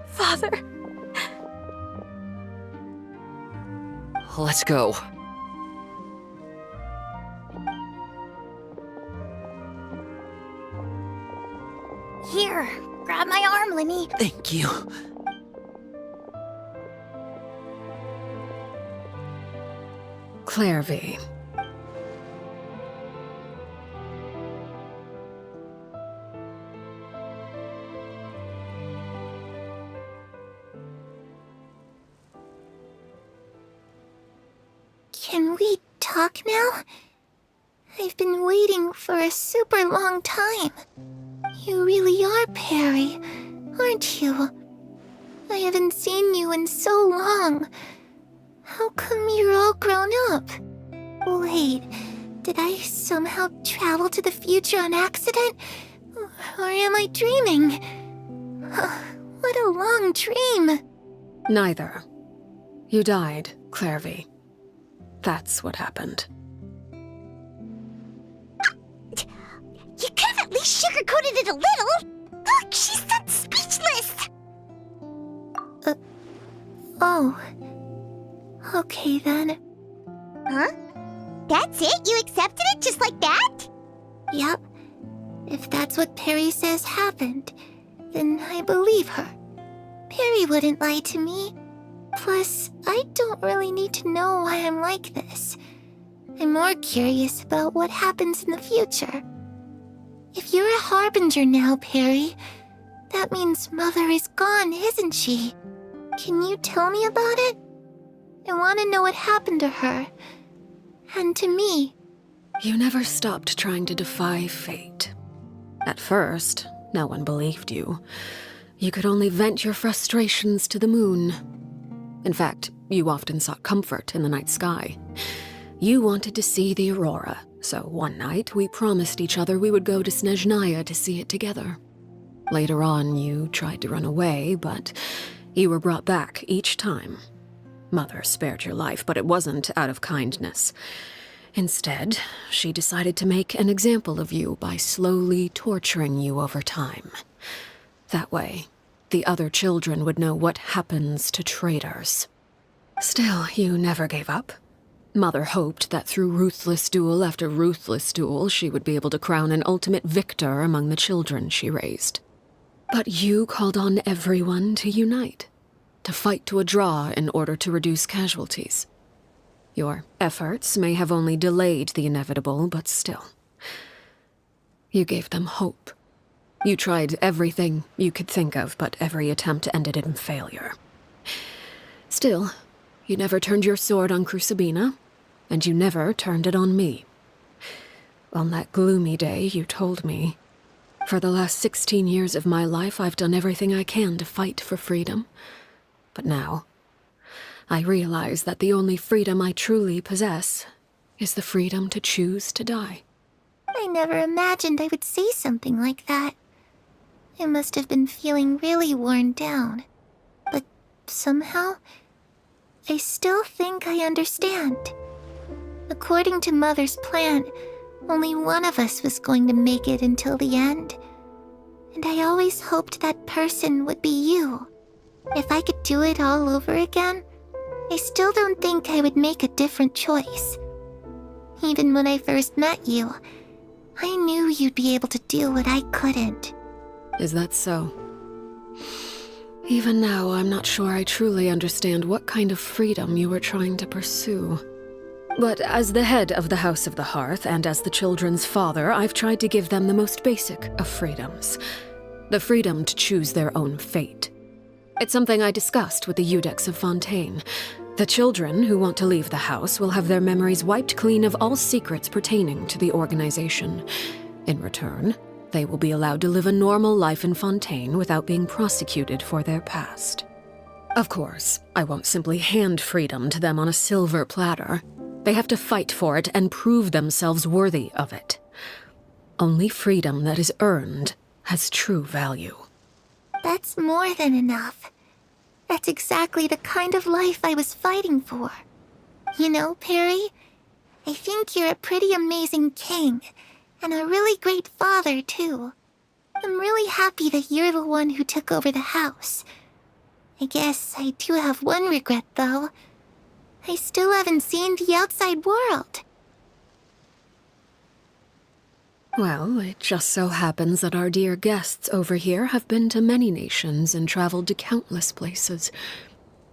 Father. Let's go. Here, grab my arm, Lenny. Thank you. Clairvy. Can we talk now? I've been waiting for a super long time. You really are Perry, aren't you? I haven't seen you in so long. How come you're all grown up? Wait, did I somehow travel to the future on accident? Or am I dreaming? What a long dream. Neither. You died, Clairvy. That's what happened. You could have at least sugarcoated it a little. Look, she's that speechless. Oh. Okay then. Huh? That's it? You accepted it just like that? Yep. If that's what Perry says happened, then I believe her. Perry wouldn't lie to me. Plus, I don't really need to know why I'm like this. I'm more curious about what happens in the future. If you're a harbinger now, Perry, that means Mother is gone, isn't she? Can you tell me about it? I want to know what happened to her. And to me. You never stopped trying to defy fate. At first, no one believed you. You could only vent your frustrations to the moon. In fact, you often sought comfort in the night sky. You wanted to see the aurora, so one night we promised each other we would go to Snezhnaya to see it together. Later on, you tried to run away, but you were brought back each time. Mother spared your life, but it wasn't out of kindness. Instead, she decided to make an example of you by slowly torturing you over time. That way, the other children would know what happens to traitors. Still, you never gave up. Mother hoped that through ruthless duel after ruthless duel, she would be able to crown an ultimate victor among the children she raised. But you called on everyone to unite, to fight to a draw in order to reduce casualties. Your efforts may have only delayed the inevitable, but still. You gave them hope. You tried everything you could think of, but every attempt ended in failure. Still, you never turned your sword on Crucibina, and you never turned it on me. On that gloomy day, you told me, "For the last 16 years of my life, I've done everything I can to fight for freedom. But now, I realize that the only freedom I truly possess is the freedom to choose to die." I never imagined I would say something like that. I must have been feeling really worn down. But somehow, I still think I understand. According to Mother's plan, only one of us was going to make it until the end. And I always hoped that person would be you. If I could do it all over again, I still don't think I would make a different choice. Even when I first met you, I knew you'd be able to do what I couldn't. Is that so? Even now, I'm not sure I truly understand what kind of freedom you were trying to pursue. But as the head of the House of the Hearth and as the children's father, I've tried to give them the most basic of freedoms. The freedom to choose their own fate. It's something I discussed with the Iudex of Fontaine. The children who want to leave the house will have their memories wiped clean of all secrets pertaining to the organization. In return, they will be allowed to live a normal life in Fontaine without being prosecuted for their past. Of course, I won't simply hand freedom to them on a silver platter. They have to fight for it and prove themselves worthy of it. Only freedom that is earned has true value. That's more than enough. That's exactly the kind of life I was fighting for. You know, Perry, I think you're a pretty amazing king, and a really great father, too. I'm really happy that you're the one who took over the house. I guess I do have one regret, though. I still haven't seen the outside world. Well, it just so happens that our dear guests over here have been to many nations and traveled to countless places.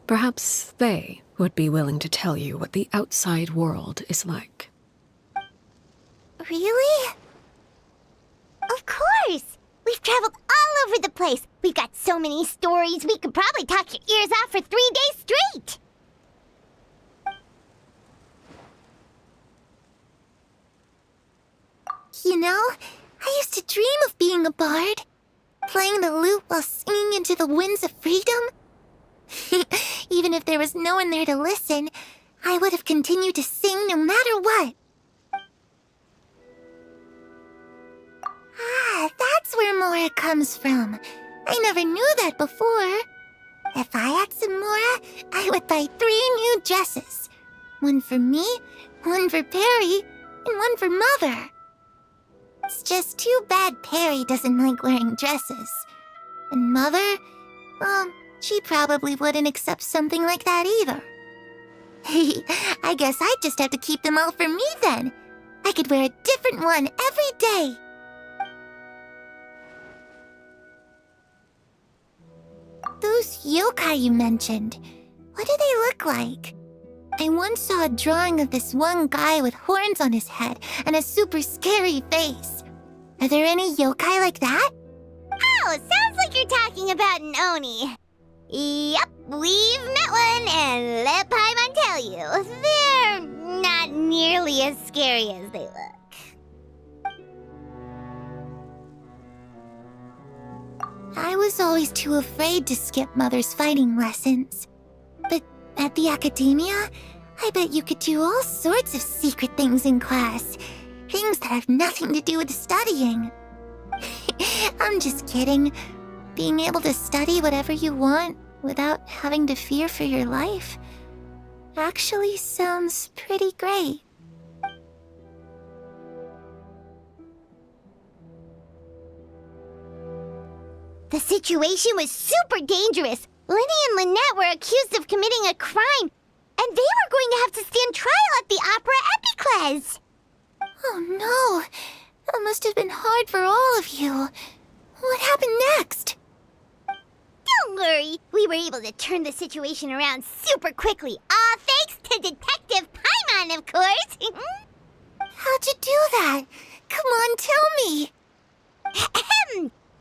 Perhaps they would be willing to tell you what the outside world is like. Really? Of course! We've traveled all over the place. We've got so many stories, we could probably talk your ears off for 3 days straight! You know, I used to dream of being a bard. Playing the lute while singing into the winds of freedom. Even if there was no one there to listen, I would have continued to sing no matter what. Ah, that's where Mora comes from. I never knew that before. If I had some Mora, I would buy 3 new dresses. One for me, one for Perry, and one for Mother. It's just too bad Perry doesn't like wearing dresses. And Mother, well, she probably wouldn't accept something like that either. I guess I'd just have to keep them all for me then. I could wear a different one every day. Those yokai you mentioned, what do they look like? I once saw a drawing of this one guy with horns on his head and a super scary face. Are there any yokai like that? Oh, sounds like you're talking about an Oni. Yep, we've met one, and let Paimon tell you, they're not nearly as scary as they look. I was always too afraid to skip Mother's fighting lessons. But at the academia, I bet you could do all sorts of secret things in class. Things that have nothing to do with studying. I'm just kidding. Being able to study whatever you want without having to fear for your life actually sounds pretty great. The situation was super dangerous. Linny and Lynette were accused of committing a crime, and they were going to have to stand trial at the Opera Epicles. Oh no, that must have been hard for all of you. What happened next? Don't worry, we were able to turn the situation around super quickly, all thanks to Detective Paimon, of course. How'd you do that? Come on, tell me.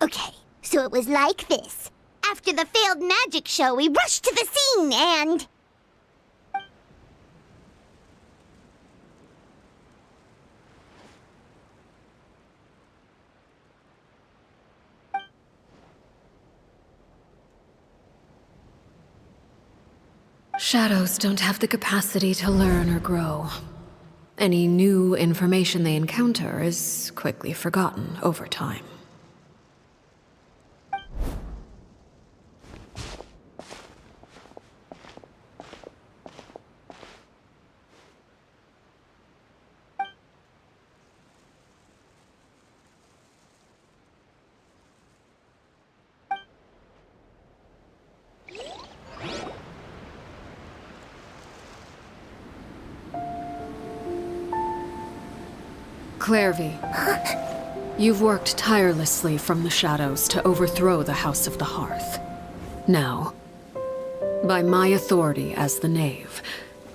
Okay, so it was like this. After the failed magic show, we rushed to the scene and... Shadows don't have the capacity to learn or grow. Any new information they encounter is quickly forgotten over time. Clairvy, you've worked tirelessly from the shadows to overthrow the House of the Hearth. Now, by my authority as the Knave,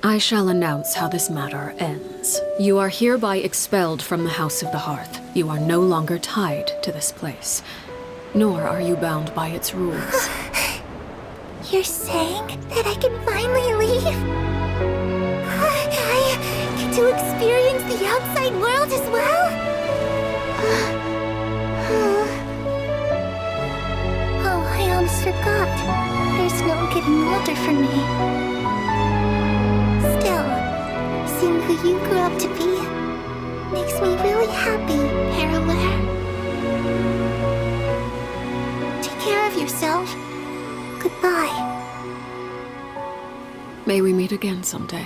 I shall announce how this matter ends. You are hereby expelled from the House of the Hearth. You are no longer tied to this place, nor are you bound by its rules. You're saying that I can finally leave? I get to experience the outside world as well? Oh, I almost forgot. There's no getting older for me. Still, seeing who you grew up to be makes me really happy, Parallel. Take care of yourself. Goodbye. May we meet again someday.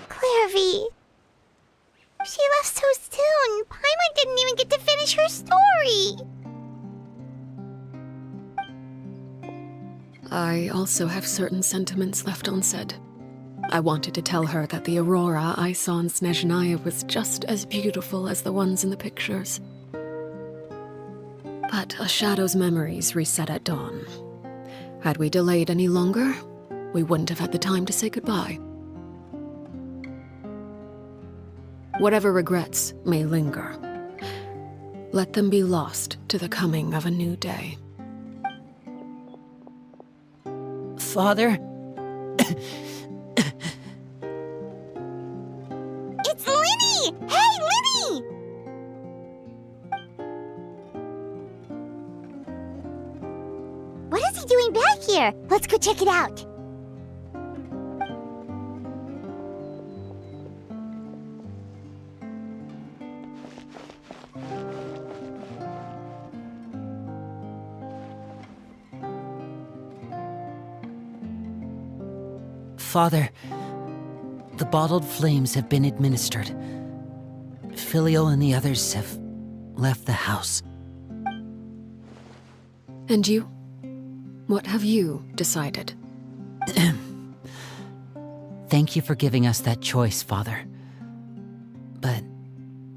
Clairvy. She left so soon. Paimon didn't even get to finish her story. I also have certain sentiments left unsaid. I wanted to tell her that the aurora I saw in Snezhnaya was just as beautiful as the ones in the pictures. But a shadow's memories reset at dawn. Had we delayed any longer, we wouldn't have had the time to say goodbye. Whatever regrets may linger, let them be lost to the coming of a new day. Father? It's Linny! Hey, Linny! What is he doing back here? Let's go check it out. Father, the bottled flames have been administered. Filio and the others have left the house. And you? What have you decided? Thank you for giving us that choice, Father. But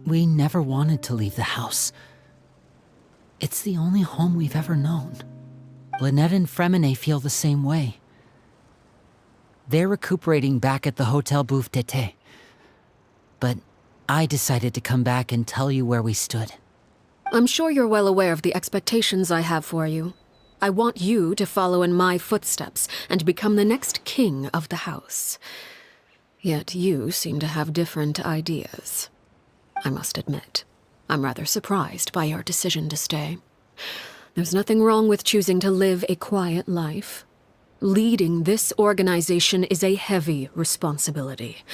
we never wanted to leave the house. It's the only home we've ever known. Lynette and Fremine feel the same way. They're recuperating back at the Hotel Bouffe d'été. But I decided to come back and tell you where we stood. I'm sure you're well aware of the expectations I have for you. I want you to follow in my footsteps and become the next king of the house. Yet you seem to have different ideas. I must admit, I'm rather surprised by your decision to stay. There's nothing wrong with choosing to live a quiet life. Leading this organization is a heavy responsibility,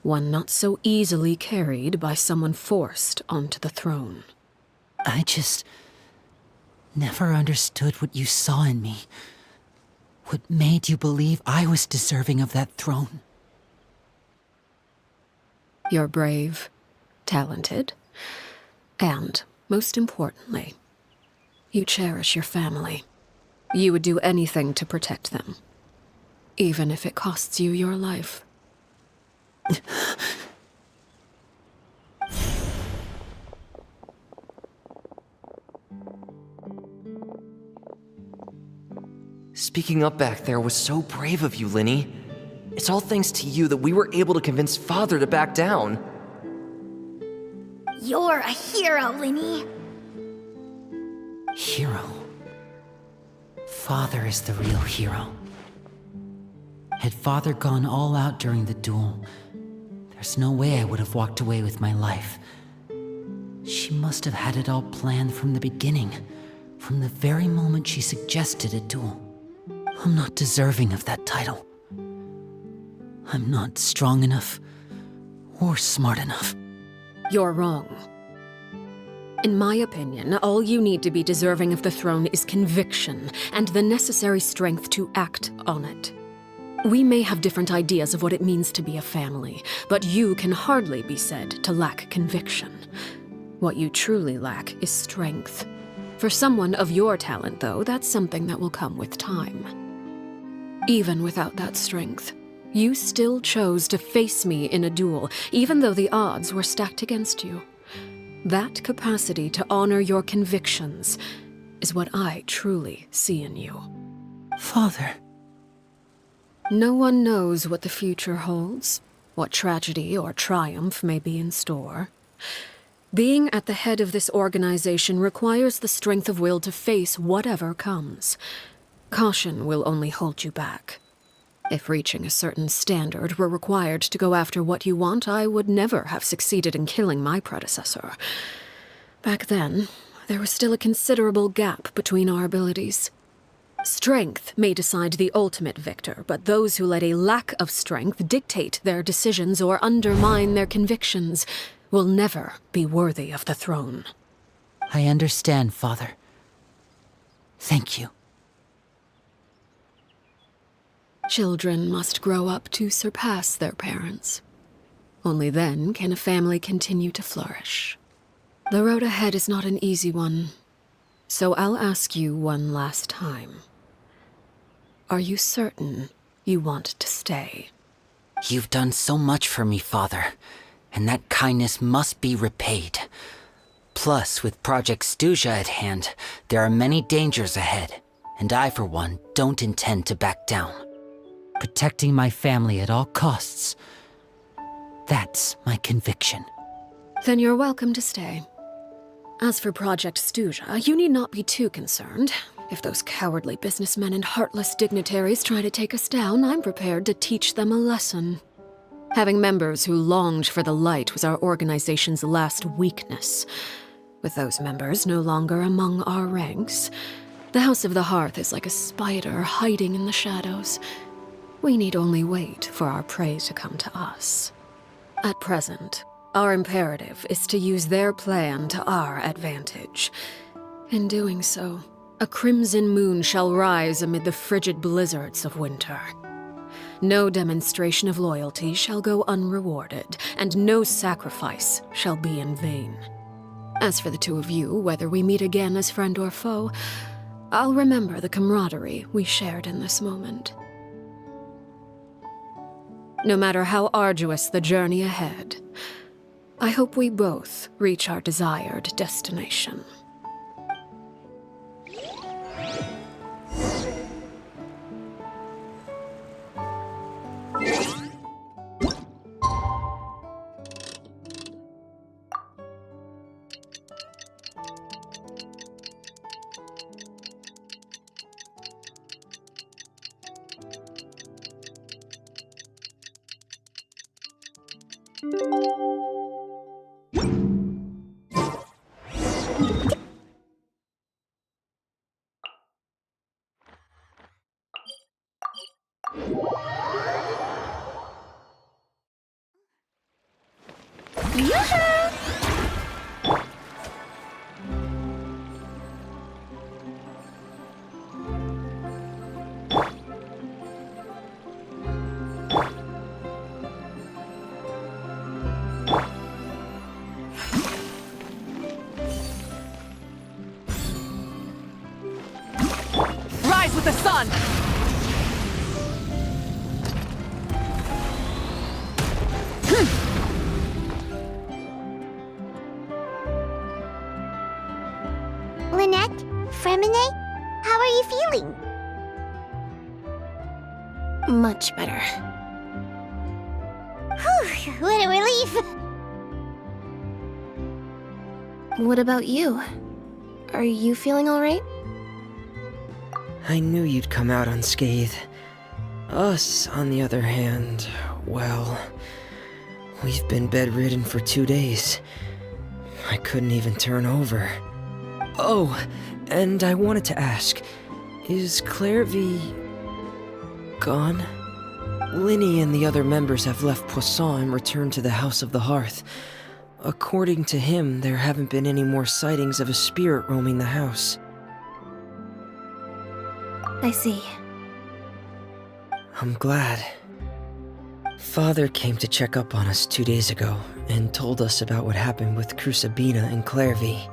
one not so easily carried by someone forced onto the throne. I just never understood what you saw in me. What made you believe I was deserving of that throne? You're brave, talented, and, most importantly, you cherish your family. You would do anything to protect them, even if it costs you your life. Speaking up back there was so brave of you, Linny. It's all thanks to you that we were able to convince Father to back down. You're a hero, Linny. Hero. Father is the real hero. Had Father gone all out during the duel, there's no way I would have walked away with my life. She must have had it all planned from the beginning, from the very moment she suggested a duel. I'm not deserving of that title. I'm not strong enough or smart enough. You're wrong. In my opinion, all you need to be deserving of the throne is conviction and the necessary strength to act on it. We may have different ideas of what it means to be a family, but you can hardly be said to lack conviction. What you truly lack is strength. For someone of your talent, though, that's something that will come with time. Even without that strength, you still chose to face me in a duel, even though the odds were stacked against you. That capacity to honor your convictions is what I truly see in you. Father. No one knows what the future holds, what tragedy or triumph may be in store. Being at the head of this organization requires the strength of will to face whatever comes. Caution will only hold you back. If reaching a certain standard were required to go after what you want, I would never have succeeded in killing my predecessor. Back then, there was still a considerable gap between our abilities. Strength may decide the ultimate victor, but those who let a lack of strength dictate their decisions or undermine their convictions will never be worthy of the throne. I understand, Father. Thank you. Children must grow up to surpass their parents. Only then can a family continue to flourish. The road ahead is not an easy one, so I'll ask you one last time. Are you certain you want to stay? You've done so much for me, Father, and that kindness must be repaid. Plus, with Project Stuja at hand, there are many dangers ahead, and I, for one, don't intend to back down. Protecting my family at all costs. That's my conviction. Then you're welcome to stay. As for Project Stuja, you need not be too concerned. If those cowardly businessmen and heartless dignitaries try to take us down, I'm prepared to teach them a lesson. Having members who longed for the light was our organization's last weakness. With those members no longer among our ranks, the House of the Hearth is like a spider hiding in the shadows. We need only wait for our prey to come to us. At present, our imperative is to use their plan to our advantage. In doing so, a crimson moon shall rise amid the frigid blizzards of winter. No demonstration of loyalty shall go unrewarded, and no sacrifice shall be in vain. As for the two of you, whether we meet again as friend or foe, I'll remember the camaraderie we shared in this moment. No matter how arduous the journey ahead, I hope we both reach our desired destination. Rise with the sun! Lynette? Fremine? How are you feeling? Much better. Whew, what a relief! What about you? Are you feeling alright? I knew you'd come out unscathed. Us, on the other hand, well, we've been bedridden for 2 days. I couldn't even turn over. Oh, and I wanted to ask, is Clairvy gone? Linny and the other members have left Poisson and returned to the House of the Hearth. According to him, there haven't been any more sightings of a spirit roaming the house. I see. I'm glad. Father came to check up on us 2 days ago and told us about what happened with Crucibina and Clairvy.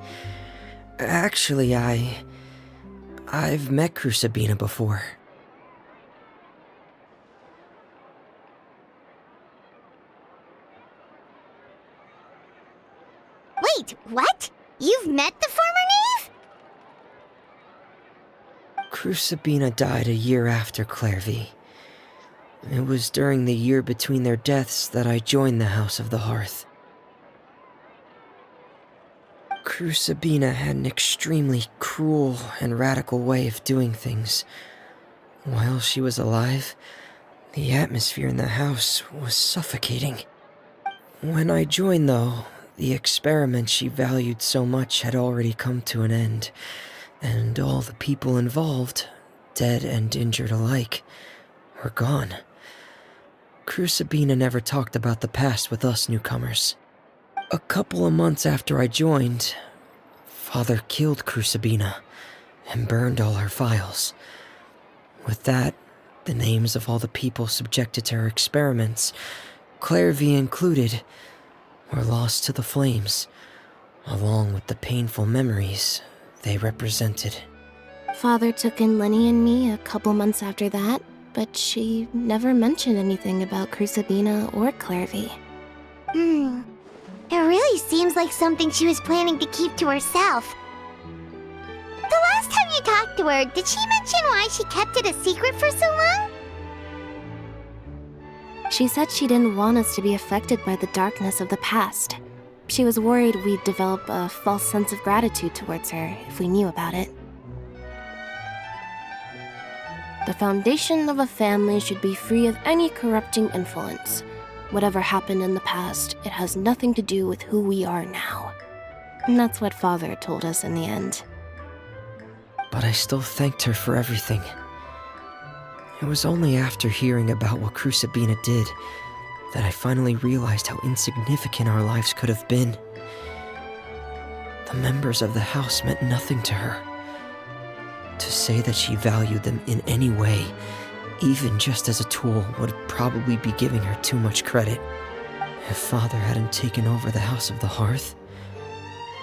Actually, I've met Crucibina before. Wait, what? You've met the former knave? Crucibina died a year after Clairvy. It was during the year between their deaths that I joined the House of the Hearth. Crucibina had an extremely cruel and radical way of doing things. While she was alive, the atmosphere in the house was suffocating. When I joined, though, the experiment she valued so much had already come to an end, and all the people involved, dead and injured alike, were gone. Crucibina never talked about the past with us newcomers. A couple of months after I joined, Father killed Crucibina and burned all her files. With that, the names of all the people subjected to her experiments, Clairvy included, were lost to the flames, along with the painful memories they represented. Father took in Lenny and me a couple months after that, but she never mentioned anything about Crucibina or Clairvy. It really seems like something she was planning to keep to herself. The last time you talked to her, did she mention why she kept it a secret for so long? She said she didn't want us to be affected by the darkness of the past. She was worried we'd develop a false sense of gratitude towards her if we knew about it. The foundation of a family should be free of any corrupting influence. Whatever happened in the past, it has nothing to do with who we are now. And that's what Father told us in the end. But I still thanked her for everything. It was only after hearing about what Crucibina did that I finally realized how insignificant our lives could have been. The members of the house meant nothing to her. To say that she valued them in any way, even just as a tool, would probably be giving her too much credit. If Father hadn't taken over the House of the Hearth,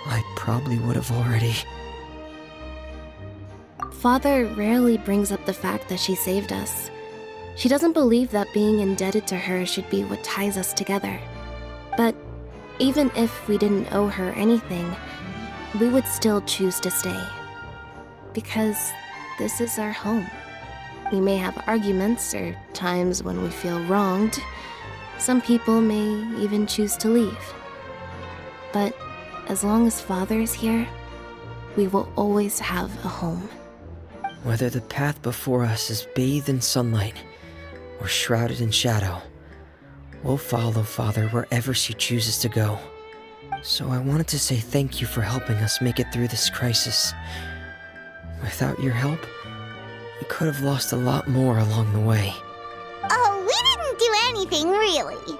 I probably would have already... Father rarely brings up the fact that she saved us. She doesn't believe that being indebted to her should be what ties us together. But even if we didn't owe her anything, we would still choose to stay. Because this is our home. We may have arguments or times when we feel wronged. Some people may even choose to leave. But as long as Father is here, we will always have a home. Whether the path before us is bathed in sunlight or shrouded in shadow, we'll follow Father wherever she chooses to go. So I wanted to say thank you for helping us make it through this crisis. Without your help, we could have lost a lot more along the way. anything, really.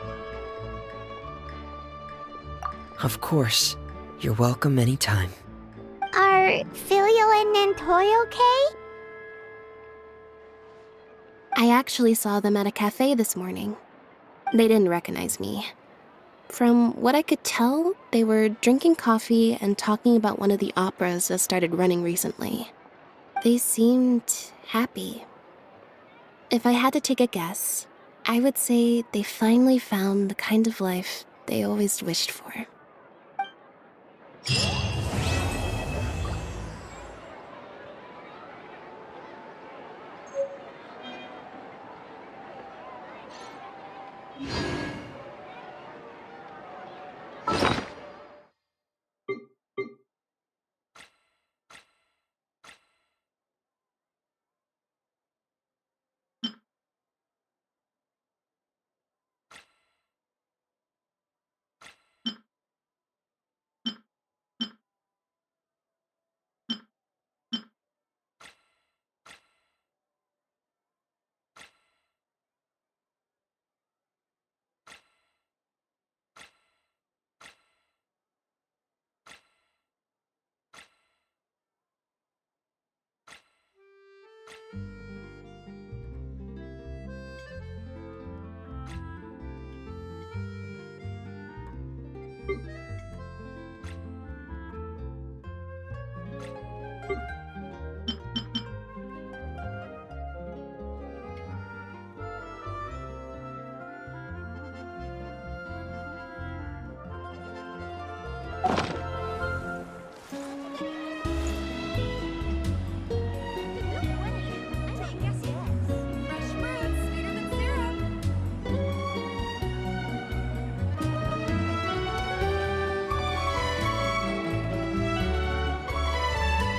Of course. You're welcome anytime. Are Filial and Nantoy okay? I actually saw them at a cafe this morning. They didn't recognize me. From what I could tell, they were drinking coffee and talking about one of the operas that started running recently. They seemed happy. If I had to take a guess, I would say they finally found the kind of life they always wished for.